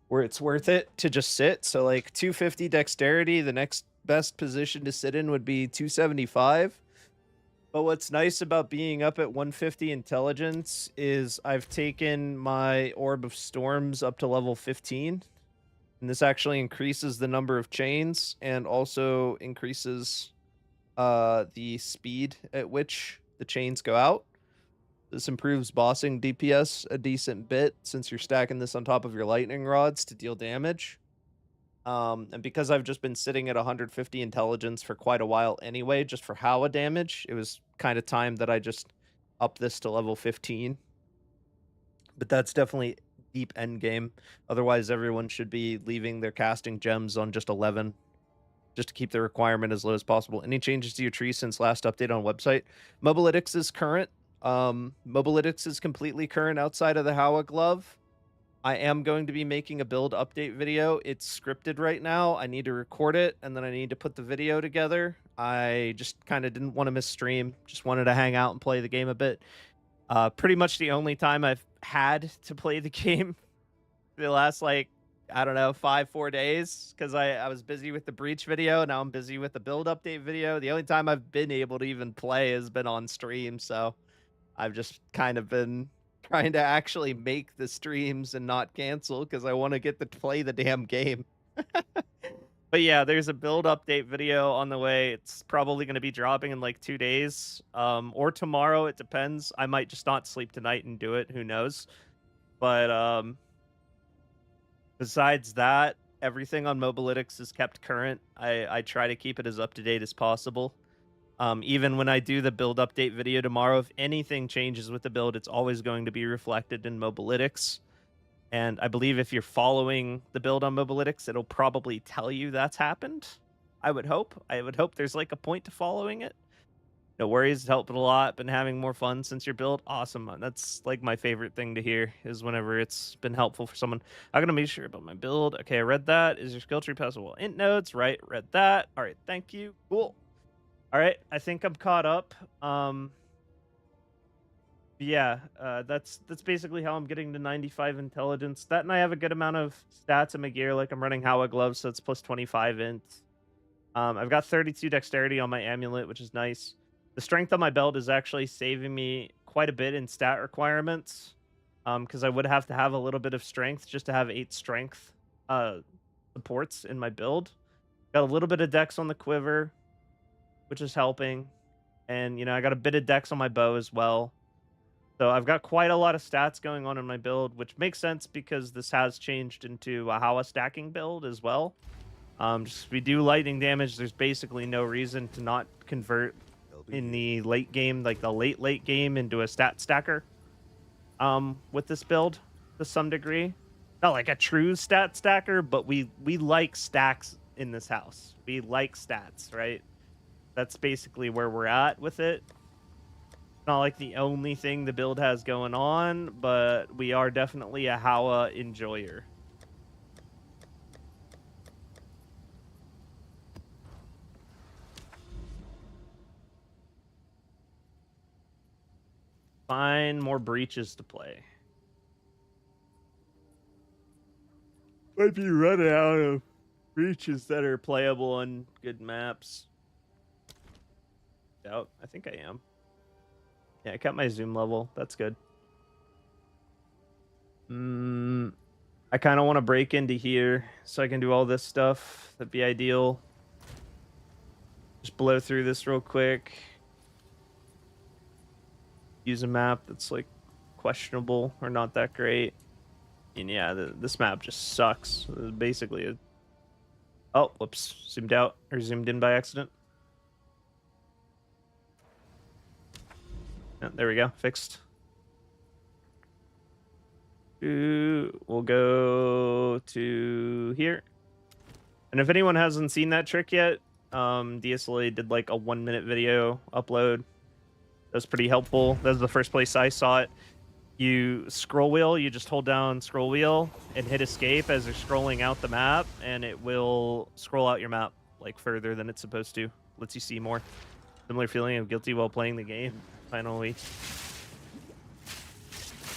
where it's worth it to just sit. So like 250 dexterity, the next best position to sit in would be 275. But what's nice about being up at 150 intelligence is I've taken my Orb of Storms up to level 15. And this actually increases the number of chains and also increases the speed at which the chains go out. This improves bossing DPS a decent bit since you're stacking this on top of your lightning rods to deal damage. And because I've just been sitting at 150 intelligence for quite a while anyway, just for Hawa damage, it was kind of time that I just upped this to level 15. But that's definitely deep end game. Otherwise, everyone should be leaving their casting gems on just 11, just to keep the requirement as low as possible. Any changes to your tree since last update on website? Mobilytics is current. Mobilytics is completely current outside of the Hawa glove. I am going to be making a build update video. It's scripted right now. I need to record it, and then I need to put the video together. I just kind of didn't want to miss stream. Just wanted to hang out and play the game a bit. Pretty much the only time I've had to play the game the last, like, I don't know, 4 days, because I was busy with the Breach video, and now I'm busy with the build update video. The only time I've been able to even play has been on stream, so I've just kind of been trying to actually make the streams and not cancel because I want to get to play the damn game. But yeah, there's a build update video on the way. It's probably going to be dropping in like 2 days, or tomorrow. It depends. I might just not sleep tonight and do it. Who knows? But besides that, everything on Mobilytics is kept current. I try to keep it as up to date as possible. Even when I do the build update video tomorrow, if anything changes with the build, it's always going to be reflected in Mobilytics. And I believe if you're following the build on Mobilytics, it'll probably tell you that's happened. I would hope. I would hope there's like a point to following it. No worries, it's helped a lot. Been having more fun since your build. Awesome. That's like my favorite thing to hear is whenever it's been helpful for someone. I'm gonna make sure about my build. Okay, I read that. Is your skill tree passable? Int nodes, right? Read that. All right, thank you. Cool. All right, I think I'm caught up. Yeah, that's basically how I'm getting to 95 intelligence. That, and I have a good amount of stats in my gear, like I'm running Hawa gloves, so it's plus 25 int. I've got 32 dexterity on my amulet, which is nice. The strength on my belt is actually saving me quite a bit in stat requirements. Because I would have to have a little bit of strength just to have 8 strength supports in my build. Got a little bit of dex on the quiver, which is helping. And, you know, I got a bit of dex on my bow as well. So I've got quite a lot of stats going on in my build, which makes sense because this has changed into a Hawa stacking build as well. Just if we do lightning damage, there's basically no reason to not convert in the late game, like the late game, into a stat stacker. With this build to some degree, not like a true stat stacker, but we like stacks in this house. We like stats, right? That's basically where we're at with it. Not like the only thing the build has going on, but we are definitely a Hawa enjoyer. Find more breaches to play. Might be running out of breaches that are playable on good maps. Doubt. I think I am. Yeah, I kept my zoom level. That's good. I kind of want to break into here so I can do all this stuff. That'd be ideal. Just blow through this real quick. Use a map that's like questionable or not that great. And yeah, this map just sucks. Basically a... Oh, whoops. Zoomed out or zoomed in by accident. Yeah, there we go. Fixed. We'll go to here. And if anyone hasn't seen that trick yet, DSLA did like a 1-minute video upload. That was pretty helpful. That was the first place I saw it. You scroll wheel, you just hold down scroll wheel and hit escape as you're scrolling out the map, and it will scroll out your map like further than it's supposed to. Lets you see more. Similar feeling of guilty while playing the game. Finally.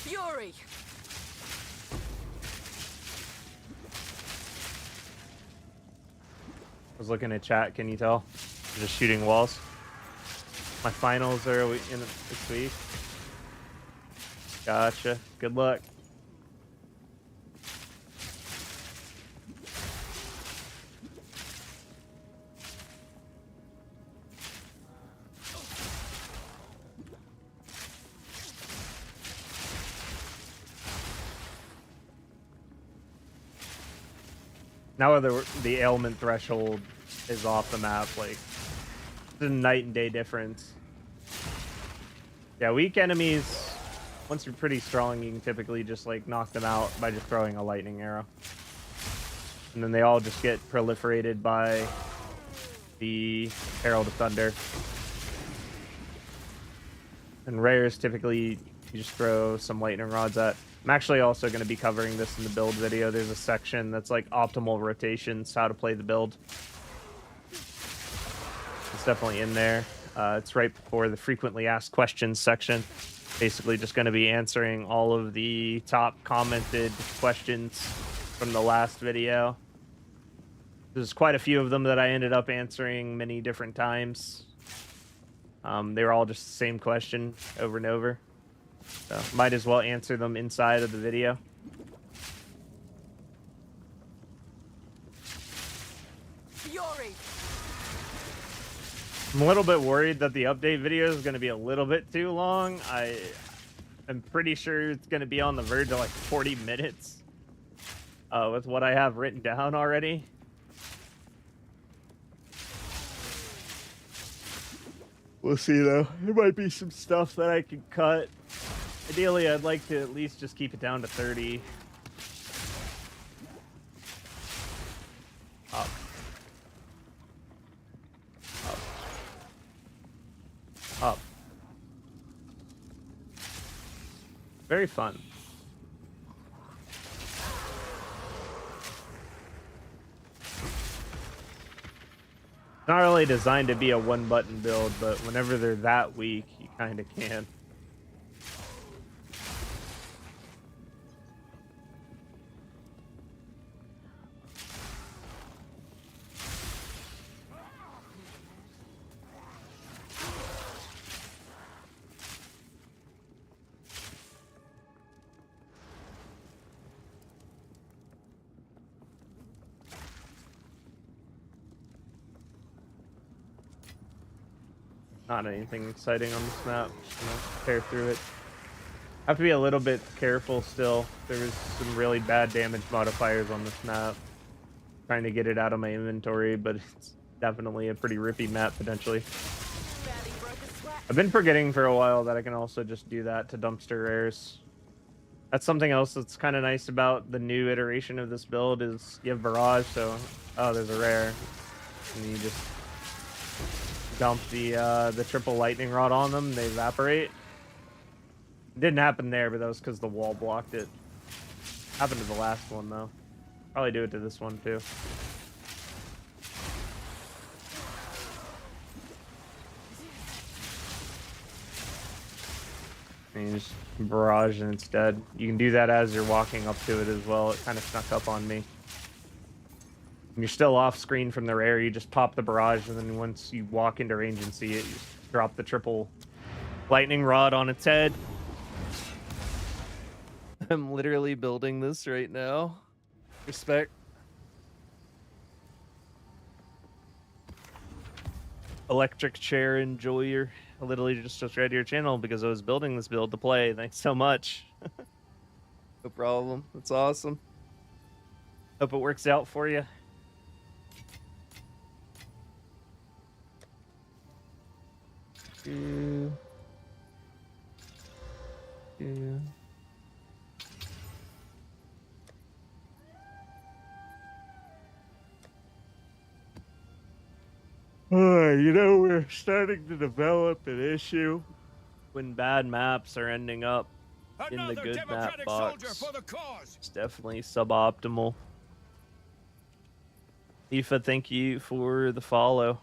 Fury! I was looking at chat, can you tell? I'm just shooting walls. My finals are in this week. Gotcha. Good luck. Now the ailment threshold is off the map, like it's a night and day difference. Yeah, weak enemies, once you're pretty strong, you can typically just like knock them out by just throwing a lightning arrow. And then they all just get proliferated by the Herald of Thunder. And rares, typically you just throw some lightning rods at. I'm actually also going to be covering this in the build video. There's a section that's like optimal rotations, how to play the build. It's definitely in there. It's right before the frequently asked questions section. Basically just going to be answering all of the top commented questions from the last video. There's quite a few of them that I ended up answering many different times. They were all just the same question over and over. So might as well answer them inside of the video. Fury! I'm a little bit worried that the update video is going to be a little bit too long. I'm pretty sure it's going to be on the verge of like 40 minutes with what I have written down already. We'll see though. There might be some stuff that I can cut. Ideally, I'd like to at least just keep it down to 30. Up. Up. Up. Very fun. Not really designed to be a one-button build, but whenever they're that weak, you kind of can. Not anything exciting on this map. Just gonna tear through it. Have to be a little bit careful still. There's some really bad damage modifiers on this map. Trying to get it out of my inventory, but it's definitely a pretty rippy map potentially. Barely broke a sweat. I've been forgetting for a while that I can also just do that to dumpster rares. That's something else that's kind of nice about the new iteration of this build is you have barrage, so oh, there's a rare, and you just dump the triple lightning rod on them, they evaporate. It didn't happen there, but that was because the wall blocked it. Happened to the last one though. Probably do it to this one too. And you just barrage and it's dead. You can do that as you're walking up to it as well. It kind of snuck up on me. When you're still off screen from the rare, you just pop the barrage, and then once you walk into range and see it, you just drop the triple lightning rod on its head. I'm literally building this right now. Respect. Electric chair enjoyer. I literally just subscribed to your channel because I was building this build to play. Thanks so much. No problem. That's awesome. Hope it works out for you. Yeah. You know, we're starting to develop an issue when bad maps are ending up in the Another good map democratic soldier box. for the cause. It's definitely suboptimal. Aoife, thank you for the follow.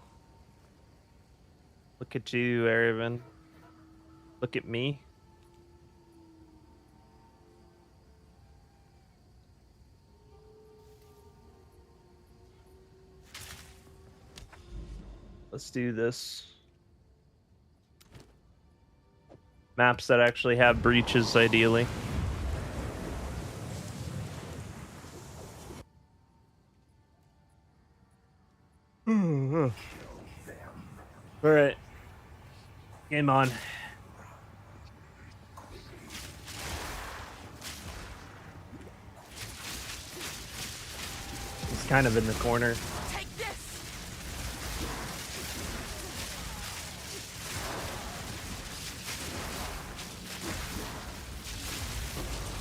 Look at you, Aravan. Look at me. Let's do this. Maps that actually have breaches, ideally. All right. Game on. He's kind of in the corner. Take this.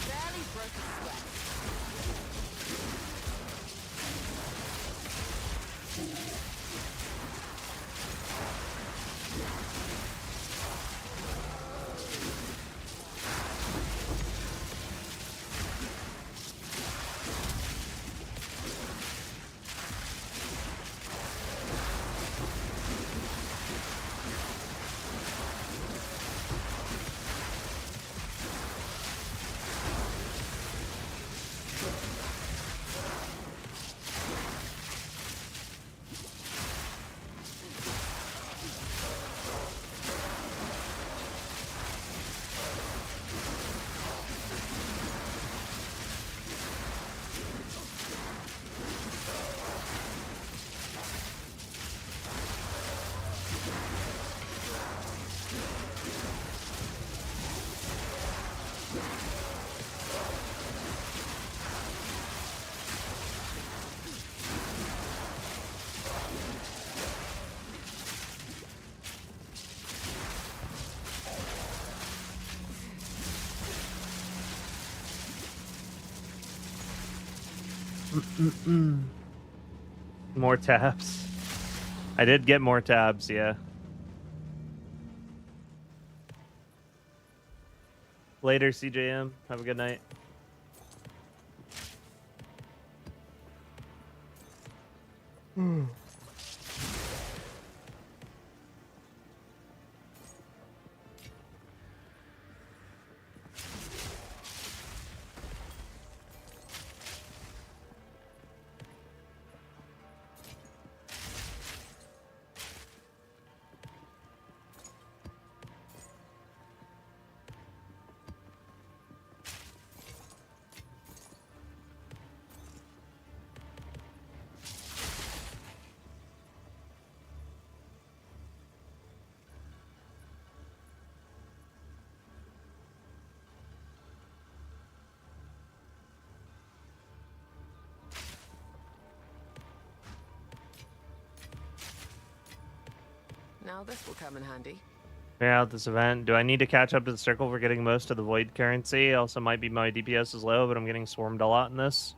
Barely broke a sweat. More tabs. I did get more tabs, yeah. Later, CJM. Have a good night. Now this will come in handy. Clear out this event. Do I need to catch up to the circle for getting most of the void currency? Also might be my DPS is low, but I'm getting swarmed a lot in this.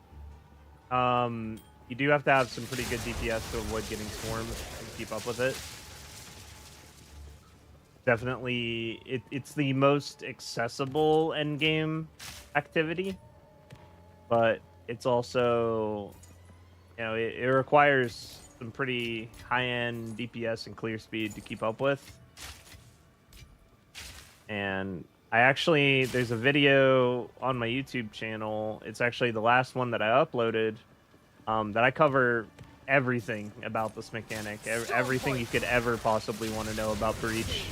You do have to have some pretty good DPS to avoid getting swarmed and keep up with it. Definitely, it's the most accessible endgame activity, but it's also, you know, it requires some pretty high-end DPS and clear speed to keep up with. And I actually, there's a video on my YouTube channel. It's actually the last one that I uploaded, that I cover everything about this mechanic, everything you could ever possibly want to know about Breach,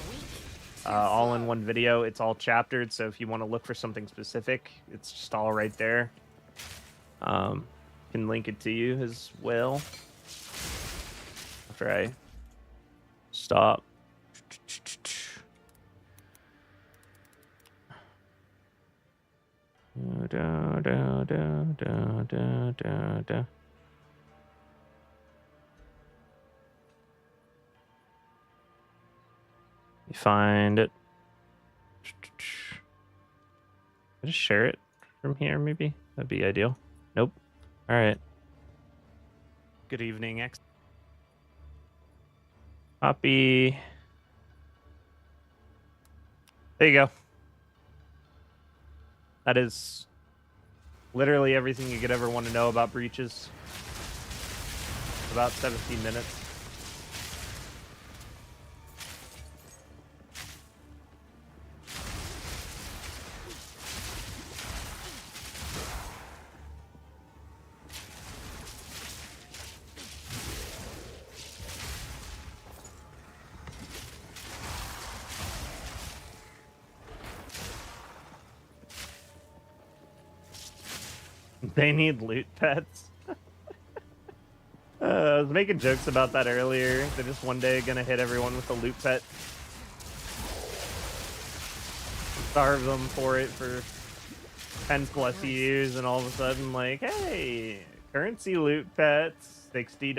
all in one video. It's all chaptered, so if you want to look for something specific, it's just all right there. Can link it to you as well after I stop. Da, da, da, da, da, da, da. You find it. I just share it from here, maybe? That'd be ideal. Nope. All right. Good evening, X. Copy. There you go. That is literally everything you could ever want to know about breaches. About 17 minutes. They need loot pets. I was making jokes about that earlier. They're just one day gonna hit everyone with a loot pet. Starve them for it for 10+ years, and all of a sudden, like, hey, currency loot pets, $60.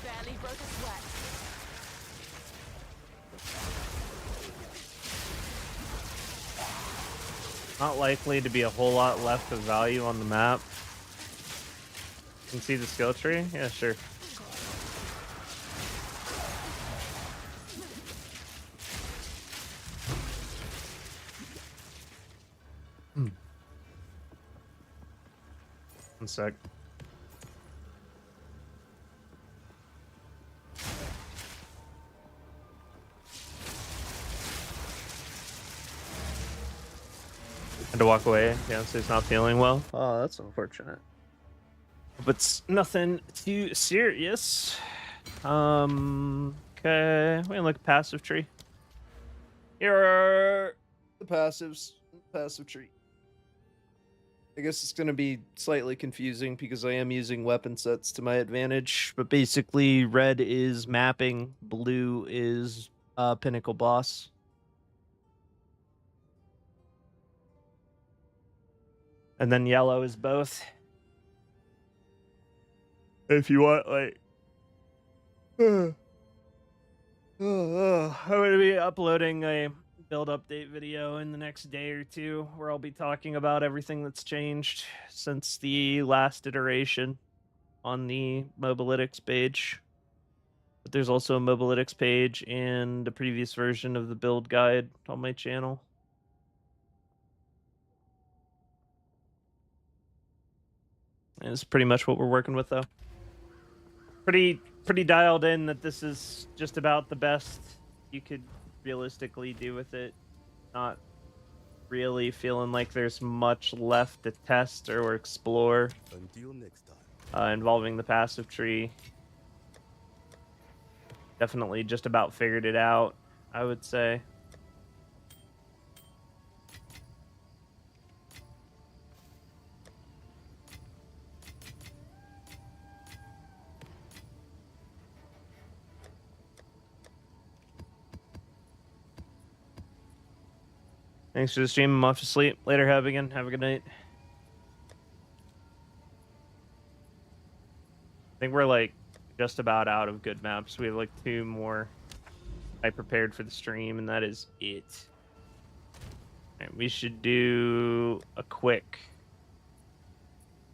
Barely broke a sweat. Not likely to be a whole lot left of value on the map. You can see the skill tree? Yeah, sure. One sec. Had to walk away. Yeah, so he's not feeling well. Oh, that's unfortunate. But it's nothing too serious. Okay. We can look at passive tree. Here are the passives. Passive tree. I guess it's going to be slightly confusing because I am using weapon sets to my advantage. But basically, red is mapping, blue is Pinnacle boss. And then yellow is both. If you want, like... I'm going to be uploading a build update video in the next day or two where I'll be talking about everything that's changed since the last iteration on the Mobalytics page. But there's also a Mobalytics page and a previous version of the build guide on my channel. And it's pretty much what we're working with, though. Pretty dialed in that this is just about the best you could realistically do with it. Not really feeling like there's much left to test or explore. Until next time. Involving the passive tree. Definitely just about figured it out, I would say. Thanks for the stream. I'm off to sleep. Later, have again. Have a good night. I think we're like just about out of good maps. We have like 2 more I prepared for the stream, and that is it. Alright, we should do a quick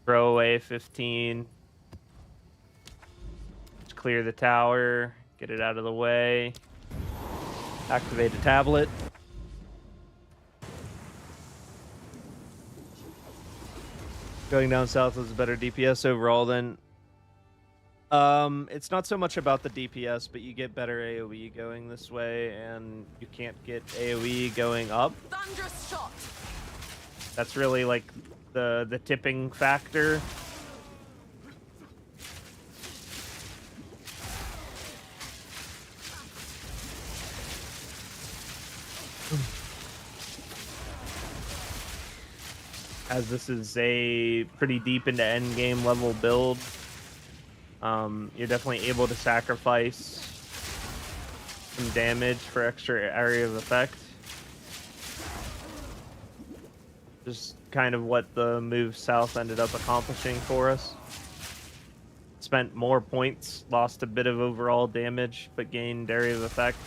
throwaway 15. Just clear the tower, get it out of the way, activate a tablet. Going down south was a better DPS overall than. It's not so much about the DPS, but you get better AoE going this way, and you can't get AoE going up. Thunderous shot. That's really like the tipping factor. As this is a pretty deep into endgame level build, you're definitely able to sacrifice some damage for extra area of effect. Just kind of what the move south ended up accomplishing for us. Spent more points, lost a bit of overall damage, but gained area of effect.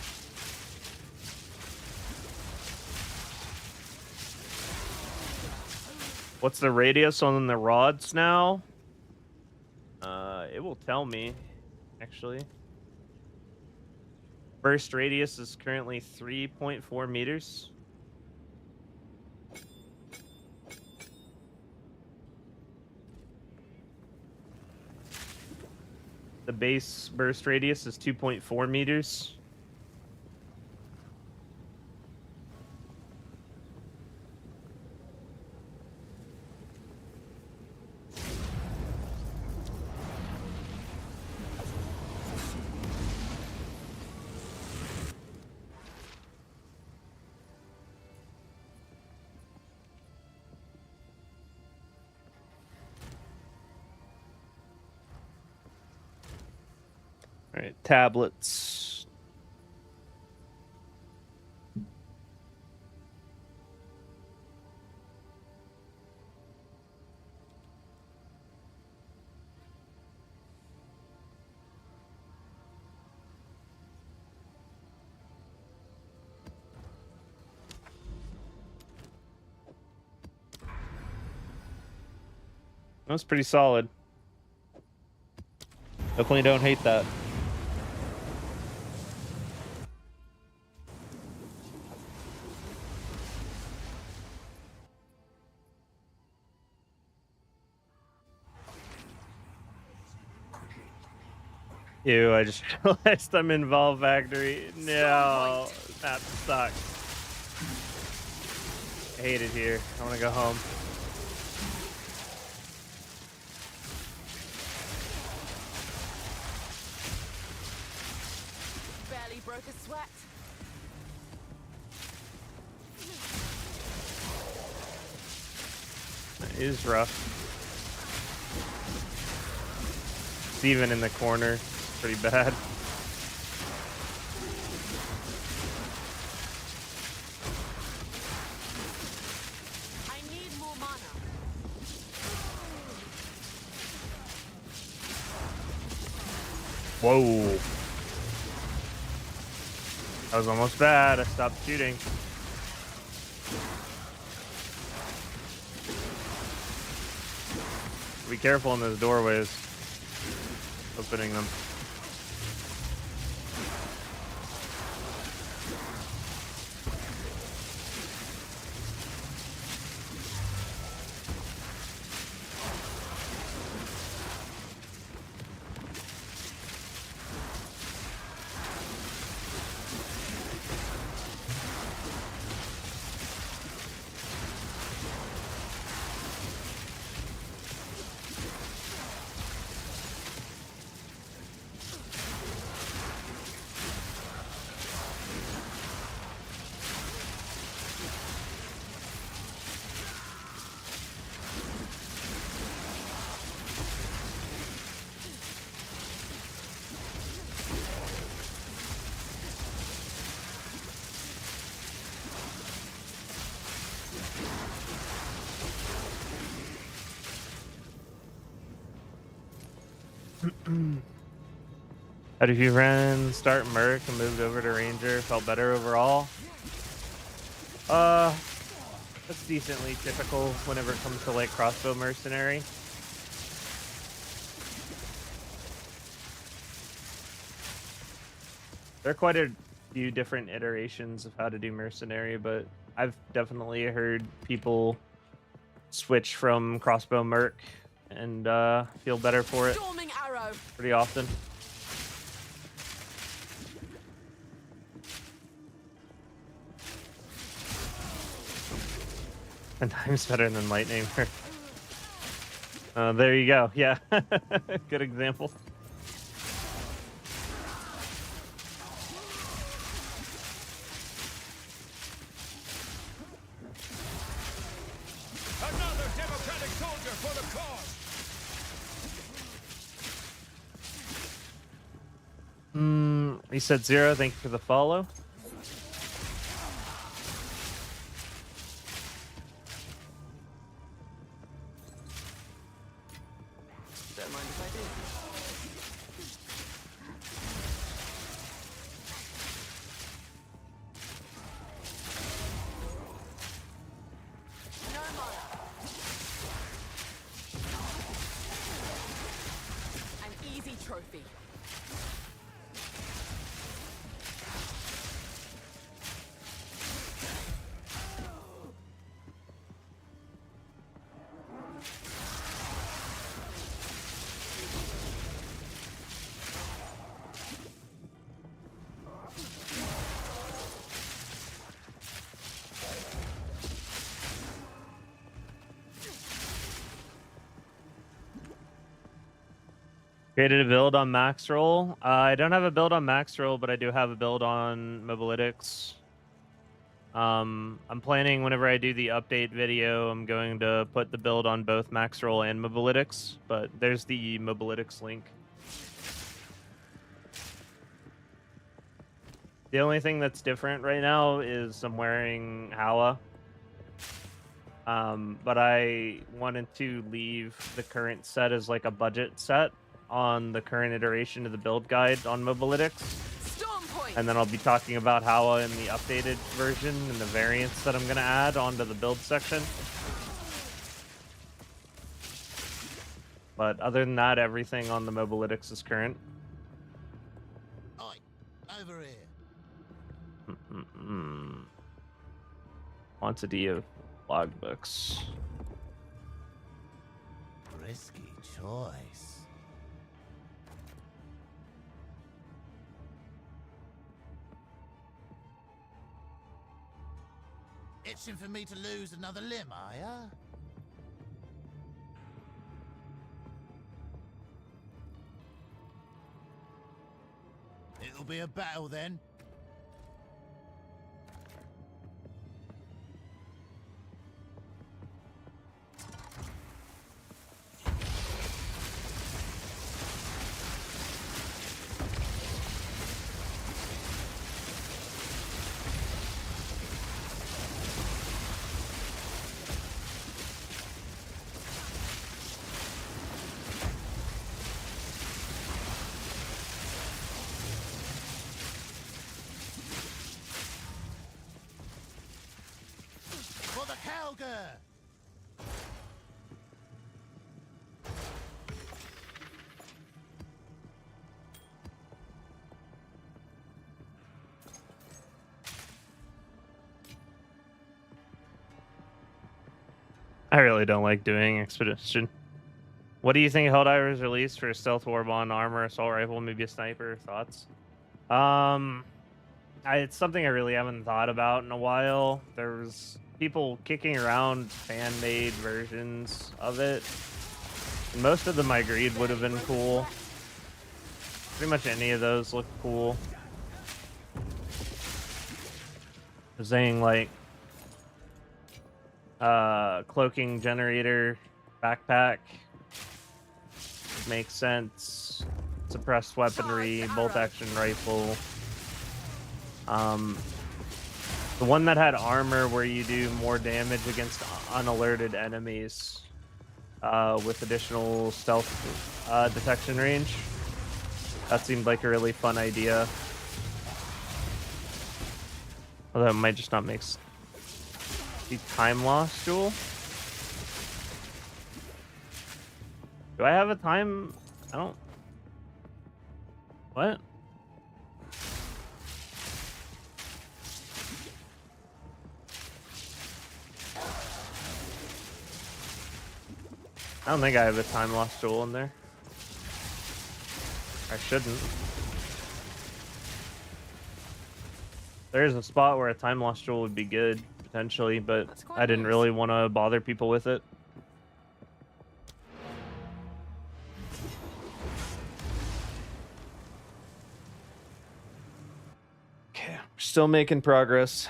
What's the radius on the rods now? It will tell me, actually. Burst radius is currently 3.4 meters. The base burst radius is 2.4 meters. All right, tablets. That's pretty solid. Definitely don't hate that. Ew, I just realized I'm in Valve Factory. No, that sucks. I hate it here. I want to go home. Barely broke a sweat. That is rough. It's even in the corner. Pretty bad. I need more mana. Whoa. That was almost bad. I stopped shooting. Be careful in those doorways. Opening them. How did you ran, start Merc, and moved over to Ranger? Felt better overall? That's decently typical whenever it comes to like crossbow mercenary. There are quite a few different iterations of how to do mercenary, but I've definitely heard people switch from crossbow merc and feel better for it Storming arrow. pretty often. And time's better than lightning. There you go. Yeah, good example. Another democratic soldier for the cause! He said 0. Thank you for the follow. Don't mind if I do. No mana. An easy trophy. Created a build on max roll. I don't have a build on max roll, but I do have a build on mobilytics. I'm planning whenever I do the update video, I'm going to put the build on both max roll and mobilytics, but there's the mobilytics link. The only thing that's different right now is I'm wearing Hala. But I wanted to leave the current set as like a budget set on the current iteration of the build guide on mobilytics. Storm point. And then I'll be talking about Hala in the updated version and the variants that I'm going to add onto the build section. But other than that, everything on the mobilytics is current. Oi, over here. Quantity of logbooks. Risky choice. Itching for me to lose another limb, are ya? It'll be a battle then. For the Calgar! I really don't like doing expedition. What do you think Helldiver's released for stealth warbond, armor, assault rifle, maybe a sniper? Thoughts? It's something I really haven't thought about in a while. There's people kicking around fan-made versions of it. And most of them I agreed would have been cool. Pretty much any of those look cool. Saying like cloaking generator backpack makes sense. Suppressed weaponry, bolt action rifle. The one that had armor where you do more damage against unalerted enemies with additional stealth detection range. That seemed like a really fun idea. Although it might just not make the time loss jewel. Do I have a time? I don't. What? I don't think I have a time loss jewel in there. I shouldn't. There's a spot where a time loss jewel would be good, potentially, but That's quite I didn't nice. really want to bother people with it. Okay, we're still making progress.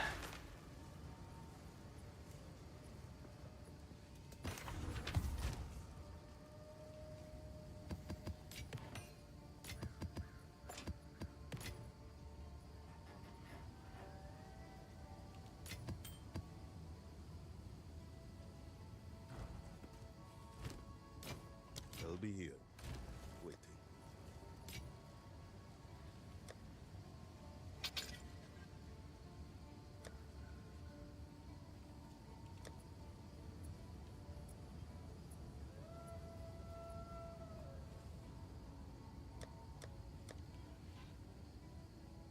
I'll be here, waiting.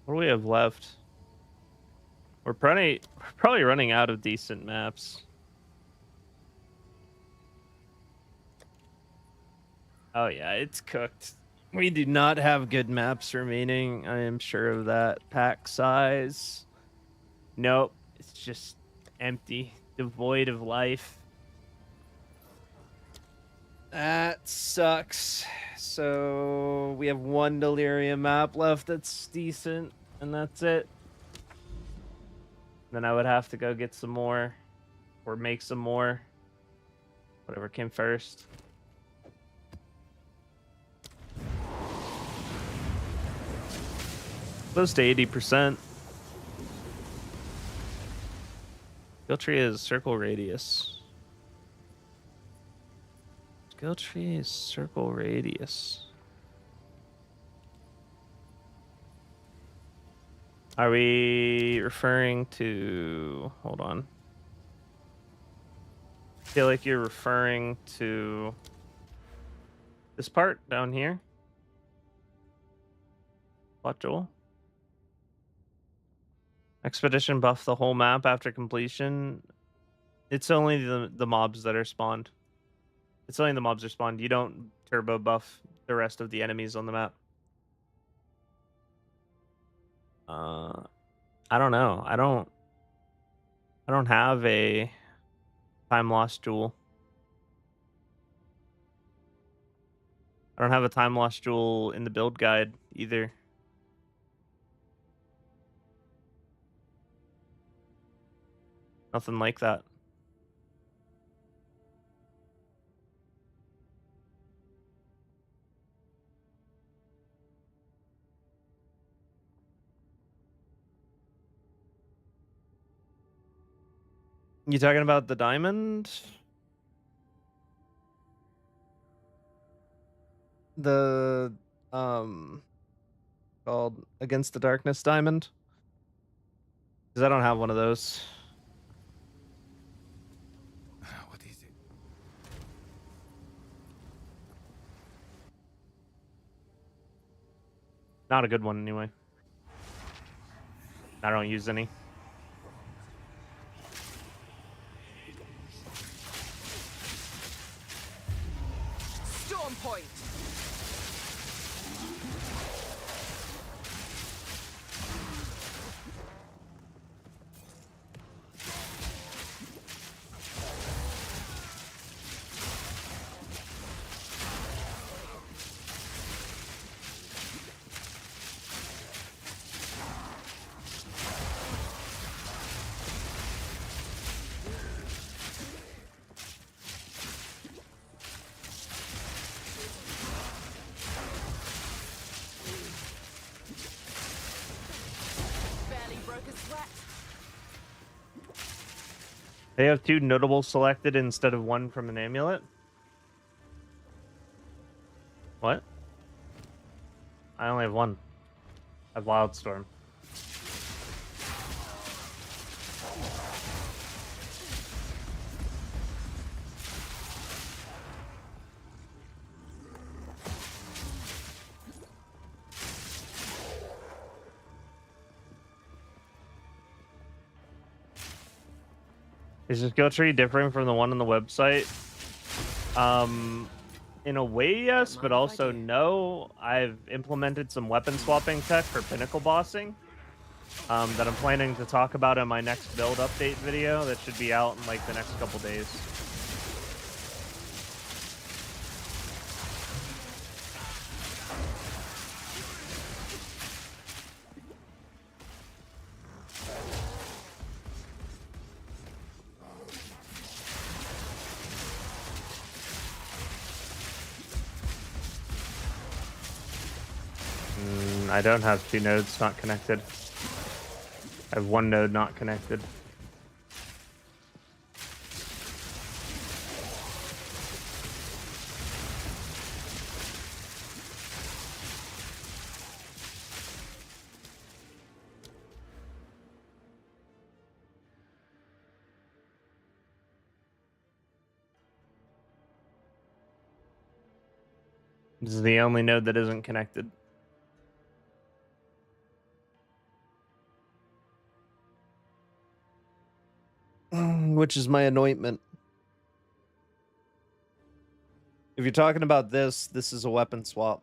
What do we have left? We're probably running out of decent maps. Oh yeah, it's cooked. We do not have good maps remaining. I am sure of that. Pack size. Nope. It's just empty. Devoid of life. That sucks. So we have one delirium map left that's decent, and that's it. Then I would have to go get some more, or make some more. Whatever came first. Close to 80%. Skill tree is circle radius. Skill tree is circle radius. Are we referring to... Hold on. I feel like you're referring to this part down here. What, Joel? Expedition buff the whole map after completion. It's only the mobs that are spawned. It's only the mobs are spawned. You don't turbo buff the rest of the enemies on the map. I don't know. I don't have a time loss jewel. I don't have a time loss jewel in the build guide either. Nothing like that. You talking about the diamond? The called Against the Darkness diamond? Because I don't have one of those. What is it? Not a good one anyway. I don't use any. Storm point. Barely broke a sweat. They have two notable selected instead of one from an amulet. What? I only have one. I have Wildstorm. Is your skill tree different from the one on the website? In a way, yes, but also no. I've implemented some weapon swapping tech for Pinnacle bossing that I'm planning to talk about in my next build update video that should be out in like the next couple days. I don't have 2 nodes not connected. I have 1 node not connected. This is the only node that isn't connected. Which is my anointment. If you're talking about this is a weapon swap.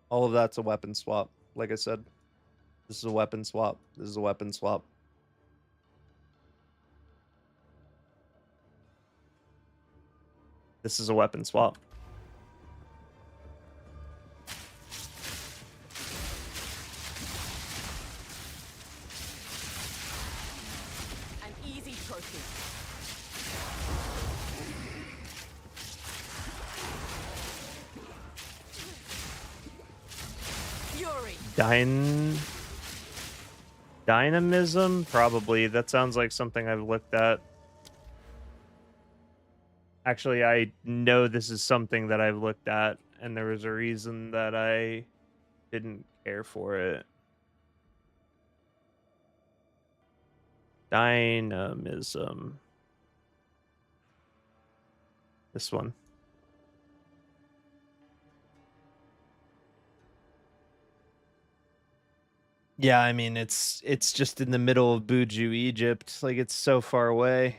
All of that's a weapon swap. Like I said, this is a weapon swap. This is a weapon swap. This is a weapon swap. An easy trophy. Fury. Dynamism? Probably. That sounds like something I've looked at. Actually, I know this is something that I've looked at, and there was a reason that I didn't care for it. Dynamism. This one. Yeah, I mean, it's just in the middle of Buju, Egypt. Like, it's so far away.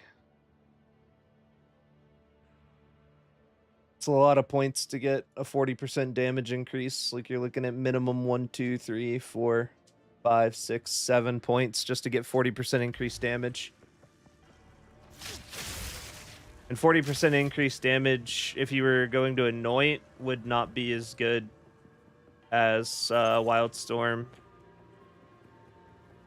It's a lot of points to get a 40% damage increase. Like, you're looking at minimum 1, 2, 3, 4, 5, 6, 7 points just to get 40% increased damage. And 40% increased damage, if you were going to anoint, would not be as good as Wildstorm.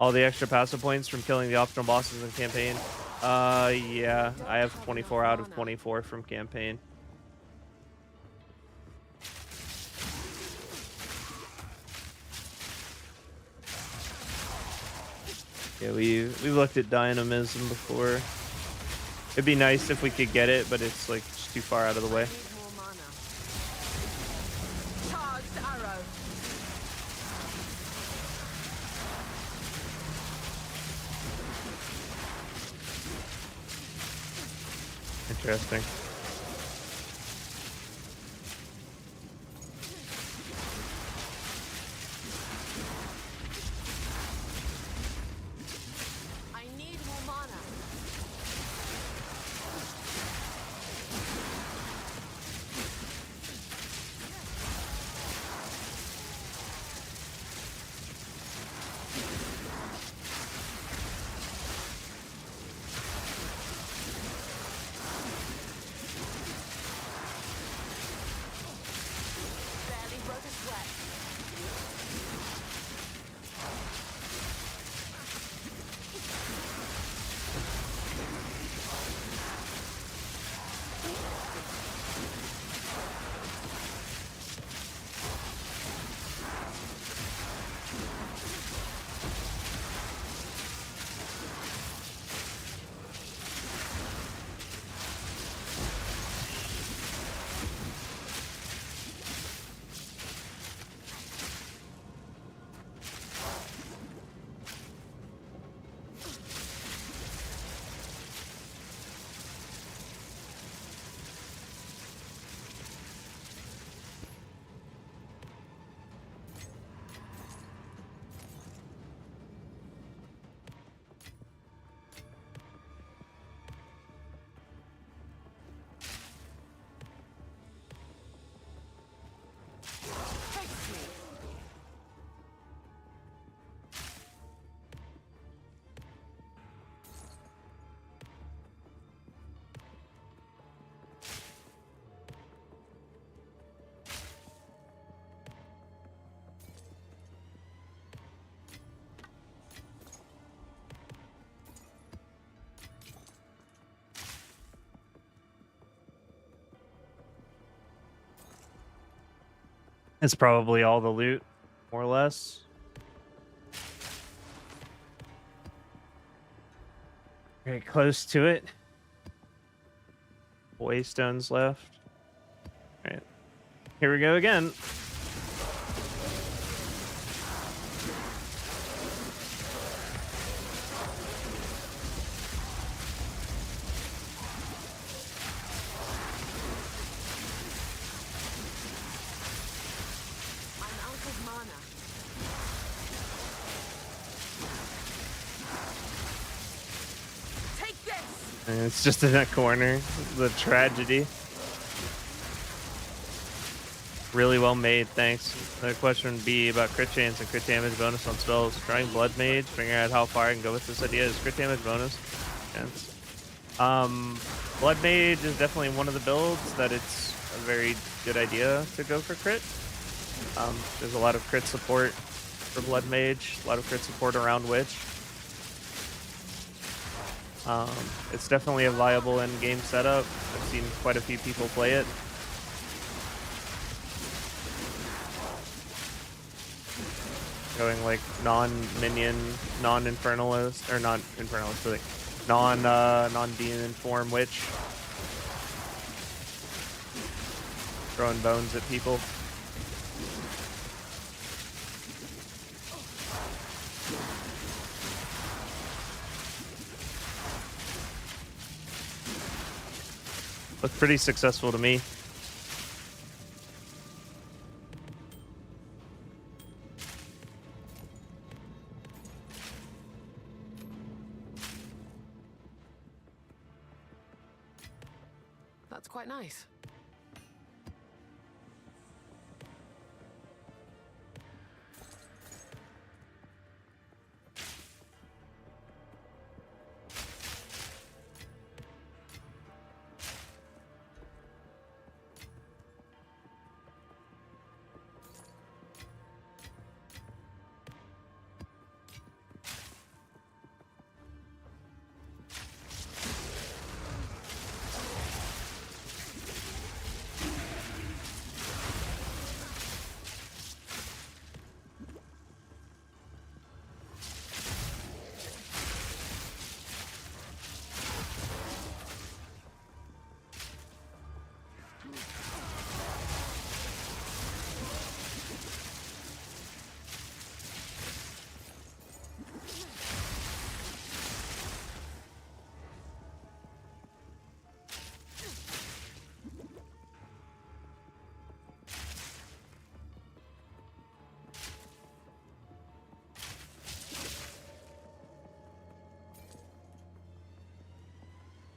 All the extra passive points from killing the optional bosses in campaign. Yeah, I have 24 out of 24 from campaign. Yeah, we've looked at dynamism before. It'd be nice if we could get it, but it's like just too far out of the way. More mana. Charged arrow. Interesting. I need more mana. It's probably all the loot, more or less. Very close to it. Waystones left. All right. Here we go again. I'm out of mana. Take this! And it's just in that corner. The tragedy. Really well made, thanks. The question would be about crit chance and crit damage bonus on spells. Trying Blood Mage, figuring out how far I can go with this idea. Is crit damage bonus chance. Blood Mage is definitely one of the builds that it's a very good idea to go for crit. There's a lot of crit support for Blood Mage, a lot of crit support around Witch. It's definitely a viable end-game setup. I've seen quite a few people play it. Going like non-minion, non-infernalist, or not infernalist, but like non-demon form witch. Throwing bones at people. Looked pretty successful to me. That's quite nice.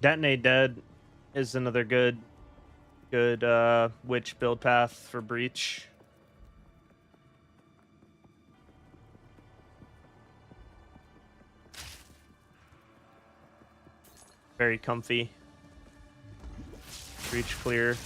Detonate Dead is another good witch build path for Breach. Very comfy. Breach clear.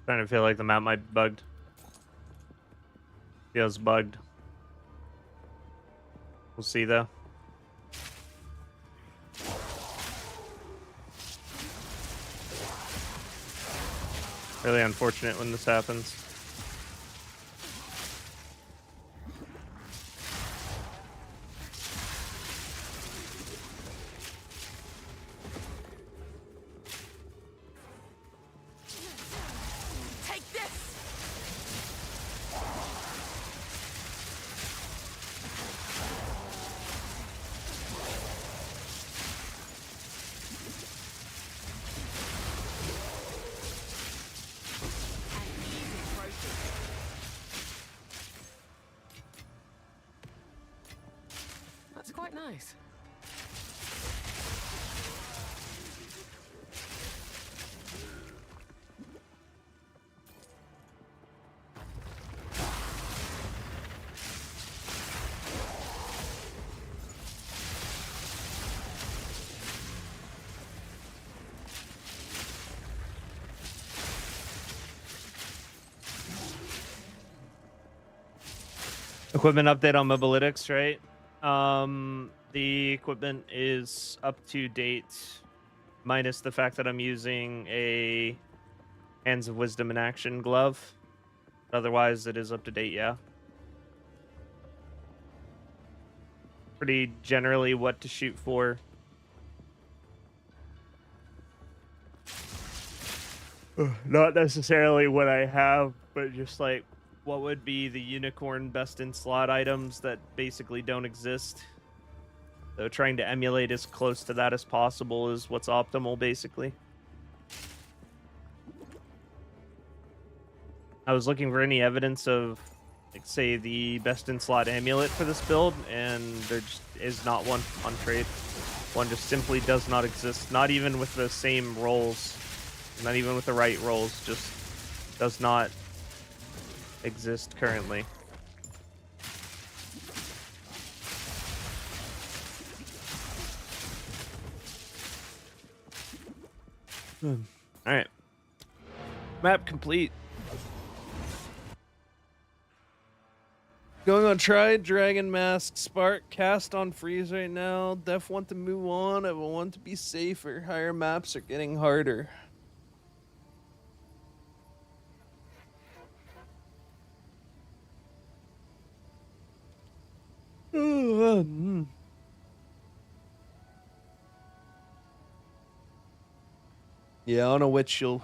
Starting to feel like the map might be bugged. Feels bugged. We'll see though. Really unfortunate when this happens. Take this! quite nice. Equipment update on Mobilytics, right? The equipment is up to date, minus the fact that I'm using a Hands of Wisdom in Action glove. Otherwise, it is up to date, yeah. Pretty generally what to shoot for. Not necessarily what I have, but just like what would be the unicorn best in slot items that basically don't exist. So trying to emulate as close to that as possible is what's optimal, basically. I was looking for any evidence of, like, say, the best in slot amulet for this build, and there just is not one on trade. One just simply does not exist. Not even with the same rolls. Not even with the right rolls. Just does not exist currently. All right. Map complete. Going on try, Dragon Mask, Spark, cast on freeze right now. Def want to move on. I will want to be safer. Higher maps are getting harder. Yeah, I don't know which you'll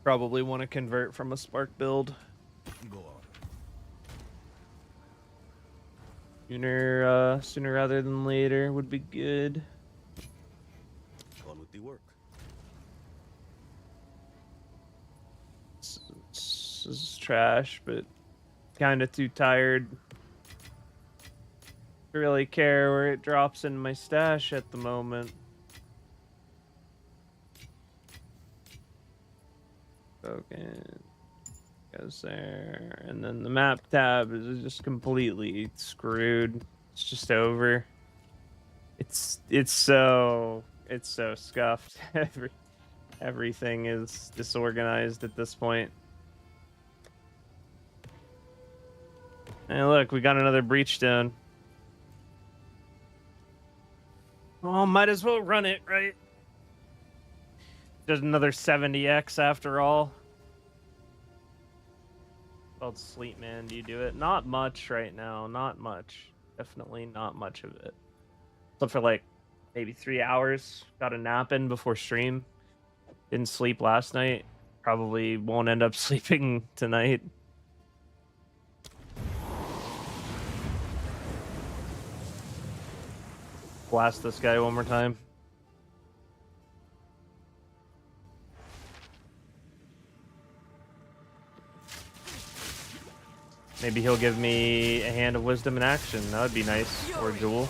probably want to convert from a Spark build. Go on. Sooner rather than later would be good. On with the work. This is trash, but kind of too tired to really care where it drops in my stash at the moment. Okay, goes there, and then the map tab is just completely screwed. It's just over. It's so scuffed. Everything is disorganized at this point. And look, we got another breachstone. Oh, might as well run it, right? There's another 70x after all. Called Sleep, man. Do you do it? Not much right now. Not much. Definitely not much of it. Except for like maybe 3 hours. Got a nap in before stream. Didn't sleep last night. Probably won't end up sleeping tonight. Blast this guy one more time. Maybe he'll give me a Hand of Wisdom in action. That would be nice. Or a jewel.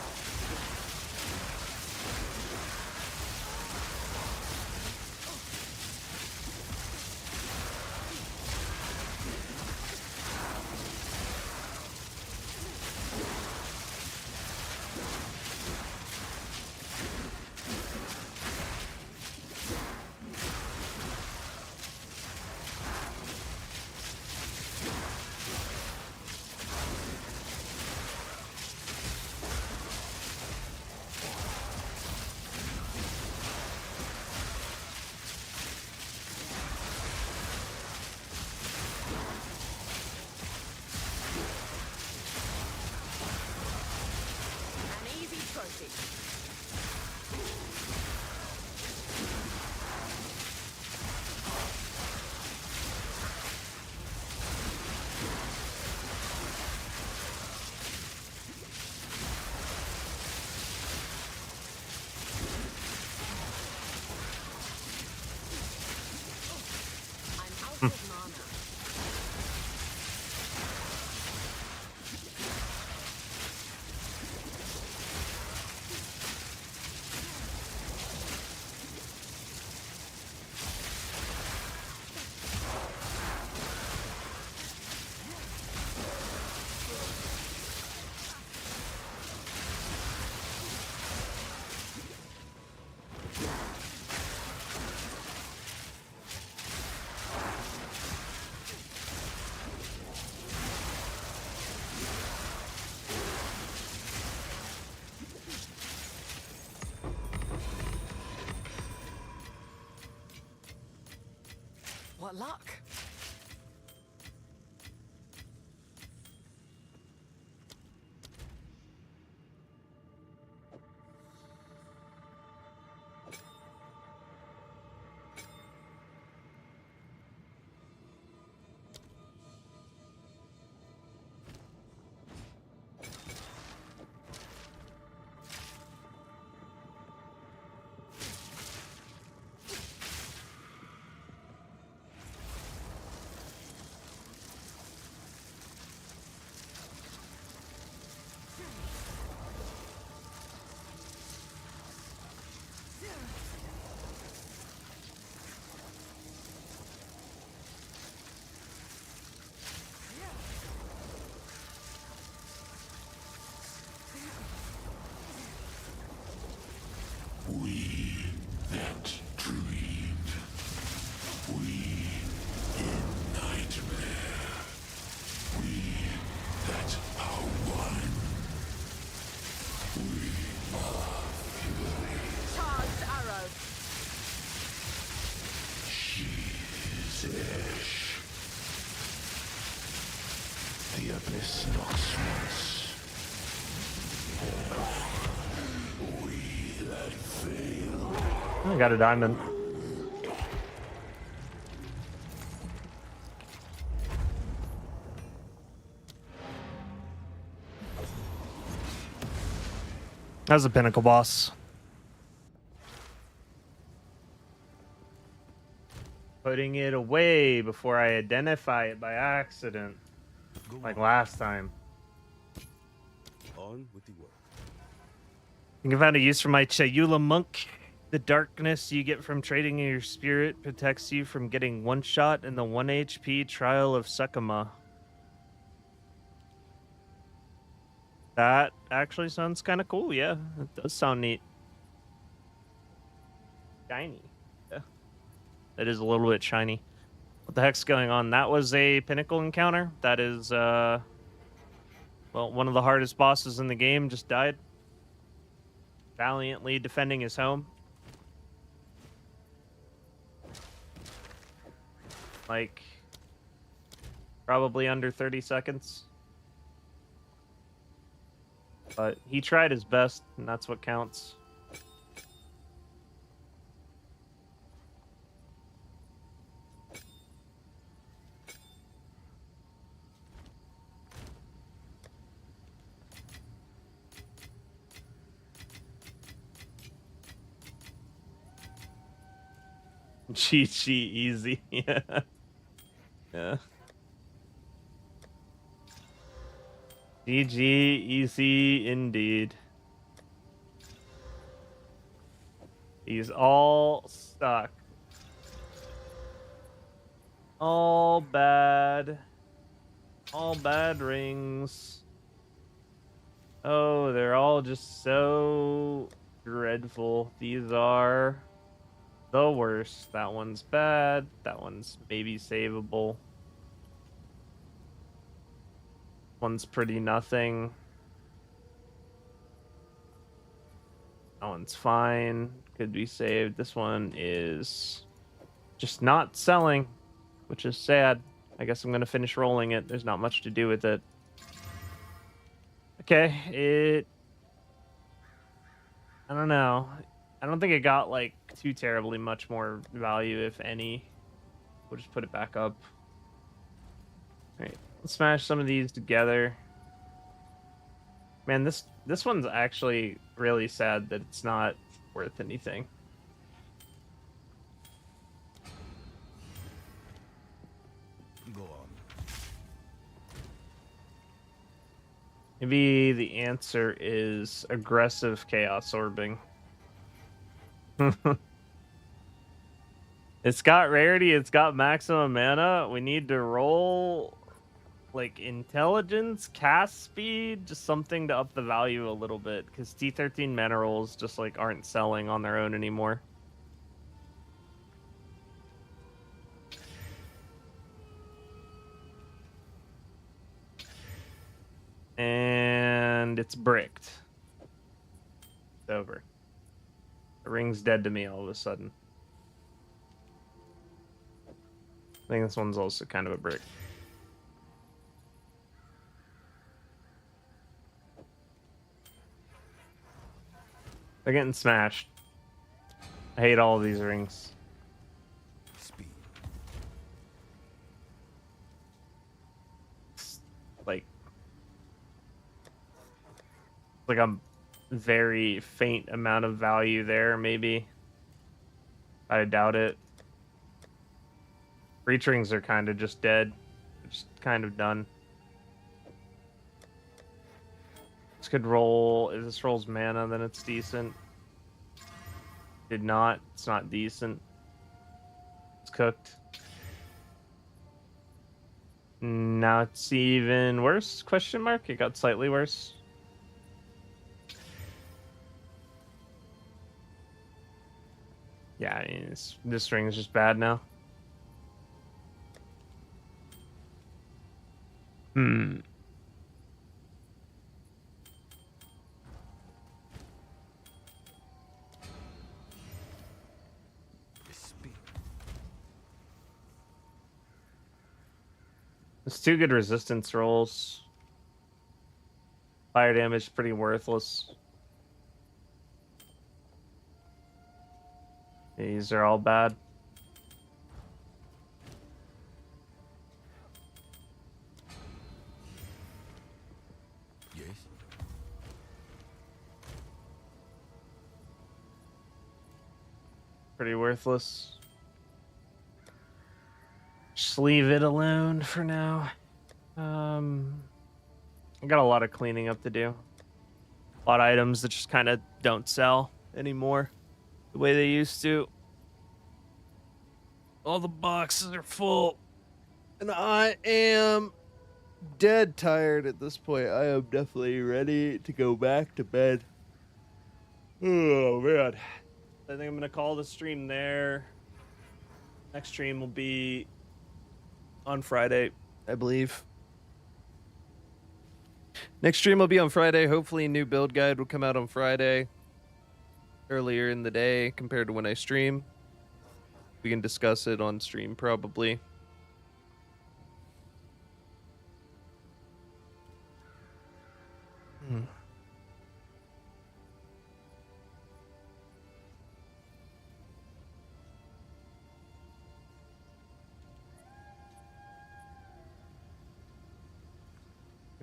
What luck? Charged arrow. The abyss knocks once. We that fail. I got a diamond. That was a Pinnacle boss. Putting it away before I identify it by accident. Like last time. On with the work. I think I found a use for my Chayula monk. The darkness you get from trading in your spirit protects you from getting one shot in the 1 HP trial of Semma. That actually sounds kind of cool, yeah. It does sound neat. Shiny. Yeah. That is a little bit shiny. What the heck's going on? That was a Pinnacle encounter. That is, well, one of the hardest bosses in the game just died. Valiantly defending his home. Like, probably under 30 seconds. But he tried his best, and that's what counts. GG easy. Yeah. Yeah. GG easy indeed. He's all stuck. All bad. All bad rings. Oh, they're all just so dreadful. These are the worst. That one's bad. That one's maybe savable. One's pretty nothing. That one's fine. Could be saved. This one is just not selling, which is sad. I guess I'm going to finish rolling it. There's not much to do with it. Okay, I don't know. I don't think it got, like, too terribly much more value, if any. We'll just put it back up. Alright, let's smash some of these together. Man, this one's actually really sad that it's not worth anything. Go on. Maybe the answer is aggressive chaos orbing. It's got rarity, it's got maximum mana. We need to roll like intelligence, cast speed, just something to up the value a little bit, because T13 mana rolls just like aren't selling on their own anymore. And it's bricked. It's over. The ring's dead to me all of a sudden. think this one's also kind of a brick. They're getting smashed. I hate all of these rings. Speed. It's like a very faint amount of value there, maybe. I doubt it. Reach rings are kind of just dead. They're just kind of done. This could roll. If this rolls mana, then it's decent. Did not. It's not decent. It's cooked. Now it's even worse? Question mark? It got slightly worse. Yeah, I mean, this ring is just bad now. Speed. It's two good resistance rolls. Fire damage pretty worthless. These are all bad. Yes. Pretty worthless. Just leave it alone for now. I got a lot of cleaning up to do. A lot of items that just kind of don't sell anymore the way they used to. All the boxes are full. And I am dead tired at this point. I am definitely ready to go back to bed. Oh, man. I think I'm going to call the stream there. Next stream will be on Friday, I believe. Next stream will be on Friday. Hopefully, a new build guide will come out on Friday. Earlier in the day compared to when I stream. We can discuss it on stream, probably.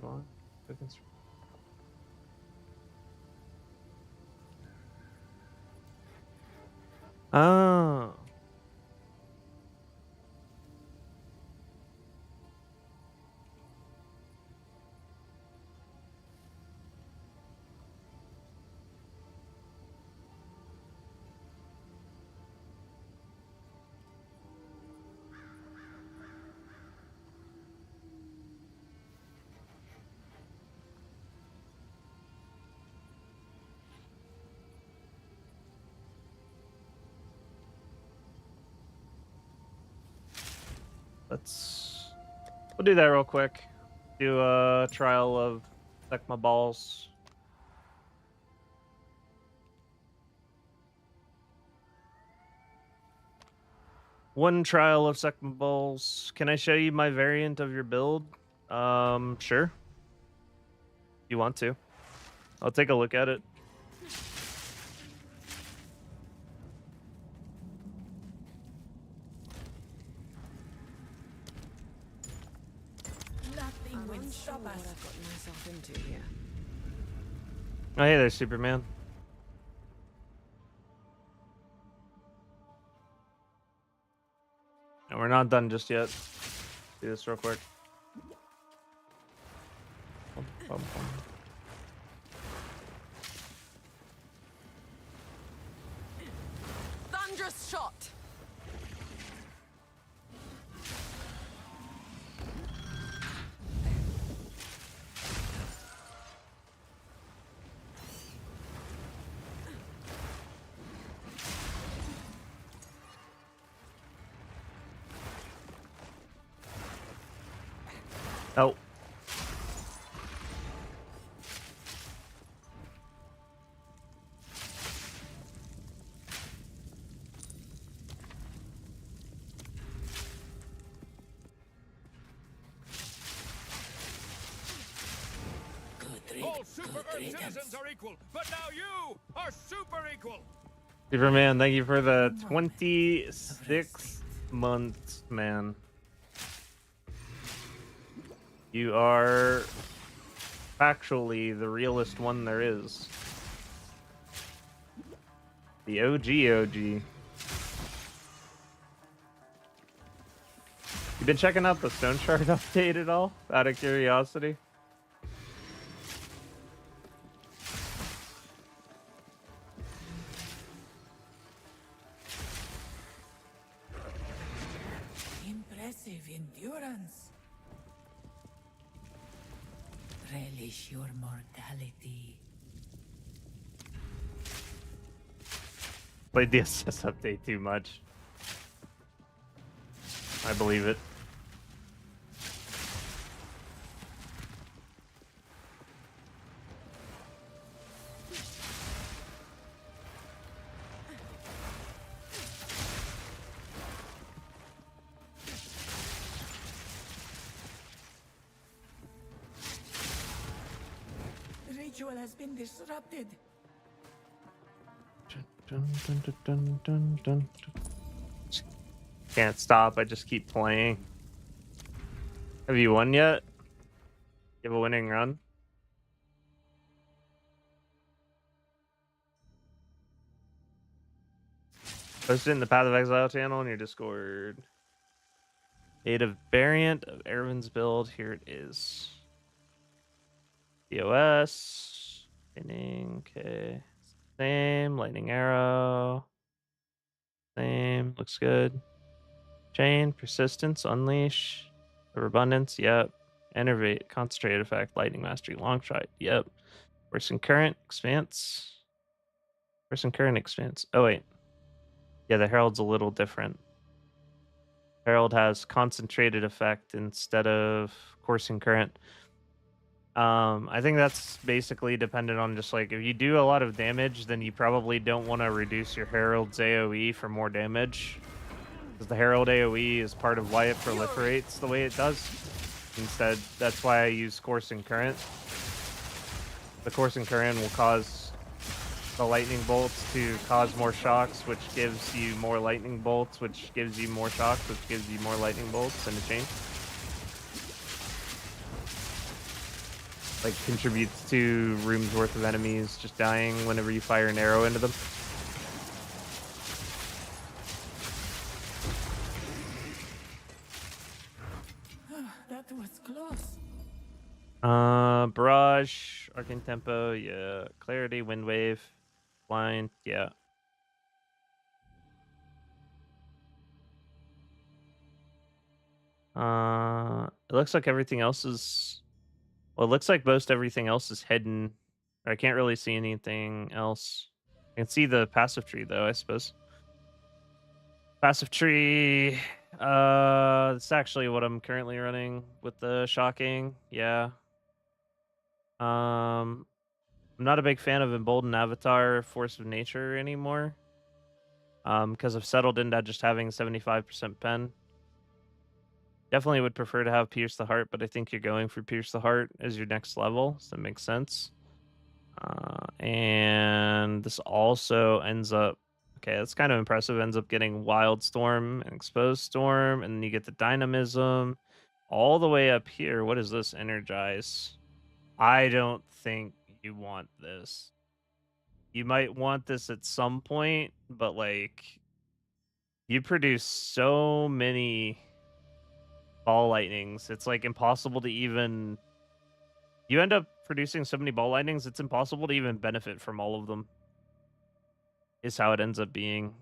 Come on. Oh. We'll do that real quick. Do a trial of Semma balls. One trial of Semma balls. Can I show you my variant of your build? Sure. You want to? I'll take a look at it. I'm unsure what I've gotten myself into here. Oh, hey there, Superman. And we're not done just yet. Do this real quick. Thunderous shot! Oh. super Earth citizens are equal, but now you are super equal. Superman, thank you for the 26 months, man. You are factually the realest one there is. The OG. You been checking out the Stone Shard update at all? Out of curiosity? Impressive endurance. Relish your mortality. Played the SS update too much. I believe it. The ritual has been disrupted. Can't stop. I just keep playing. Have you won yet? You have a winning run? Post it in the Path of Exile channel on your Discord. Native variant of Erwin's build. Here it is. DOS. Spinning. Okay. Same. Lightning arrow. Same. Looks good. Chain. Persistence. Unleash. Overabundance. Yep. Enervate. Concentrate effect. Lightning mastery. Long shot. Yep. Worsen current. Expanse. Worsen current. Expanse. Oh, wait. Yeah, the Herald's a little different. Herald has concentrated effect instead of coursing current. I think that's basically dependent on just like if you do a lot of damage, then you probably don't want to reduce your Herald's AoE for more damage. Because the Herald AoE is part of why it proliferates the way it does. Instead, that's why I use coursing current. The coursing current will cause the lightning bolts to cause more shocks, which gives you more lightning bolts, which gives you more shocks, which gives you more lightning bolts in a chain. Like contributes to rooms worth of enemies just dying whenever you fire an arrow into them. That was close. Barrage, Arcane Tempo, yeah. Clarity, Wind Wave, Blind, yeah. It looks like everything else is... Well, it looks like most everything else is hidden. I can't really see anything else. I can see the passive tree, though, I suppose. Passive tree... it's actually what I'm currently running with the shocking, yeah. I'm not a big fan of Emboldened Avatar Force of Nature anymore. Because I've settled into just having 75% pen. Definitely would prefer to have Pierce the Heart, but I think you're going for Pierce the Heart as your next level, so that makes sense. And this also ends up... Okay, that's kind of impressive. Ends up getting Wild Storm and Exposed Storm, and then you get the Dynamism. All the way up here, what is this? Energize. I don't think you want this. You might want this at some point, but like you produce so many ball lightnings. It's like impossible to even... You end up producing so many ball lightnings, it's impossible to even benefit from all of them. Is how it ends up being.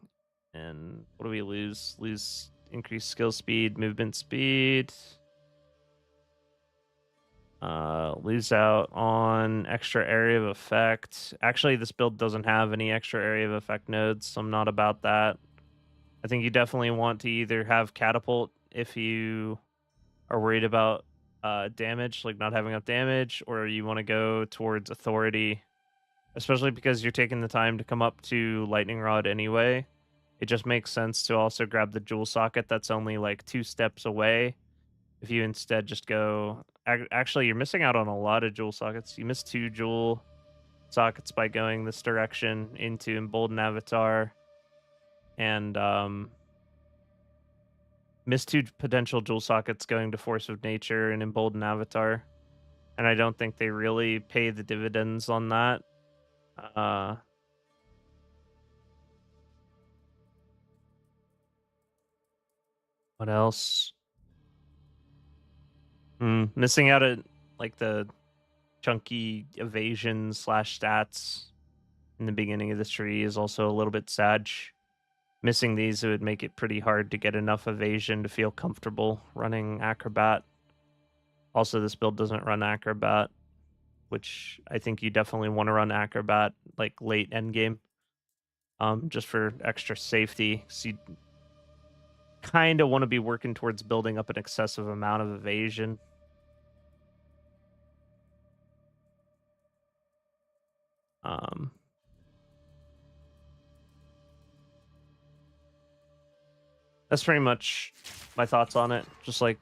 And what do we lose? Lose increased skill speed, movement speed. Lose out on extra area of effect. Actually, this build doesn't have any extra area of effect nodes, so I'm not about that. I think you definitely want to either have Catapult if you are worried about damage, like not having enough damage, or you want to go towards Authority, especially because you're taking the time to come up to Lightning Rod anyway. It just makes sense to also grab the Jewel Socket that's only like 2 steps away. If you instead just go Actually, you're missing out on a lot of jewel sockets. You missed 2 jewel sockets by going this direction into Emboldened Avatar, and missed 2 potential jewel sockets going to Force of Nature and Emboldened Avatar. And I don't think they really pay the dividends on that. What else? Missing out at like the chunky evasion / stats in the beginning of this tree is also a little bit sad. Missing these, it would make it pretty hard to get enough evasion to feel comfortable running Acrobat. Also, this build doesn't run Acrobat, which I think you definitely want to run Acrobat like late endgame, just for extra safety. So you kind of want to be working towards building up an excessive amount of evasion. That's pretty much my thoughts on it. Just like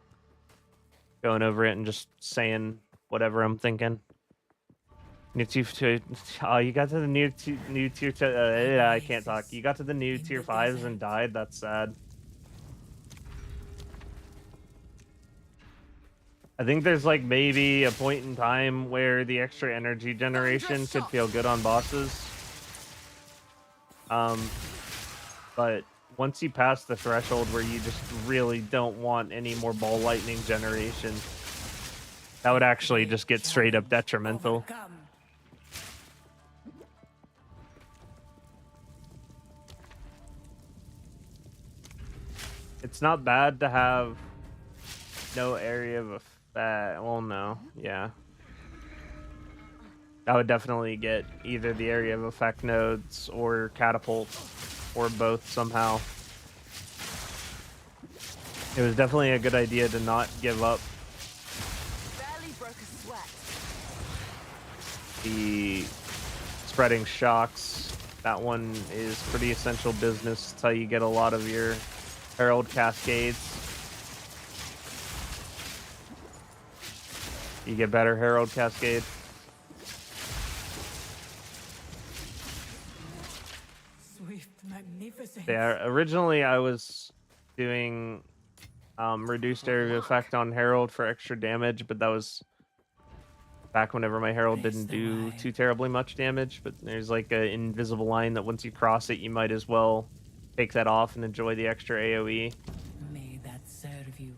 going over it and just saying whatever I'm thinking. You got to the new tier. I can't talk. You got to the new tier 5s and died. That's sad. I think there's like maybe a point in time where the extra energy generation could feel good on bosses. But once you pass the threshold where you just really don't want any more ball lightning generation, that would actually just get straight up detrimental. It's not bad to have no area of effect. Well, no. Yeah. I would definitely get either the area of effect nodes or catapult, or both somehow. It was definitely a good idea to not give up. Barely broke a sweat. The spreading shocks. That one is pretty essential business. It's how you get a lot of your Herald Cascades. You get better Herald Cascade. Swift, magnificent. Yeah, originally I was doing reduced area of effect on Herald for extra damage, but that was back whenever my Herald didn't do too terribly much damage. But there's like an invisible line that once you cross it, you might as well take that off and enjoy the extra AoE. May that serve you.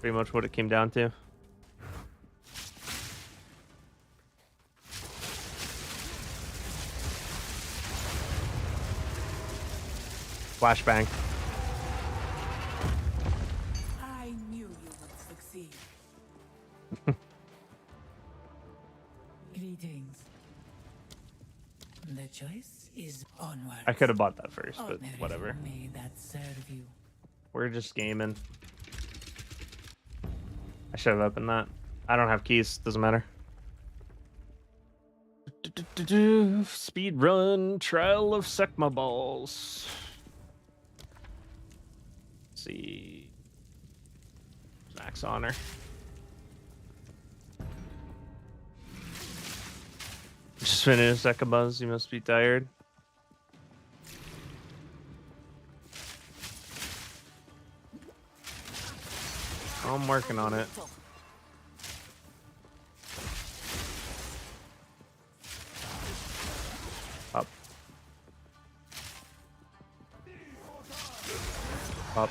Pretty much what it came down to. Flashbang. I knew you would succeed. Greetings. The choice is onward. I could have bought that first, but whatever. May that serve you. We're just gaming. I should have opened that. I don't have keys. Doesn't matter. Speed run trial of Semma balls. Let's see. Max honor. Just finished Sekabuzz. You must be tired. I'm working on it. Up. Up.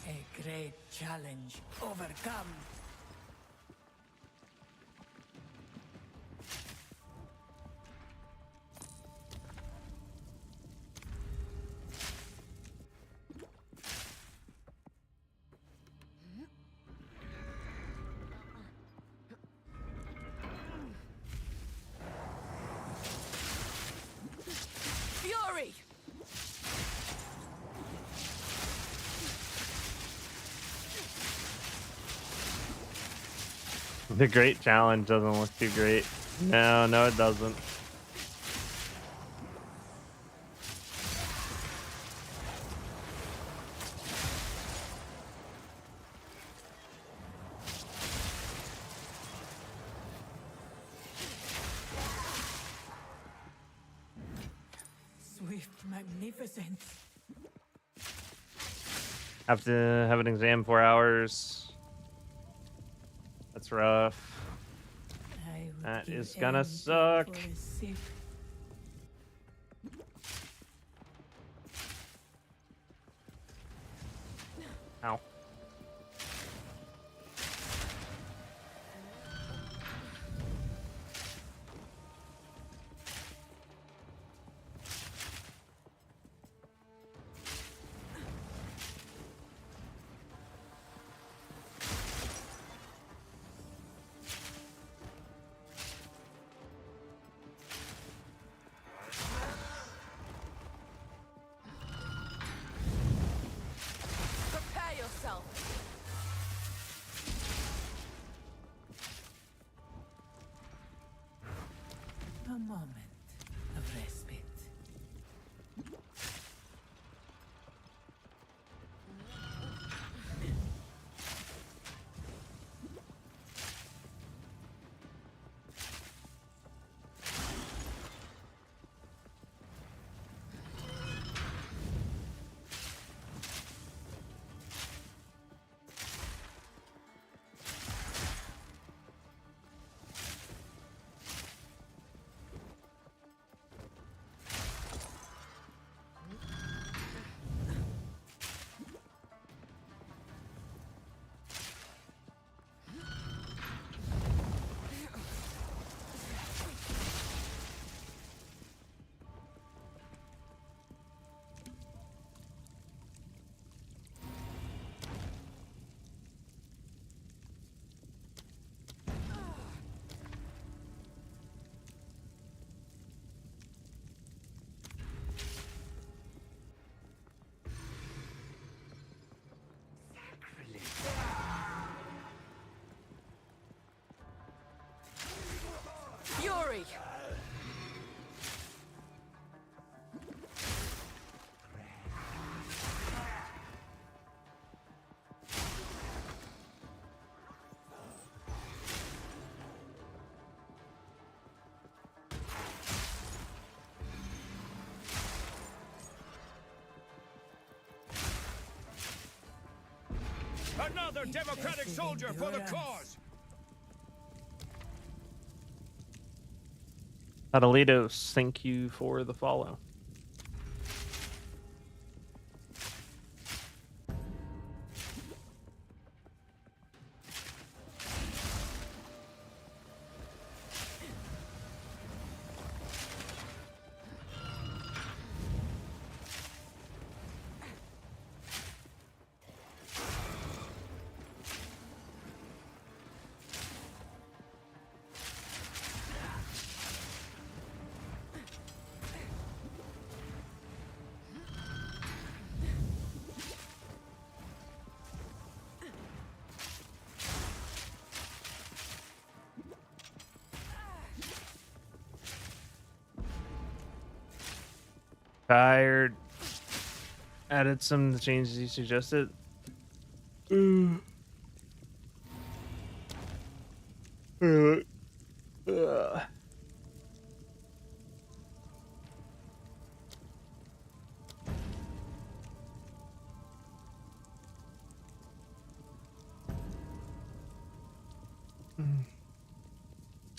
A great challenge overcome. Fury! The great challenge doesn't look too great. No, it doesn't. with magnificence. Have to have an exam 4 hours. That's rough. I would That give is gonna anything suck. for a sip. Ow. Prepare yourself. A moment of respite. Fury. Another democratic soldier for the cause! Adelitos, thank you for the follow. Tired. Added some of the changes you suggested.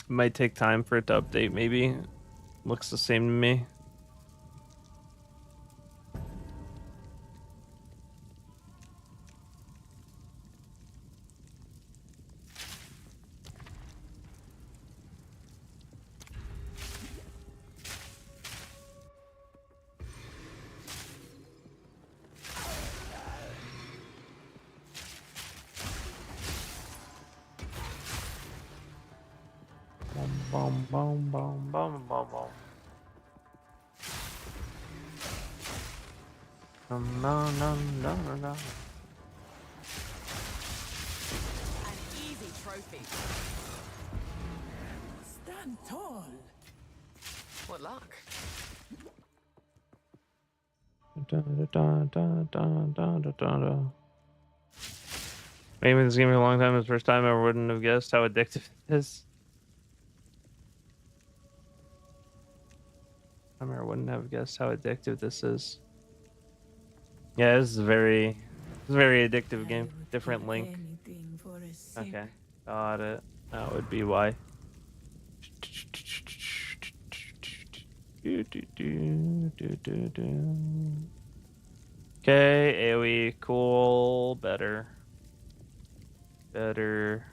Might take time for it to update, maybe. Looks the same to me. Bum, bum, bum, bum, bum, bum. No, no, no, no, no. An easy trophy. Stand tall. What luck. Da, da, da, da, da, da, da, da. Maybe this game for a long time. It was the first time I wouldn't have guessed how addictive it is. I wouldn't have guessed how addictive this is. Yeah, this is a very addictive game. Different link. Anything for a sip. Okay, got it. That would be why. Okay, AoE, cool, better. Better.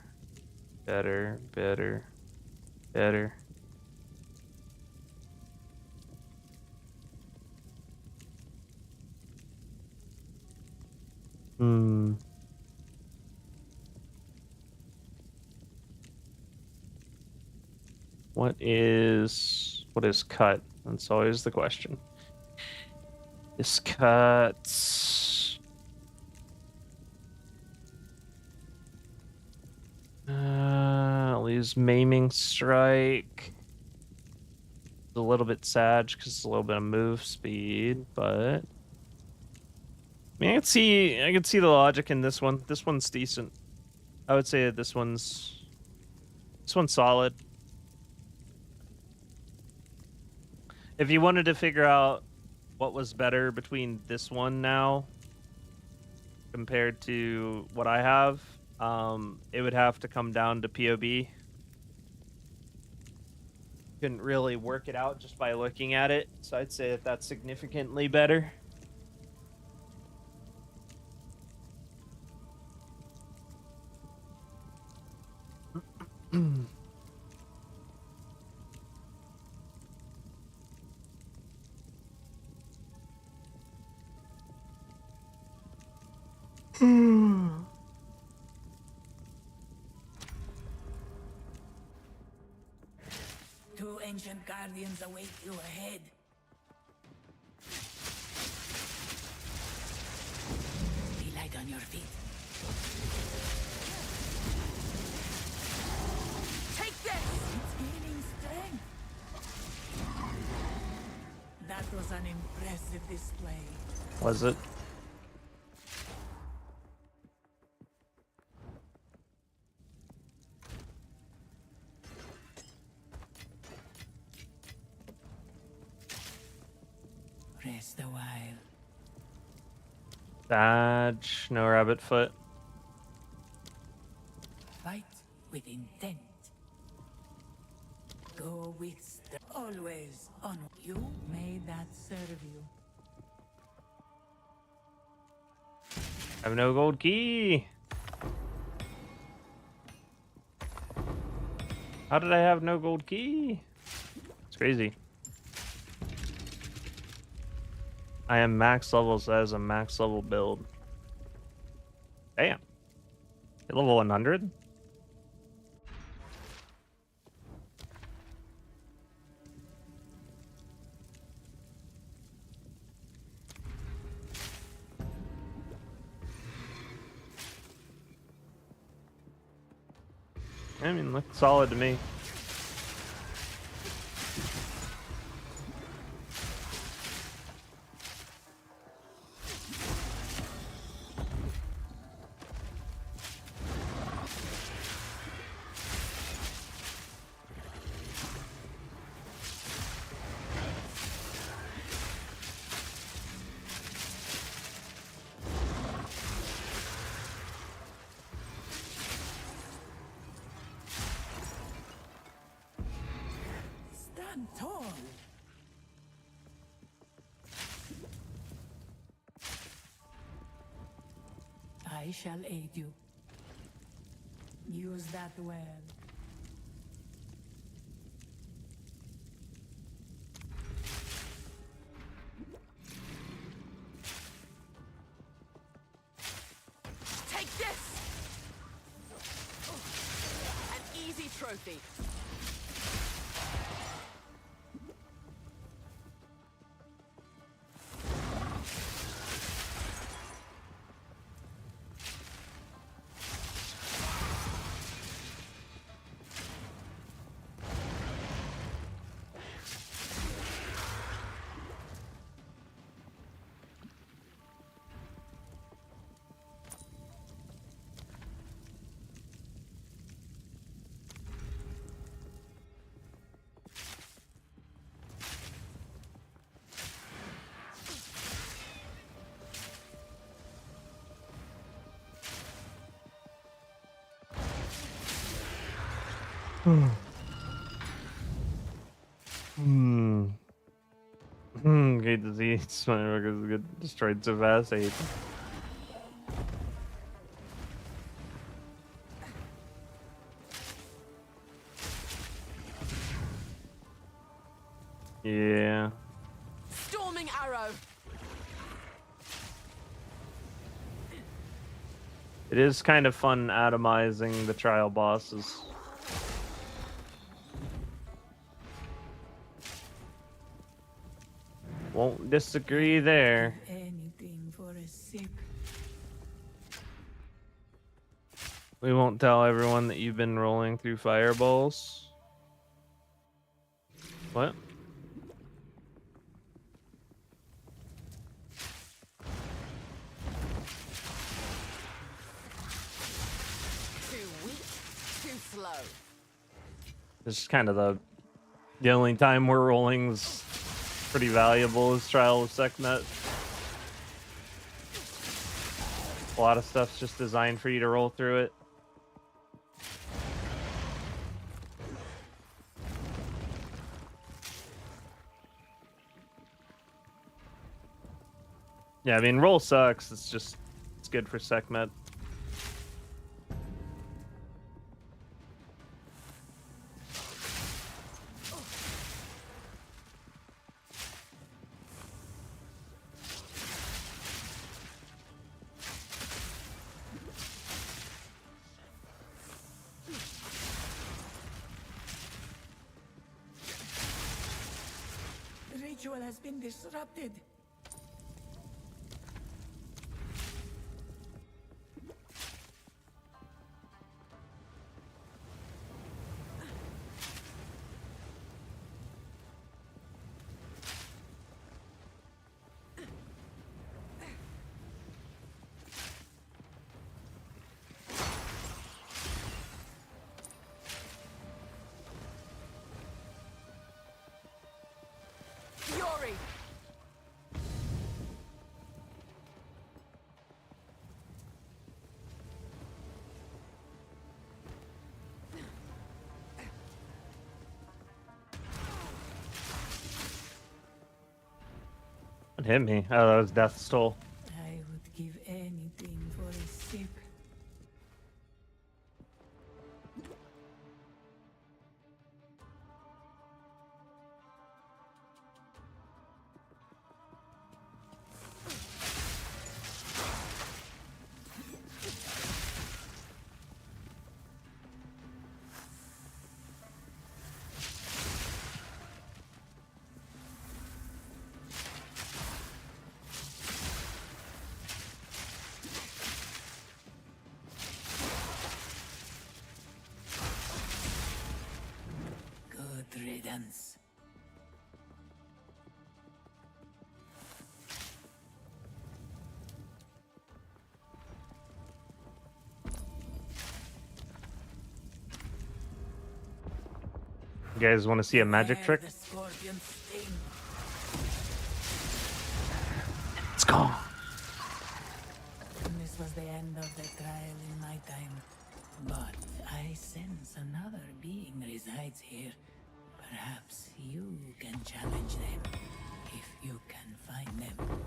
What is cut? That's always the question. This cuts. Leaves maiming strike. It's a little bit sad because it's a little bit of move speed, but I mean, I can see the logic in this one. This one's decent. I would say that this one's solid. If you wanted to figure out what was better between this one now compared to what I have, it would have to come down to POB. Couldn't really work it out just by looking at it, so I'd say that that's significantly better. Two ancient guardians await you ahead. Be light on your feet. Take this! It's gaining strength. That was an impressive display. Was it? Rest a while. Dodge, no rabbit foot. Fight with intent. Go with always on you. May that serve you. I have no gold key. How did I have no gold key? It's crazy. I am max level, so that is a max level build. Damn. Hit level 100? I mean, looks solid to me. Stand tall. I shall aid you. Use that well. Take this! An easy trophy. Great to see Spider-Man get destroyed so fast. I hate them. Yeah. Storming arrow. It is kind of fun atomizing the trial bosses. Won't disagree there. Anything for a sip. We won't tell everyone that you've been rolling through fireballs. What? Too weak, too slow. This is kind of the only time we're rolling is pretty valuable is Trial of Sekhmet. A lot of stuff's just designed for you to roll through it. Yeah, I mean, roll sucks. It's good for Sekhmet. The ritual has been disrupted. Fury. What hit me? Oh, that was Death's Toll. I would give anything for a sip. Good riddance. You guys want to see a magic Beware trick? the scorpion sting. It's gone. This was the end of the trial in my time. But I sense another being resides here. Perhaps you can challenge them, if you can find them.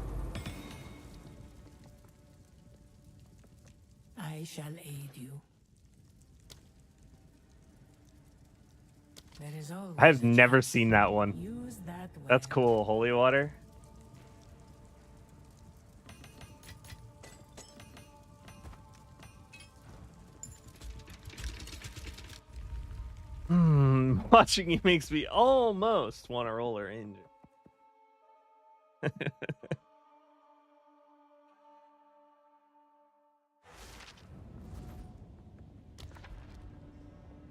I shall aid you. There is always I've a never chance. seen that one. Use that That's well. cool. Holy water. Watching you makes me almost want to roll her angel.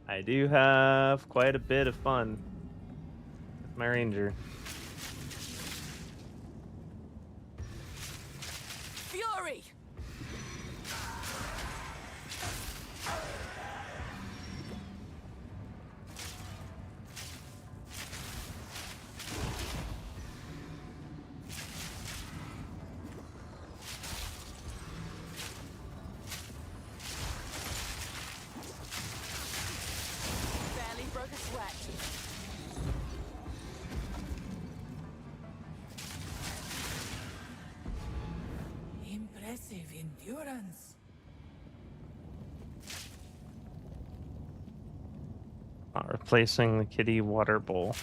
I do have quite a bit of fun with my ranger. Fury. Barely endurance. Not replacing the kitty water bowl.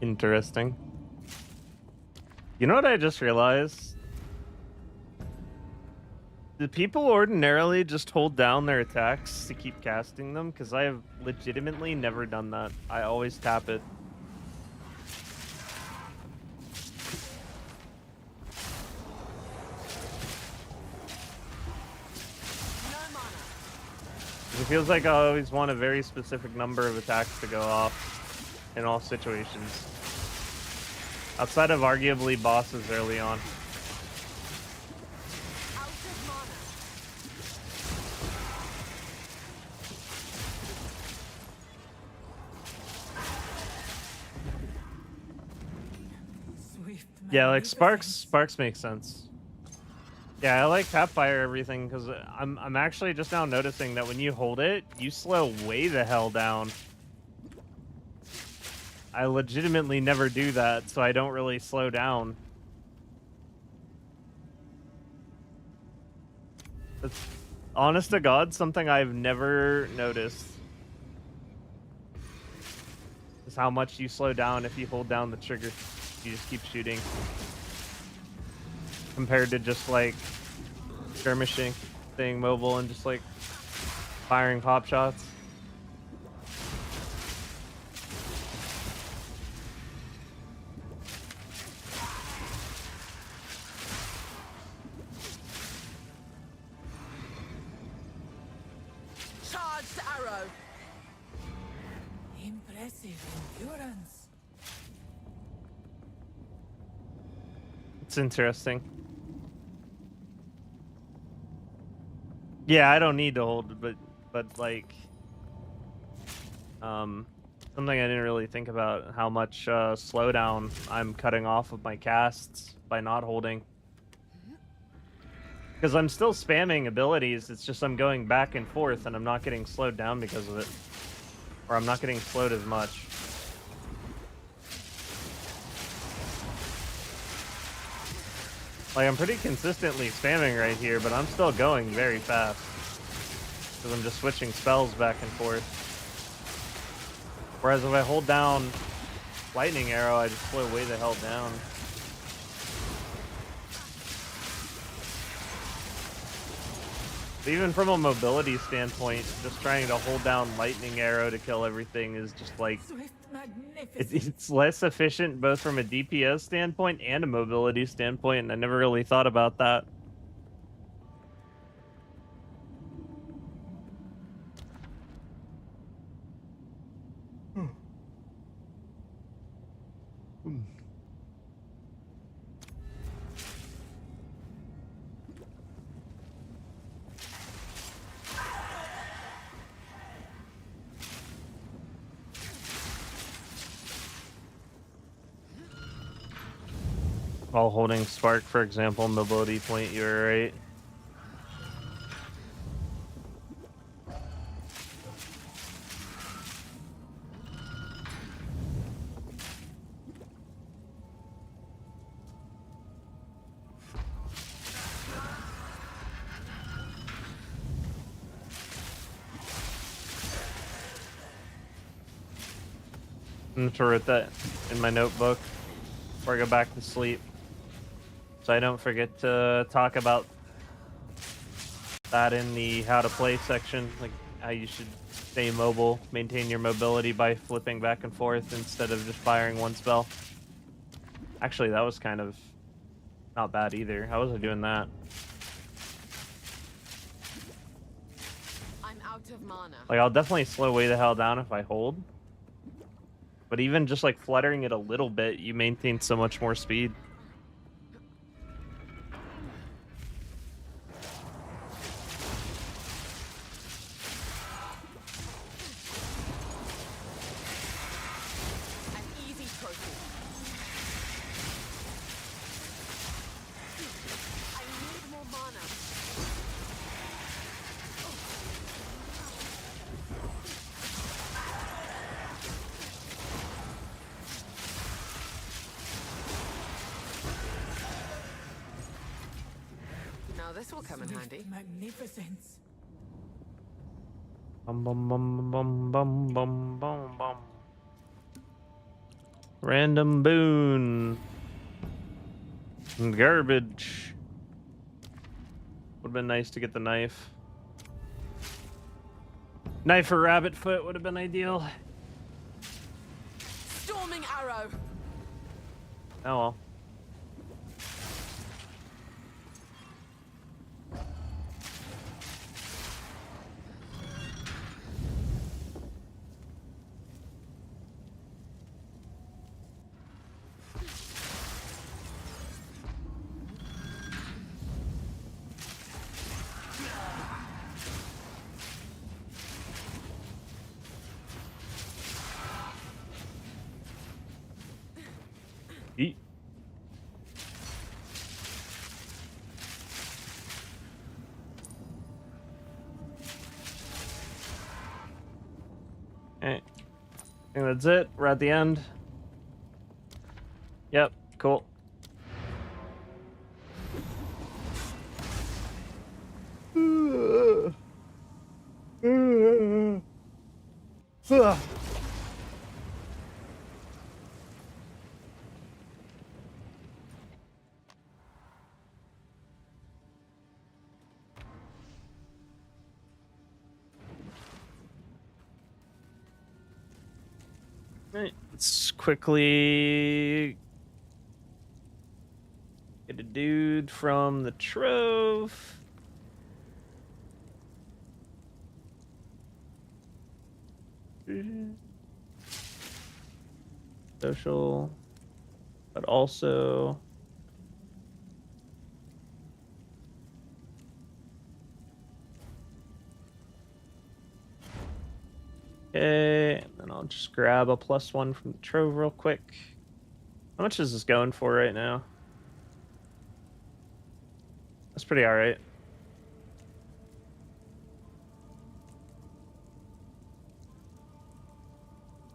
Interesting. You know what I just realized? Do people ordinarily just hold down their attacks to keep casting them? Because I have legitimately never done that. I always tap it. No mana. It feels like I always want a very specific number of attacks to go off in all situations. Outside of arguably bosses early on. Out of mana. Swift Yeah, like magnificence. Sparks makes sense. Yeah, I like Tapfire everything because I'm actually just now noticing that when you hold it, you slow way the hell down. I legitimately never do that, so I don't really slow down. That's, honest to God, something I've never noticed is how much you slow down if you hold down the trigger. You just keep shooting. Compared to just like skirmishing, staying mobile, and just like firing pop shots. Charged arrow. Impressive endurance. It's interesting. Yeah, I don't need to hold it, but like something I didn't really think about how much slowdown I'm cutting off of my casts by not holding. Because I'm still spamming abilities, it's just I'm going back and forth and I'm not getting slowed down because of it. Or I'm not getting slowed as much. Like, I'm pretty consistently spamming right here, but I'm still going very fast. Because I'm just switching spells back and forth. Whereas if I hold down Lightning Arrow, I just slow way the hell down. But even from a mobility standpoint, just trying to hold down Lightning Arrow to kill everything is just like... Swift magnificence. It's less efficient both from a DPS standpoint and a mobility standpoint, and I never really thought about that. While holding Spark, for example, mobility point, you were right. I'm going to write that in my notebook before I go back to sleep. So I don't forget to talk about that in the how to play section, like how you should stay mobile, maintain your mobility by flipping back and forth instead of just firing one spell. Actually, that was kind of not bad either. How was I doing that? I'm out of mana. Like, I'll definitely slow way the hell down if I hold. But even just like fluttering it a little bit, you maintain so much more speed. An easy trophy. I need more mana. Now this will come in handy. Magnificence. Bum bum bum bum bum bum bum bum. Random boon. Garbage. Would have been nice to get the knife. Knife or rabbit foot would have been ideal. Storming arrow. Oh well. Eat. Okay. I think that's it. We're at the end. Yep, cool. Right, let's quickly get a dude from the trove. Social, but also okay, and then I'll just grab a +1 from the trove real quick. How much is this going for right now? That's pretty alright.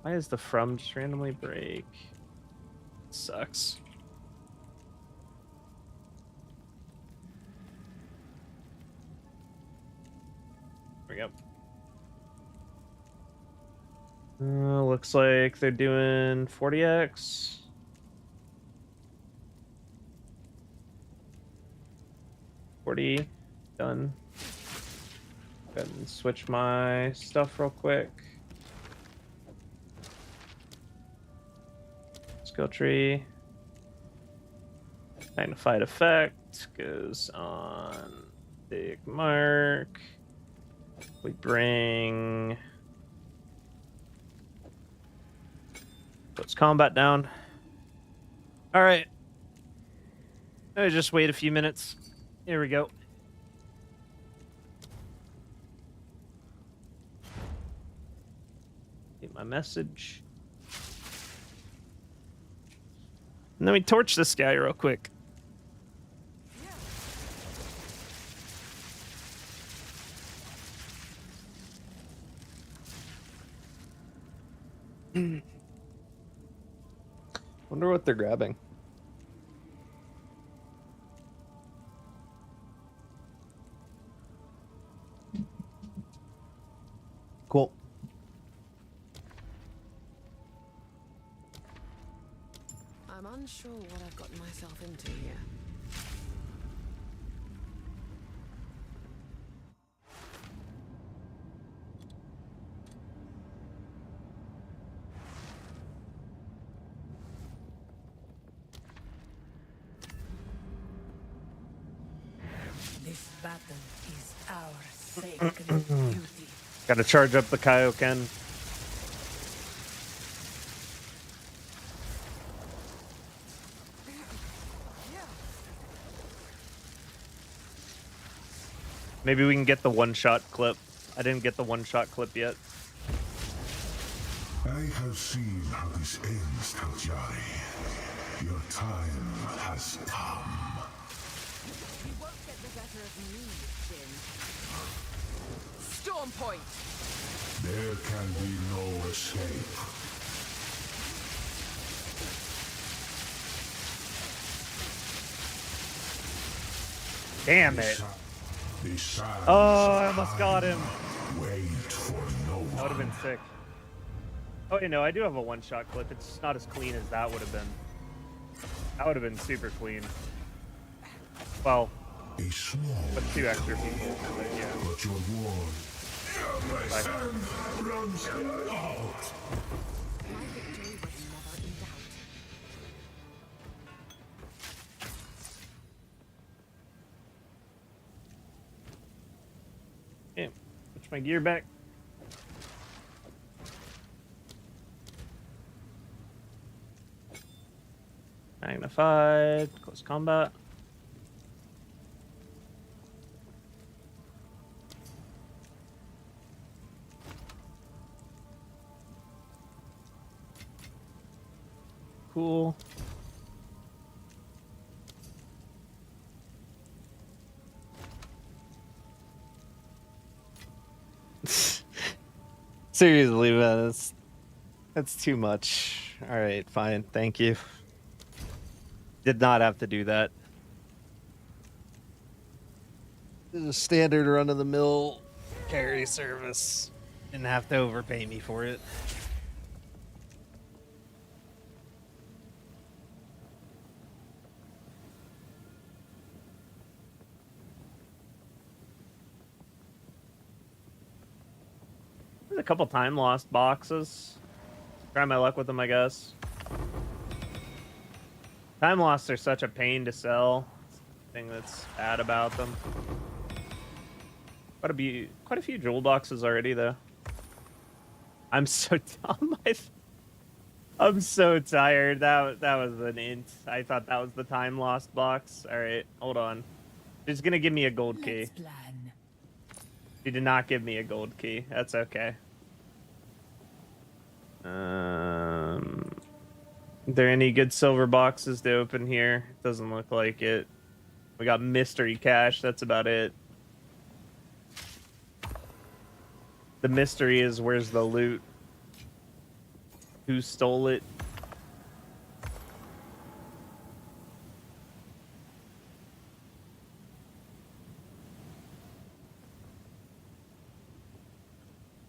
Why is the from just randomly break? Sucks. There we go. Looks like they're doing 40x. $40. Done. Go ahead and switch my stuff real quick. Skill tree. Magnified effect goes on big mark. We bring puts combat down. All right. Let me just wait a few minutes. Here we go. Get my message. And then we torch this guy real quick. Wonder what they're grabbing. Cool. I'm unsure what I've gotten myself into here. This battle is our sacred duty. Gotta charge up the Kaioken. Maybe we can get the one-shot clip. I didn't get the one-shot clip yet. I have seen how this ends, Taljari. Your time has come. You won't get the better of me, Jin. Storm point. There can be no escape. Damn it. The sands Oh, I almost got him. wait for no one. That would have been sick. Oh, you know, I do have a one-shot clip. It's just not as clean as that would have been. That would have been super clean. Well, A small with 2 extra people. But yeah. but your ward. Bye. Runs out. My victory was never in doubt. Yeah. Switch my gear back. Magnified. Close combat. Cool. Seriously, man, that's too much. All right, fine. Thank you. Did not have to do that. This is a standard run-of-the-mill carry service. Didn't have to overpay me for it. There's a couple time lost boxes. Try my luck with them, I guess. Time lost are such a pain to sell. It's the thing that's bad about them. Quite a few jewel boxes already, though. I'm so dumb. I'm so tired. That was an int. I thought that was the time lost box. All right, hold on. She's gonna give me a gold key. Let's plan. She did not give me a gold key. That's okay. Are there any good silver boxes to open here? Doesn't look like it. We got mystery cash. That's about it. The mystery is where's the loot? Who stole it?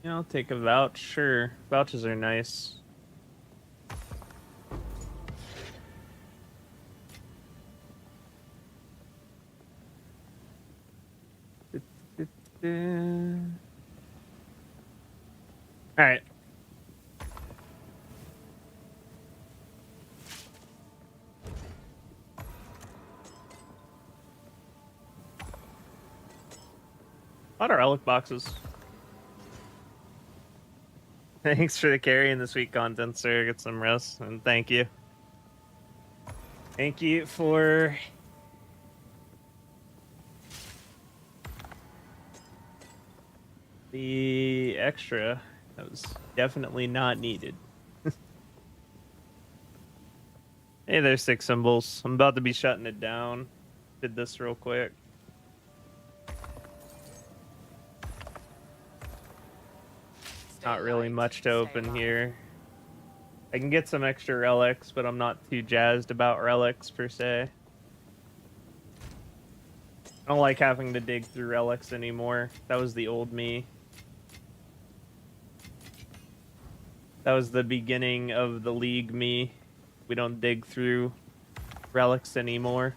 Yeah, I'll take a vouch. Sure. Vouches are nice. All right. A lot of relic boxes. Thanks for the carry in the sweet content, sir. Get some rest, and thank you. Thank you for the extra. That was definitely not needed. Hey, there's 6 symbols. I'm about to be shutting it down. Did this real quick. Not really much to open here. I can get some extra relics, but I'm not too jazzed about relics per se. I don't like having to dig through relics anymore. That was the old me. That was the beginning of the League me. We don't dig through relics anymore.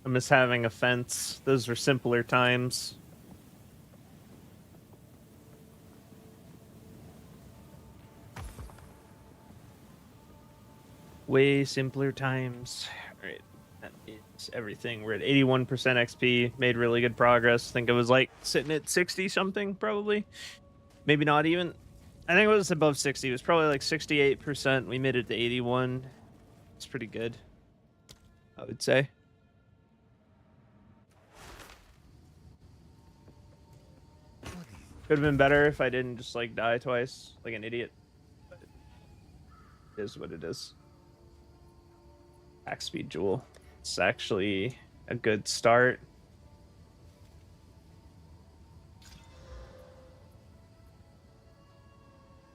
I miss having a fence. Those were simpler times. Way simpler times. All right, that is everything. We're at 81% XP. Made really good progress. I think it was like sitting at 60 something, probably. Maybe not even. I think it was above 60. It was probably like 68%. We made it to 81. It's pretty good, I would say. Could have been better if I didn't just like die twice like an idiot. But it is what it is. Axe speed jewel. It's actually a good start. –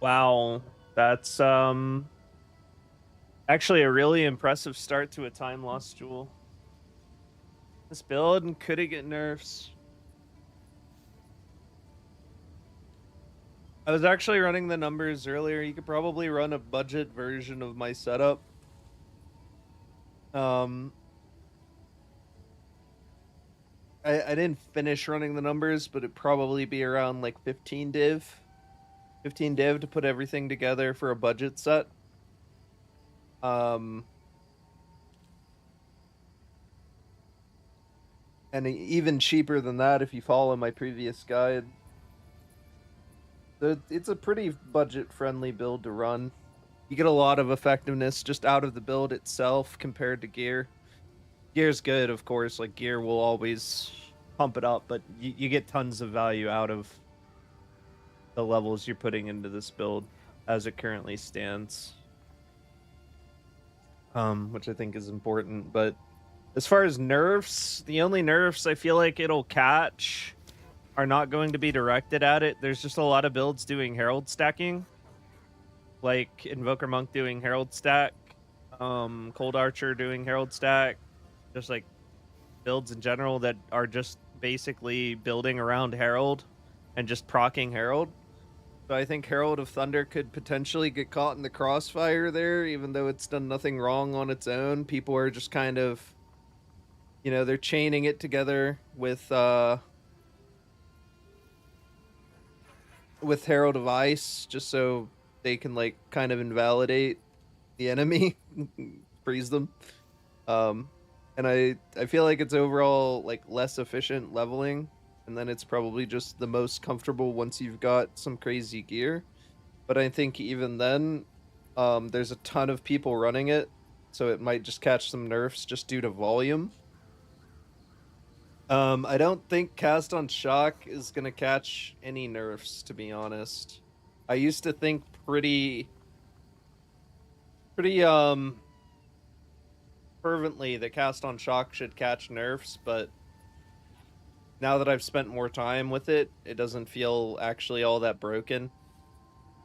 Wow, that's actually a really impressive start to a time lost jewel. This build could it get nerfs? I was actually running the numbers earlier. You could probably run a budget version of my setup. I didn't finish running the numbers, but it'd probably be around like 15 div. 15 div to put everything together for a budget set. And even cheaper than that if you follow my previous guide. It's a pretty budget-friendly build to run. You get a lot of effectiveness just out of the build itself compared to gear. Gear's good, of course. Like, gear will always pump it up, but you get tons of value out of the levels you're putting into this build as it currently stands. Which I think is important. But as far as nerfs, the only nerfs I feel like it'll catch are not going to be directed at it. There's just a lot of builds doing Herald stacking. Like Invoker Monk doing Herald stack, Cold Archer doing Herald stack, just like builds in general that are just basically building around Herald and just proccing Herald. So I think Herald of Thunder could potentially get caught in the crossfire there, even though it's done nothing wrong on its own. People are just kind of, you know, they're chaining it together with Herald of Ice, just so they can like kind of invalidate the enemy, freeze them. And I feel like it's overall like less efficient leveling, and then it's probably just the most comfortable once you've got some crazy gear. But I think even then, there's a ton of people running it, so it might just catch some nerfs just due to volume. I don't think Cast on Shock is going to catch any nerfs, to be honest. I used to think pretty fervently that Cast on Shock should catch nerfs, but now that I've spent more time with it, it doesn't feel actually all that broken.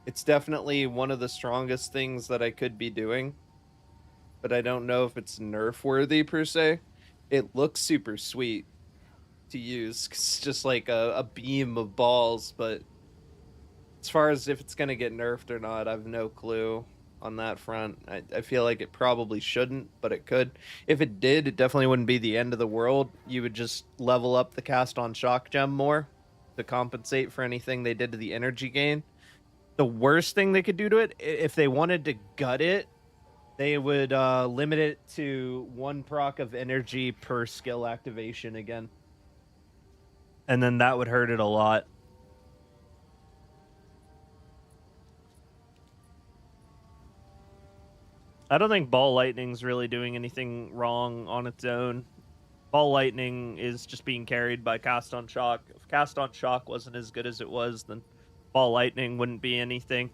It's definitely one of the strongest things that I could be doing, but I don't know if it's nerf worthy per se. It looks super sweet to use, 'cause it's just like a beam of balls, but as far as if it's going to get nerfed or not, I have no clue on that front. I feel like it probably shouldn't, but it could. If it did, it definitely wouldn't be the end of the world. You would just level up the Cast on Shock gem more to compensate for anything they did to the energy gain. The worst thing they could do to it, if they wanted to gut it, they would limit it to 1 proc of energy per skill activation again. And then that would hurt it a lot. I don't think Ball Lightning's really doing anything wrong on its own. Ball Lightning is just being carried by Cast on Shock. If Cast on Shock wasn't as good as it was, then Ball Lightning wouldn't be anything.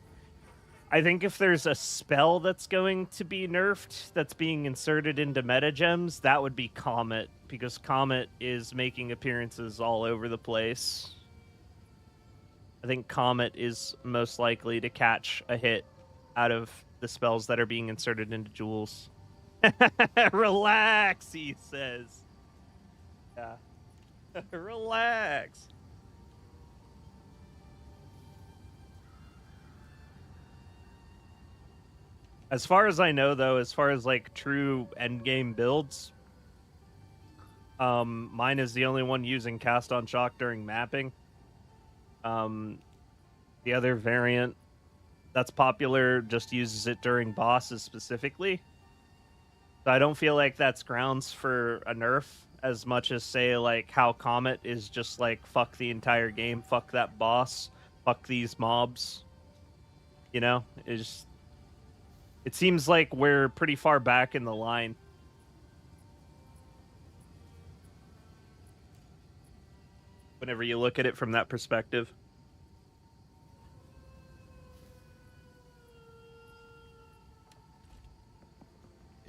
I think if there's a spell that's going to be nerfed that's being inserted into meta gems, that would be Comet, because Comet is making appearances all over the place. I think Comet is most likely to catch a hit out of the spells that are being inserted into jewels. Relax, he says. Yeah. Relax. As far as I know, though, as far as like true endgame builds, mine is the only one using Cast on Shock during mapping. The other variant that's popular just uses it during bosses specifically. So I don't feel like that's grounds for a nerf as much as, say, like how Comet is just like, fuck the entire game, fuck that boss, fuck these mobs. You know, it seems like we're pretty far back in the line. Whenever you look at it from that perspective.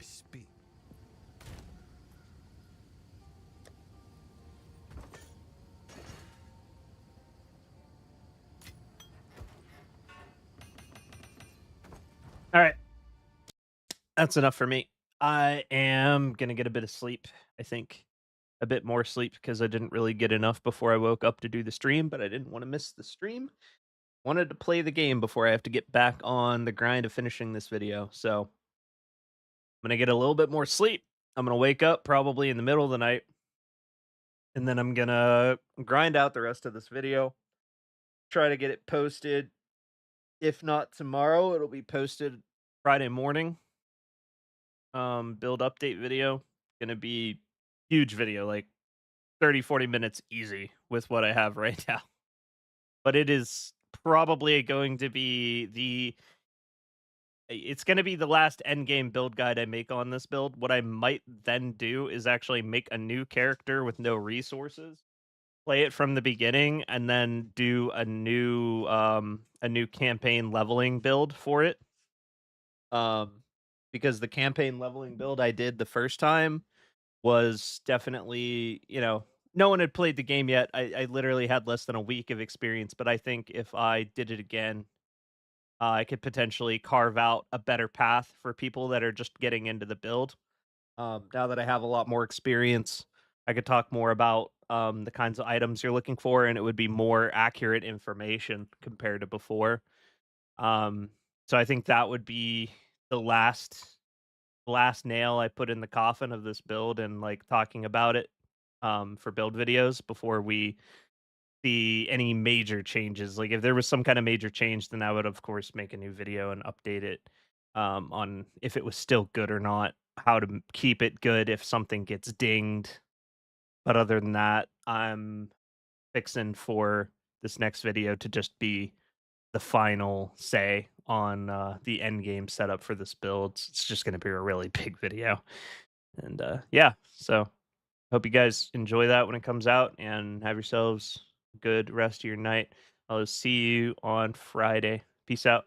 Speak. All right. That's enough for me. I am going to get a bit of sleep, I think. A bit more sleep because I didn't really get enough before I woke up to do the stream, but I didn't want to miss the stream. Wanted to play the game before I have to get back on the grind of finishing this video. So I'm going to get a little bit more sleep. I'm going to wake up probably in the middle of the night. And then I'm going to grind out the rest of this video. Try to get it posted. If not tomorrow, it'll be posted Friday morning. Build update video. Gonna be huge video, like 30-40 minutes easy with what I have right now. But it is probably going to be it's going to be the last endgame build guide I make on this build. What I might then do is actually make a new character with no resources, play it from the beginning, and then do a new campaign leveling build for it. Because the campaign leveling build I did the first time was definitely, no one had played the game yet. I literally had less than a week of experience, but I think if I did it again, I could potentially carve out a better path for people that are just getting into the build. Now that I have a lot more experience, I could talk more about the kinds of items you're looking for, and it would be more accurate information compared to before. So I think that would be the last nail I put in the coffin of this build, and like talking about it for build videos before we see any major changes. Like if there was some kind of major change, then I would of course make a new video and update it on if it was still good or not, how to keep it good if something gets dinged. But other than that, I'm fixing for this next video to just be the final say on the end game setup for this build. It's just going to be a really big video. And yeah, so hope you guys enjoy that when it comes out, and have yourselves a good rest of your night. I'll see you on Friday. Peace out.